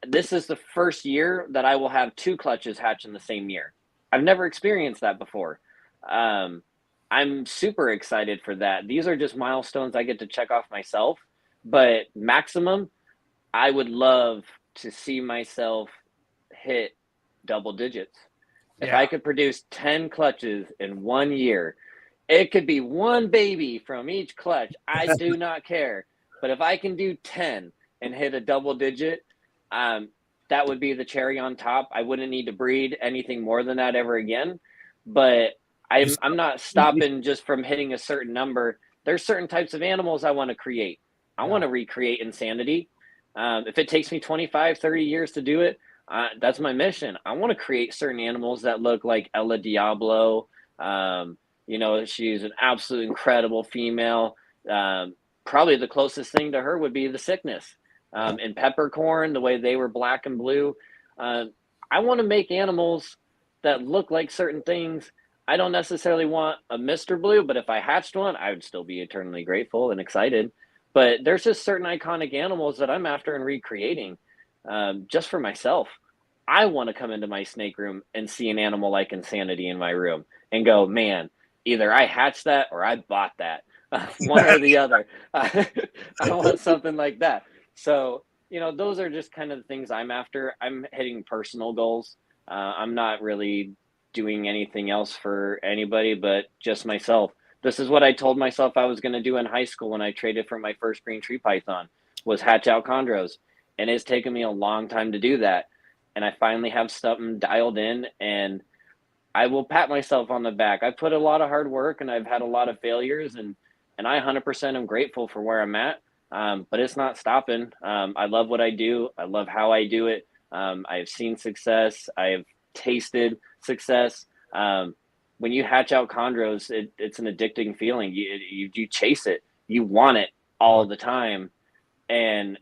This is the first year that I will have 2 clutches hatch in the same year. I've never experienced that before. I'm super excited for that. These are just milestones I get to check off myself, but maximum, I would love to see myself hit double digits. If I could produce 10 clutches in 1 year, it could be 1 baby from each clutch. I do not care. But if I can do 10 and hit a double digit, that would be the cherry on top. I wouldn't need to breed anything more than that ever again. But I'm not stopping just from hitting a certain number. There's certain types of animals I want to create. I want to recreate insanity. If it takes me 25, 30 years to do it, That's my mission. I want to create certain animals that look like Ella Diablo. You know, she's an absolute incredible female. Probably the closest thing to her would be the Sickness. And Peppercorn, the way they were black and blue. I want to make animals that look like certain things. I don't necessarily want a Mr. Blue, but if I hatched one, I would still be eternally grateful and excited. But there's just certain iconic animals that I'm after and recreating just for myself. I want to come into my snake room and see an animal like Insanity in my room and go, man, either I hatched that or I bought that. One or the other. I want something like that. So, you know, those are just kind of the things I'm after. I'm hitting personal goals. I'm not really doing anything else for anybody but just myself. This is what I told myself I was going to do in high school when I traded for my first green tree python, was hatch out chondros. And it's taken me a long time to do that. And I finally have something dialed in, and I will pat myself on the back. I put a lot of hard work and I've had a lot of failures, and I 100% am grateful for where I'm at. But it's not stopping. I love what I do. I love how I do it. I've seen success. I've tasted success. When you hatch out chondros, it's an addicting feeling. You chase it. You want it all the time. And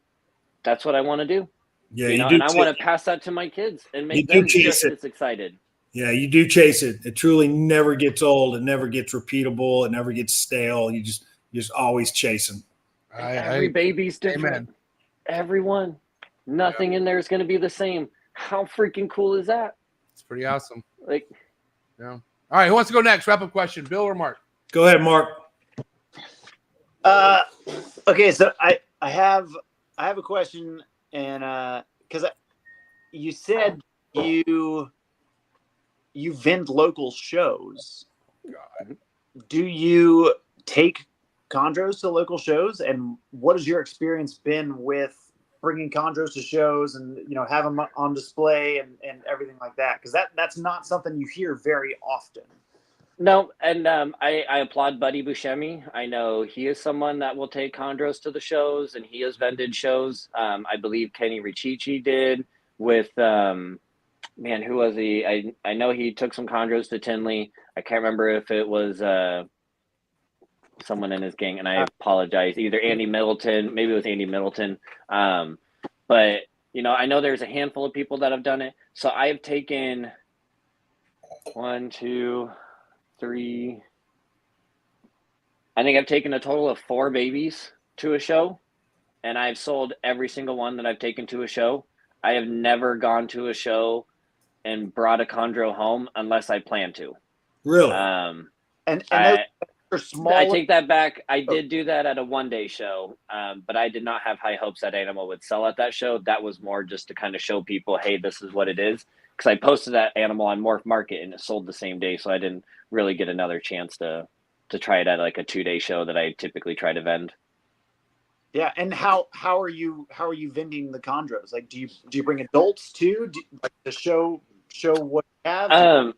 that's what I want to do. Yeah, you know, and I want to pass that to my kids and make them just as excited. Yeah, you do chase it. It truly never gets old. It never gets repeatable. It never gets stale. You're just always chasing. Every baby's different. Amen. Everyone. Nothing in there is going to be the same. How freaking cool is that? It's pretty awesome. Like, yeah. All right, who wants to go next? Wrap up question, Bill or Mark? Go ahead, Mark. Okay, so I have a question, and because you said you vend local shows. God. Do you take chondros to local shows, and what has your experience been with bringing chondros to shows and, you know, have them on display and everything like that? Because that's not something you hear very often. No, and I applaud Buddy Buscemi. I know he is someone that will take chondros to the shows, and he has vended shows. I believe Kenny Richichi did with man, who was he? I know he took some chondros to Tinley. I can't remember if it was someone in his gang, and I apologize. Either Andy Middleton, maybe it was Andy Middleton. But you know, I know there's a handful of people that have done it. So I have taken 1, 2, 3. I think I've taken a total of 4 babies to a show, and I've sold every single one that I've taken to a show. I have never gone to a show and brought a chondro home unless I plan to. Really? And those are small. I take that back. I did do that at a one-day show, but I did not have high hopes that animal would sell at that show. That was more just to kind of show people, hey, this is what it is. Because I posted that animal on MORPH Market and it sold the same day, so I didn't really get another chance to try it at like a 2-day show that I typically try to vend. Yeah, and how are you vending the chondros? Like, do you bring adults too? Like to show what you have?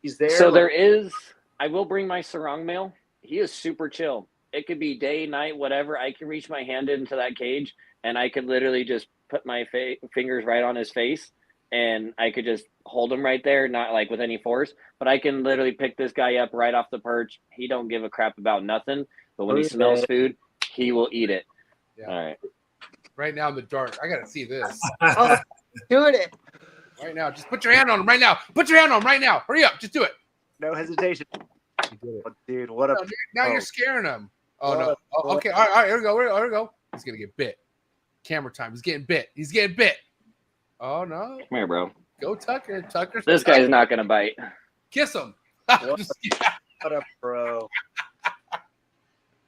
He's there. So there is. I will bring my sarong male. He is super chill. It could be day, night, whatever. I can reach my hand into that cage, and I could literally just put my fingers right on his face, and I could just hold him right there, not like with any force, but I can literally pick this guy up right off the perch. He don't give a crap about nothing, but when he smells food, he will eat it. Yeah. All right. Right now in the dark. I got to see this. Doing it. Right now. Just put your hand on him right now. Put your hand on him right now. Hurry up. Just do it. No hesitation. You did it. Oh, dude, what a... Now you're scaring him. Oh, no. Oh, okay. All right. Here we go. Here we go. He's going to get bit. Camera time. He's getting bit. He's getting bit. Oh, no. Come here, bro. Go, Tucker. Tucker. This guy's not going to bite. Kiss him. What a pro.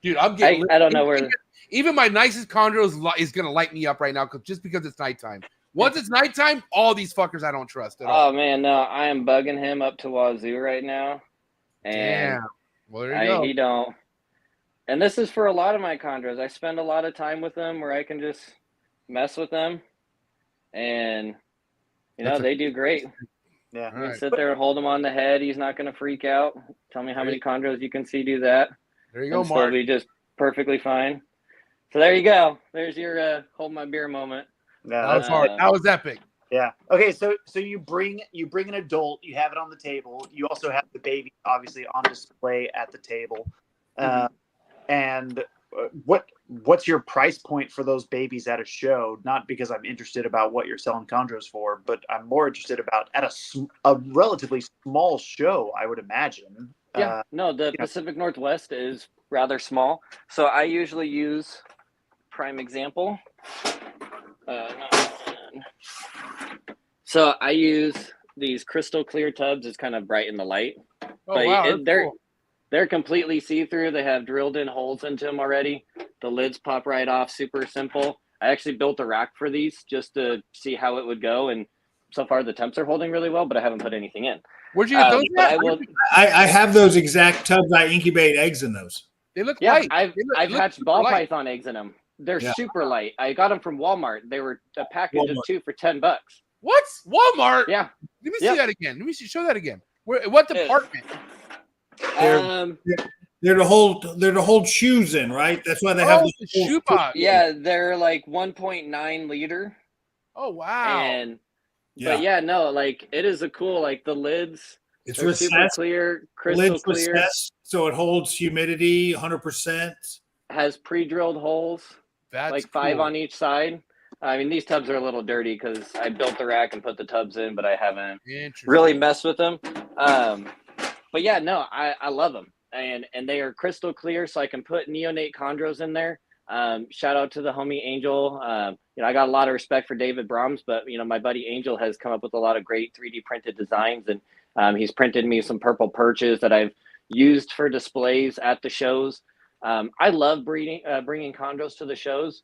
Dude, I'm getting... I don't know where... Even my nicest chondros is going to light me up right now just because it's nighttime. Once it's nighttime, all these fuckers I don't trust at all. Oh, man, no. I am bugging him up to wazoo right now. And damn. Well, there you go. He don't. And this is for a lot of my chondros. I spend a lot of time with them where I can just mess with them. And, you know, they do great. Yeah. All right. Sit there and hold him on the head. He's not going to freak out. Tell me how many chondros you can see do that. There you go, and Mark. Still be just perfectly fine. So there you go. There's your hold my beer moment. Yeah, that was hard. That was epic. Yeah. Okay. So you bring an adult. You have it on the table. You also have the baby, obviously, on display at the table. And what's your price point for those babies at a show? Not because I'm interested about what you're selling chondros for, but I'm more interested about at a relatively small show, I would imagine. Yeah. No, the Pacific Northwest is rather small, so I usually use prime example. So I use these crystal clear tubs. It's kind of bright in the light, but wow, they're completely see-through. They have drilled in holes into them already. The lids pop right off. Super simple. I actually built a rack for these just to see how it would go, and so far the temps are holding really well, but I haven't put anything in. Where'd you get those? I have those exact tubs. I incubate eggs in those. They look light. I've hatched ball python eggs in them. They're super light. I got them from Walmart. They were a package of 2 for $10. What? Walmart? Yeah. Let me see that again. Let me show that again. What department? They're to hold shoes in, right? That's why they have the shoe box. Yeah, they're like 1.9 liter. Oh wow! And but yeah, no, like it is a cool, like the lids. It's super clear, crystal clear. Recessed, so it holds humidity 100%. Has pre-drilled holes. That's like 5 on each side. I mean, these tubs are a little dirty because I built the rack and put the tubs in, but I haven't really messed with them. But yeah, no, I love them. And they are crystal clear, so I can put neonate chondros in there. Shout out to the homie Angel. I got a lot of respect for David Brahms, but, my buddy Angel has come up with a lot of great 3D printed designs. And he's printed me some purple perches that I've used for displays at the shows. I love bringing chondros to the shows.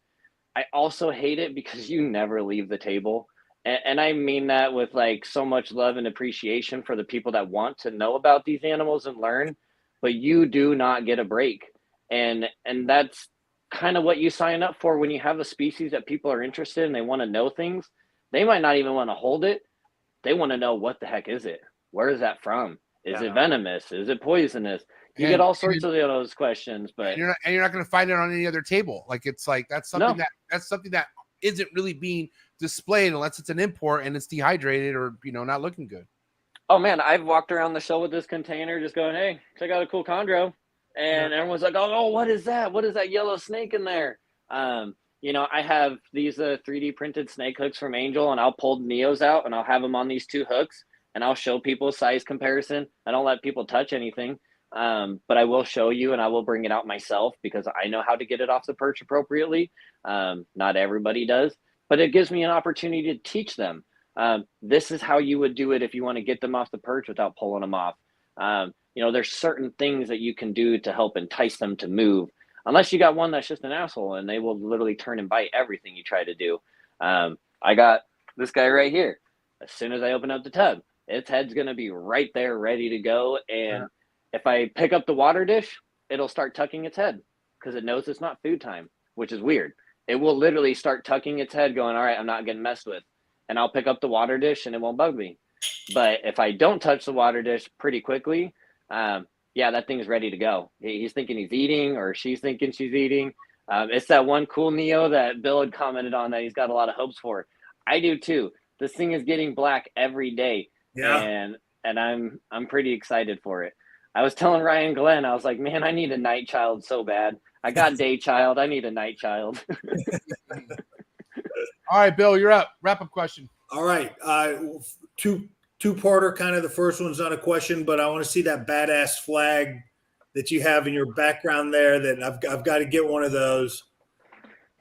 I also hate it because you never leave the table. And I mean that with like so much love and appreciation for the people that want to know about these animals and learn, but you do not get a break. And that's kind of what you sign up for when you have a species that people are interested in. They want to know things. They might not even want to hold it. They want to know, what the heck is it? Where is that from? Is it venomous? Is it poisonous? You get all sorts of those questions, but you're not going to find it on any other table. Like it's like that's something that isn't really being displayed unless it's an import and it's dehydrated or not looking good. Oh man, I've walked around the show with this container just going, hey, check out a cool chondro, and everyone's like, oh, what is that? What is that yellow snake in there? I have these 3D printed snake hooks from Angel, and I'll pull neos out and I'll have them on these 2 hooks, and I'll show people size comparison. I don't let people touch anything. But I will show you, and I will bring it out myself because I know how to get it off the perch appropriately. Not everybody does, but it gives me an opportunity to teach them. This is how you would do it if you want to get them off the perch without pulling them off. There's certain things that you can do to help entice them to move, unless you got one that's just an asshole and they will literally turn and bite everything you try to do. I got this guy right here. As soon as I open up the tub, its head's going to be right there ready to go. And if I pick up the water dish, it'll start tucking its head because it knows it's not food time, which is weird. It will literally start tucking its head going, all right, I'm not getting messed with. And I'll pick up the water dish and it won't bug me. But if I don't touch the water dish pretty quickly, that thing's ready to go. He's thinking he's eating, or she's thinking she's eating. It's that one cool Neo that Bill had commented on that he's got a lot of hopes for. I do too. This thing is getting black every day. Yeah. And I'm pretty excited for it. I was telling Ryan Glenn, I was like, man, I need a night child so bad. I got day child. I need a night child. All right, Bill, you're up. Wrap-up question. All right. Two-parter, kind of. The first one's not a question, but I want to see that badass flag that you have in your background there. That I've got to get one of those.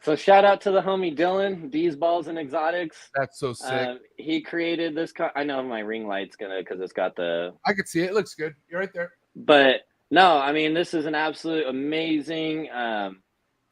So shout out to the homie Dylan, D's Balls and Exotics. That's so sick. He created this. I know my ring light's because it's got the. I can see it. It looks good. You're right there. But no, I mean, this is an absolute amazing.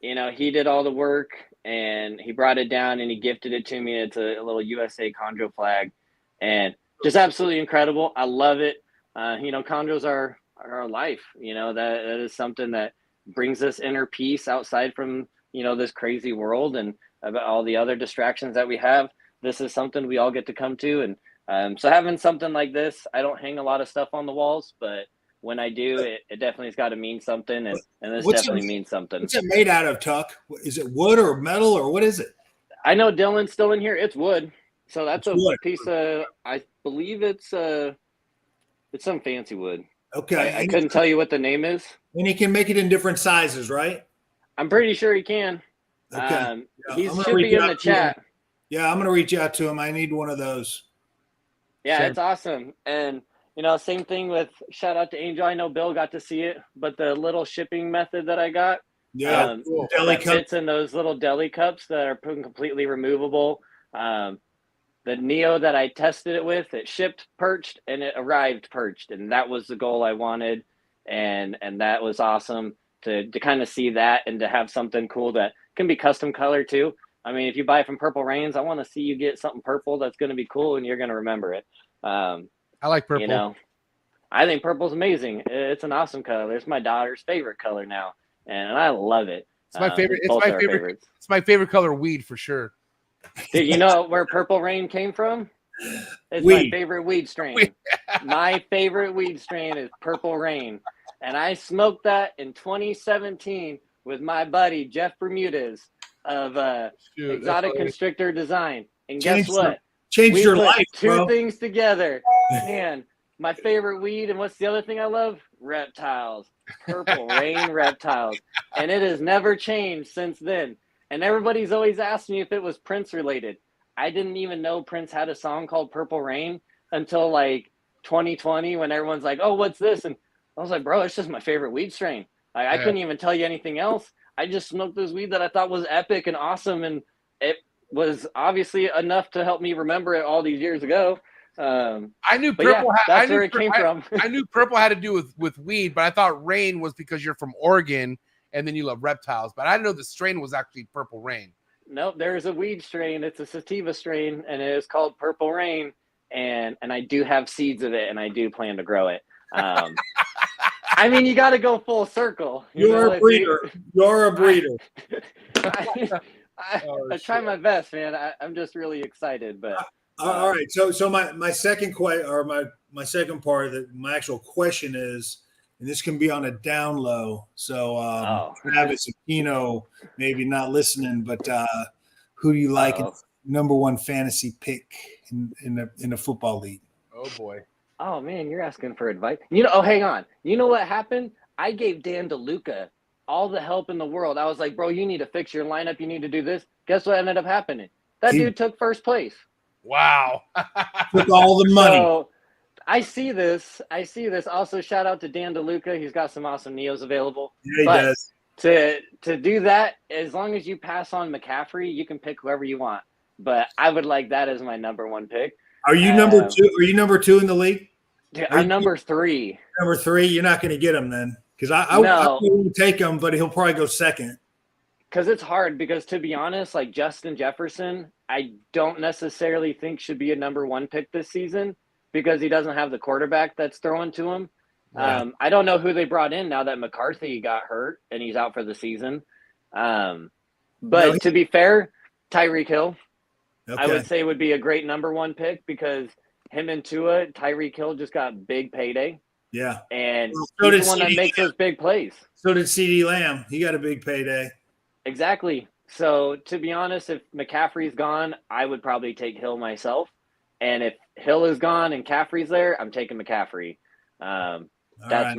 He did all the work and he brought it down and he gifted it to me. It's a little USA chondro flag, and just absolutely incredible. I love it. Chondros are our life. That is something that brings us inner peace outside from this crazy world and about all the other distractions that we have. This is something we all get to come to, and so having something like this, I don't hang a lot of stuff on the walls, but when I do, it definitely has got to mean something, and this definitely means something. What's it made out of, Tuck? Is it wood or metal, or what is it? I know Dylan's still in here. It's wood. So that's It's a wood. piece of, I believe it's some fancy wood. Okay. I couldn't tell you what the name is. And he can make it in different sizes, right? I'm pretty sure he can. Okay. Yeah, He I'm gonna should reach be in out the to him. chat. Yeah, I'm going to reach out to him. I need one of those. Yeah, Sure. it's awesome. And, same thing with shout out to Angel. I know Bill got to see it, but the little shipping method that I got, Yeah. cool. Deli that cup. fits in those little deli cups that are completely removable. The Neo that I tested it with, it shipped perched and it arrived perched, and that was the goal I wanted, and that was awesome to kind of see that and to have something cool that can be custom color too. I mean, if you buy from Purple Rains, I want to see you get something purple that's going to be cool and you're going to remember it. I like purple. I think purple's amazing. It's an awesome color. It's my daughter's favorite color now, and I love it. It's my favorite. It's Both my our favorite. favorites. It's my favorite color, weed for sure. Dude, you know where Purple Rain came from? It's Weed. my favorite weed strain. My favorite weed strain is Purple Rain. And I smoked that in 2017 with my buddy Jeff Bermudez of Shoot, Exotic that's Constrictor Design. And guess what? Changed We your put life, two bro. things together. Man, my favorite weed, and what's the other thing I love? Reptiles. Purple Rain Reptiles. And it has never changed since then. And everybody's always asked me if it was Prince related. I didn't even know Prince had a song called Purple Rain until like 2020 when everyone's like, oh, what's this? And I was like, bro, it's just my favorite weed strain. I couldn't even tell you anything else. I just smoked this weed that I thought was epic and awesome. And it was obviously enough to help me remember it all these years ago. I knew But yeah, purple. that's where it came from. I knew purple had to do with weed, but I thought rain was because you're from Oregon and then you love reptiles. But I didn't know the strain was actually Purple Rain. Nope, there's a weed strain. It's a sativa strain, and it is called Purple Rain. And I do have seeds of it, and I do plan to grow it. I mean, you got to go full circle. You're a breeder. You're a breeder. I try my best, man. I'm just really excited, but. All right. So my second my second part of my actual question is, and this can be on a down low. So Travis and Kino maybe not listening, but who do you like as number one fantasy pick in the football league? Oh boy. Oh man, you're asking for advice. Hang on. You know what happened? I gave Dan DeLuca all the help in the world. I was like, bro, you need to fix your lineup. You need to do this. Guess what ended up happening? That dude took first place. Wow. Took all the money. So I see this. Also, shout out to Dan DeLuca. He's got some awesome Neos available. Yeah, he does. To do that, as long as you pass on McCaffrey, you can pick whoever you want. But I would like that as my number one pick. Are you number two? Are you number two in the league? Dude, I'm number 3. Number 3, you're not going to get him then, because I wouldn't take him, but he'll probably go second. Because it's hard. Because to be honest, like Justin Jefferson, I don't necessarily think should be a number 1 pick this season because he doesn't have the quarterback that's throwing to him. Yeah. I don't know who they brought in now that McCarthy got hurt and he's out for the season. But to be fair, Tyreek Hill, I would say would be a great number 1 pick because him and Tua, Tyreek Hill just got big payday. Yeah. And he's the one that makes those big plays. So did CeeDee Lamb. He got a big payday. Exactly. So to be honest, if McCaffrey's gone, I would probably take Hill myself. And if Hill is gone and Caffrey's there, I'm taking McCaffrey. That's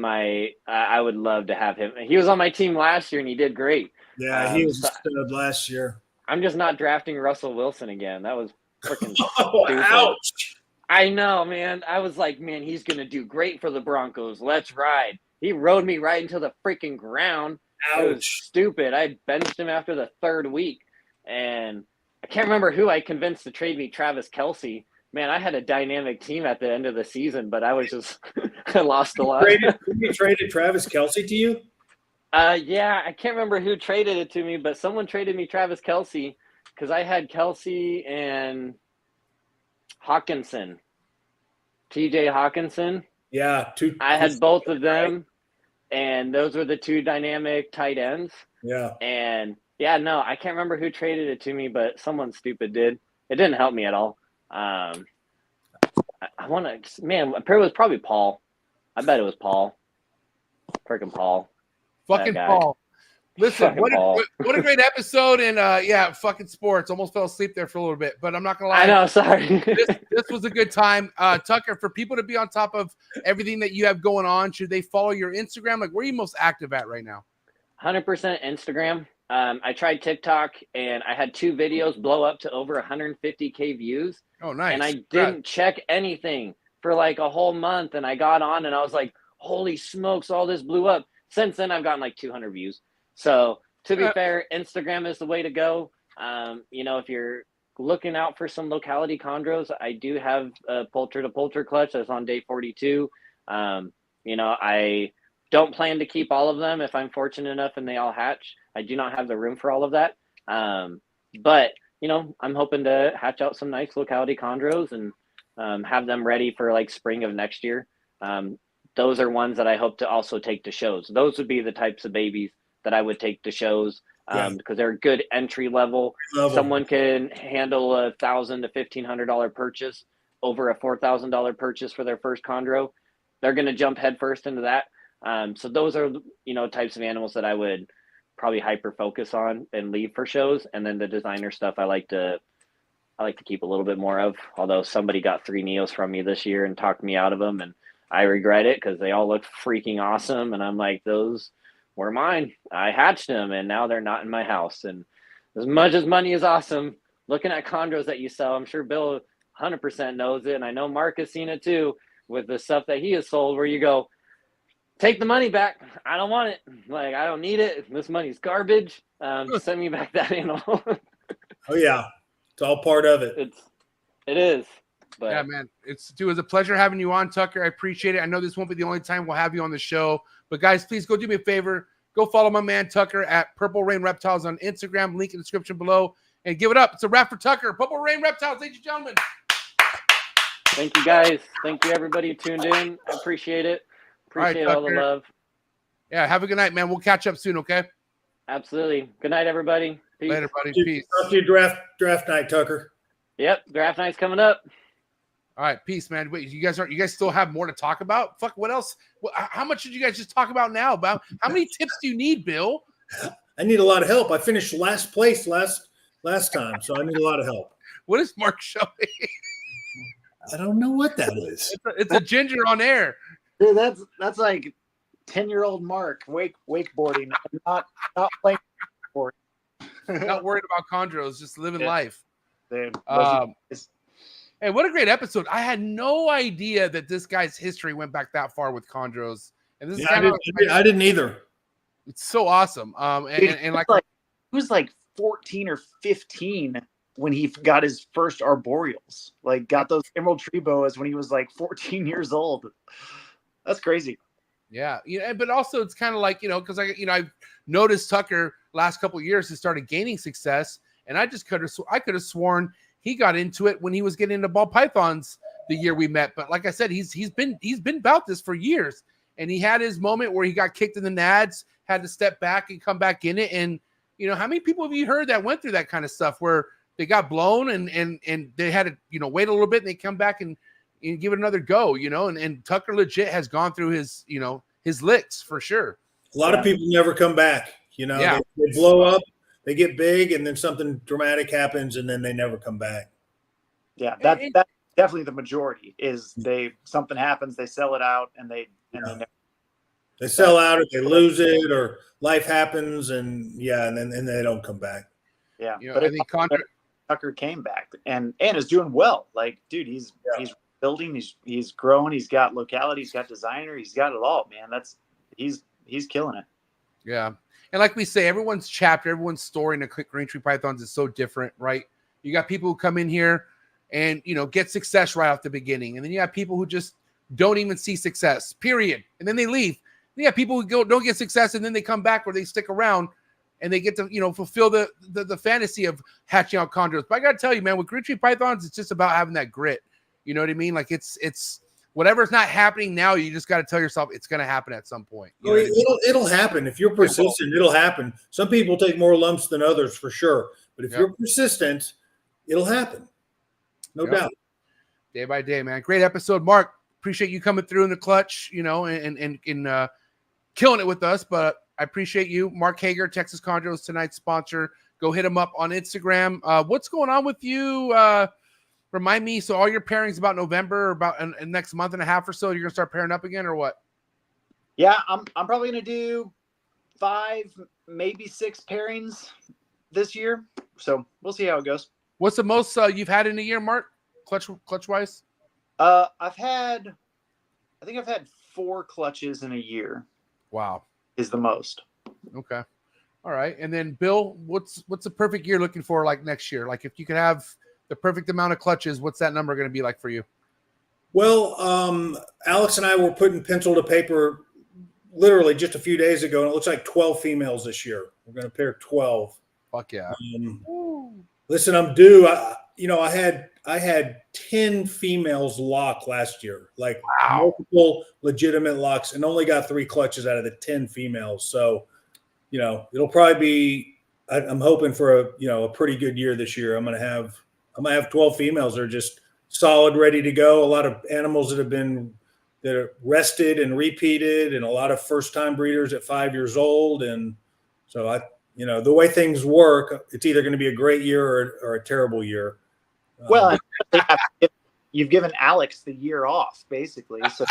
I would love to have him. He was on my team last year and he did great. Yeah, he was a stud last year. I'm just not drafting Russell Wilson again. That was freaking stupid. Ouch. I know, man. I was like, man, he's going to do great for the Broncos. Let's ride. He rode me right into the freaking ground. Ouch. It was stupid. I benched him after the 3rd week. And I can't remember who I convinced to trade me, Travis Kelce. Man, I had a dynamic team at the end of the season, but I was just – I lost a lot. You traded Travis Kelce to you? Yeah, I can't remember who traded it to me, but someone traded me Travis Kelce because I had Kelce and Hawkinson, TJ Hawkinson. Yeah. I had both of them, and those were the 2 dynamic tight ends. Yeah. And, yeah, no, I can't remember who traded it to me, but someone stupid did. It didn't help me at all. I want to – man, it was probably Paul. I bet it was Paul. Freaking Paul. Fucking Paul. Listen, Fucking ball. what a great episode, and yeah, fucking sports. Almost fell asleep there for a little bit, but I'm not gonna lie. I know, sorry. This was a good time. Tucker, for people to be on top of everything that you have going on, should they follow your Instagram? Like, where are you most active at right now? 100% Instagram. I tried TikTok, and I had 2 videos blow up to over 150K views. Oh, nice. And I didn't check anything for like a whole month, and I got on, and I was like, holy smokes, all this blew up. Since then, I've gotten like 200 views. So to be fair, Instagram is the way to go. You know, if you're looking out for some locality chondros, I do have a poultry to poultry clutch that's on day 42. You know, I don't plan to keep all of them if I'm fortunate enough and they all hatch. I do not have the room for all of that. But, you know, I'm hoping to hatch out some nice locality chondros and have them ready for like spring of next year. Those are ones that I hope to also take to shows. Those would be the types of babies that I would take to shows because they're a good entry level. Someone can handle $1,000 to $1,500 purchase over a $4,000 purchase for their first chondro. They're going to jump headfirst into that. So those are, you know, types of animals that I would probably hyper focus on and leave for shows. And then the designer stuff I like to keep a little bit more of, although somebody got 3 Neos from me this year and talked me out of them, and I regret it because they all look freaking awesome. And I'm like, those were mine. I hatched them and now they're not in my house. And as much as money is awesome, looking at chondros that you sell, I'm sure Bill 100% knows it. And I know Mark has seen it too with the stuff that he has sold, where you go, take the money back. I don't want it. Like, I don't need it. This money's garbage. Send me back that animal. Oh yeah. It's all part of it. It is. But yeah, man, it was a pleasure having you on, Tucker. I appreciate it. I know this won't be the only time we'll have you on the show, but guys, please go do me a favor. Go follow my man Tucker at Purple Rain Reptiles on Instagram. Link in the description below, and give it up. It's a wrap for Tucker. Purple Rain Reptiles, ladies and gentlemen. Thank you, guys. Thank you, everybody who tuned in. I appreciate it. Appreciate all the love. Yeah, have a good night, man. We'll catch up soon, okay? Absolutely. Good night, everybody. Peace. Later, buddy. Peace. Talk to you draft night, Tucker. Yep, draft night's coming up. All right, peace, man. Wait, you guys still have more to talk about? Fuck, what else? How much did you guys just talk about now? About how many tips do you need, Bill? I need a lot of help. I finished last place last time, so I need a lot of help. What is Mark showing? I don't know what that is. It's a ginger on air. Dude, that's like 10-year-old Mark wakeboarding, not playing sport. Not worried about chondros, just living life. Dude, hey, what a great episode. I had no idea that this guy's history went back that far with chondros. And this is I didn't either. It's so awesome. And like he was like 14 or 15 when he got his first arboreals. Like, got those emerald tree boas when he was like 14 years old. That's crazy. Yeah, but also it's kind of like, because I've noticed Tucker last couple of years has started gaining success, and I could have sworn he got into it when he was getting into ball pythons the year we met. But like I said, he's been about this for years, and he had his moment where he got kicked in the nads, had to step back and come back in it. And how many people have you heard that went through that kind of stuff where they got blown and they had to wait a little bit and they come back and give it another go, and Tucker legit has gone through his licks for sure. A lot of people never come back, they blow up, they get big, and then something dramatic happens, and then they never come back. Yeah, that's definitely the majority. Is something happens, they sell it out, and they sell out, or they lose it, or life happens, and then they don't come back. Yeah, but I think Tucker came back and is doing well. Like, dude, he's building, he's growing, he's got locality, he's got designer, he's got it all, man. He's killing it. Yeah. And like we say, everyone's chapter, everyone's story in the quick green tree pythons is so different, right? You got people who come in here and get success right off the beginning, and then you have people who just don't even see success, period, and then they leave. Then you have people who don't get success, and then they come back, or they stick around and they get to fulfill the fantasy of hatching out chondros. But I gotta tell you, man, with green tree pythons, it's just about having that grit. You know what I mean? Like, it's whatever's not happening now, you just got to tell yourself it's going to happen at some point. It'll happen. If you're persistent, it'll happen. Some people take more lumps than others for sure. But if you're persistent, it'll happen. No doubt. Day by day, man. Great episode, Mark. Appreciate you coming through in the clutch, and killing it with us. But I appreciate you. Mark Hager, Texas Chondros, tonight's sponsor. Go hit him up on Instagram. What's going on with you? Remind me. So all your pairings about November, about in next month and a half or so, you're gonna start pairing up again, or what? Yeah, I'm probably gonna do 5, maybe 6 pairings this year. So we'll see how it goes. What's the most you've had in a year, Mark? Clutch wise? I think I've had 4 clutches in a year. Wow, is the most. Okay, all right. And then Bill, what's the perfect year looking for, like next year? Like if you could have the perfect amount of clutches, what's that number going to be like for you? Well, Alex and I were putting pencil to paper literally just a few days ago, and it looks like 12 females this year. We're going to pair 12. Fuck yeah. Listen, I'm due. I had 10 females lock last year, like multiple legitimate locks, and only got 3 clutches out of the 10 females. So, it'll probably be. I'm hoping for a pretty good year this year. I'm gonna have 12 females that are just solid, ready to go. A lot of animals that are rested and repeated, and a lot of first time breeders at 5 years old. And so the way things work, it's either going to be a great year or a terrible year. Well, you've given Alex the year off, basically. So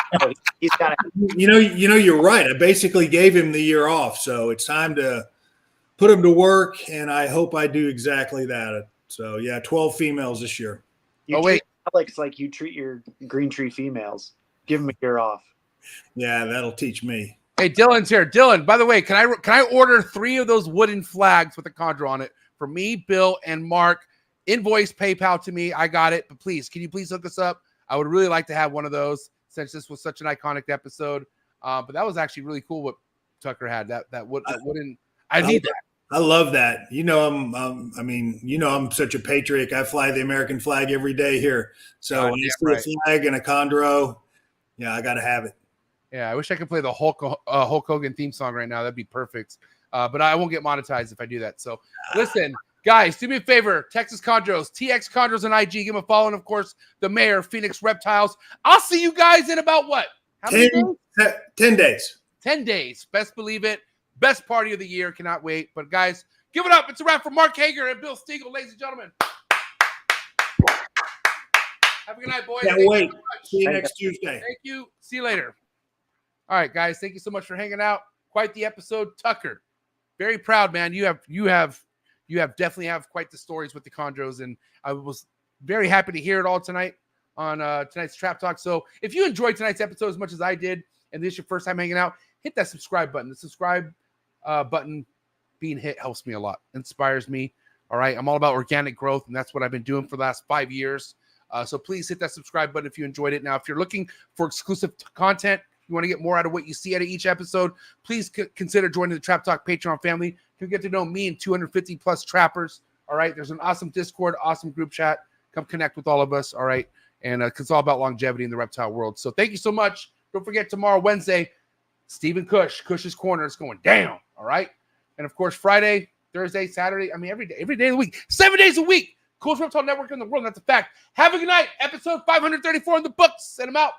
he's got to. You're right. I basically gave him the year off, so it's time to put him to work, and I hope I do exactly that. So yeah, 12 females this year. Treat Alex like you treat your green tree females. Give him a year off. Yeah, that'll teach me. Hey, Dylan's here. Dylan, by the way, can I order 3 of those wooden flags with a chondro on it for me, Bill, and Mark? Invoice, PayPal to me. I got it. But please, can you please hook us up? I would really like to have one of those since this was such an iconic episode. But that was actually really cool what Tucker had. That wooden. I need that. I love that. I'm such a patriot. I fly the American flag every day here. So when I see a flag and a chondro, I got to have it. Yeah, I wish I could play the Hulk Hogan theme song right now. That'd be perfect. But I won't get monetized if I do that. So listen, guys, do me a favor. Texas Chondros, TX Chondros on IG. Give them a follow. And, of course, the mayor, Phoenix Reptiles. I'll see you guys in about what? How many days? 10 days. 10 days. Best believe it. Best party of the year. Cannot wait. But, guys, give it up. It's a wrap for Mark Hager and Bill Stiegel, ladies and gentlemen. Have a good night, boys. Can't wait. See you next Tuesday. Thank you. See you later. All right, guys. Thank you so much for hanging out. Quite the episode. Tucker, very proud, man. You definitely have quite the stories with the chondros, and I was very happy to hear it all tonight on tonight's Trap Talk. So if you enjoyed tonight's episode as much as I did, and this is your first time hanging out, hit that subscribe button. The subscribe button being hit helps me a lot, inspires me. All right, I'm all about organic growth, and that's what I've been doing for the last 5 years. So please hit that subscribe button if you enjoyed it. Now, if you're looking for exclusive content, you want to get more out of what you see out of each episode, please consider joining the Trap Talk Patreon family. You get to know me and 250 plus trappers. All right. There's an awesome Discord, awesome group chat. Come connect with all of us. All right. And it's all about longevity in the reptile world. So thank you so much. Don't forget tomorrow, Wednesday, Stephen Cush's Corner is going down. All right. And of course, Friday, Thursday, Saturday. I mean, every day of the week, 7 days a week. Coolest reptile network in the world. That's a fact. Have a good night. Episode 534 in the books. Send them out.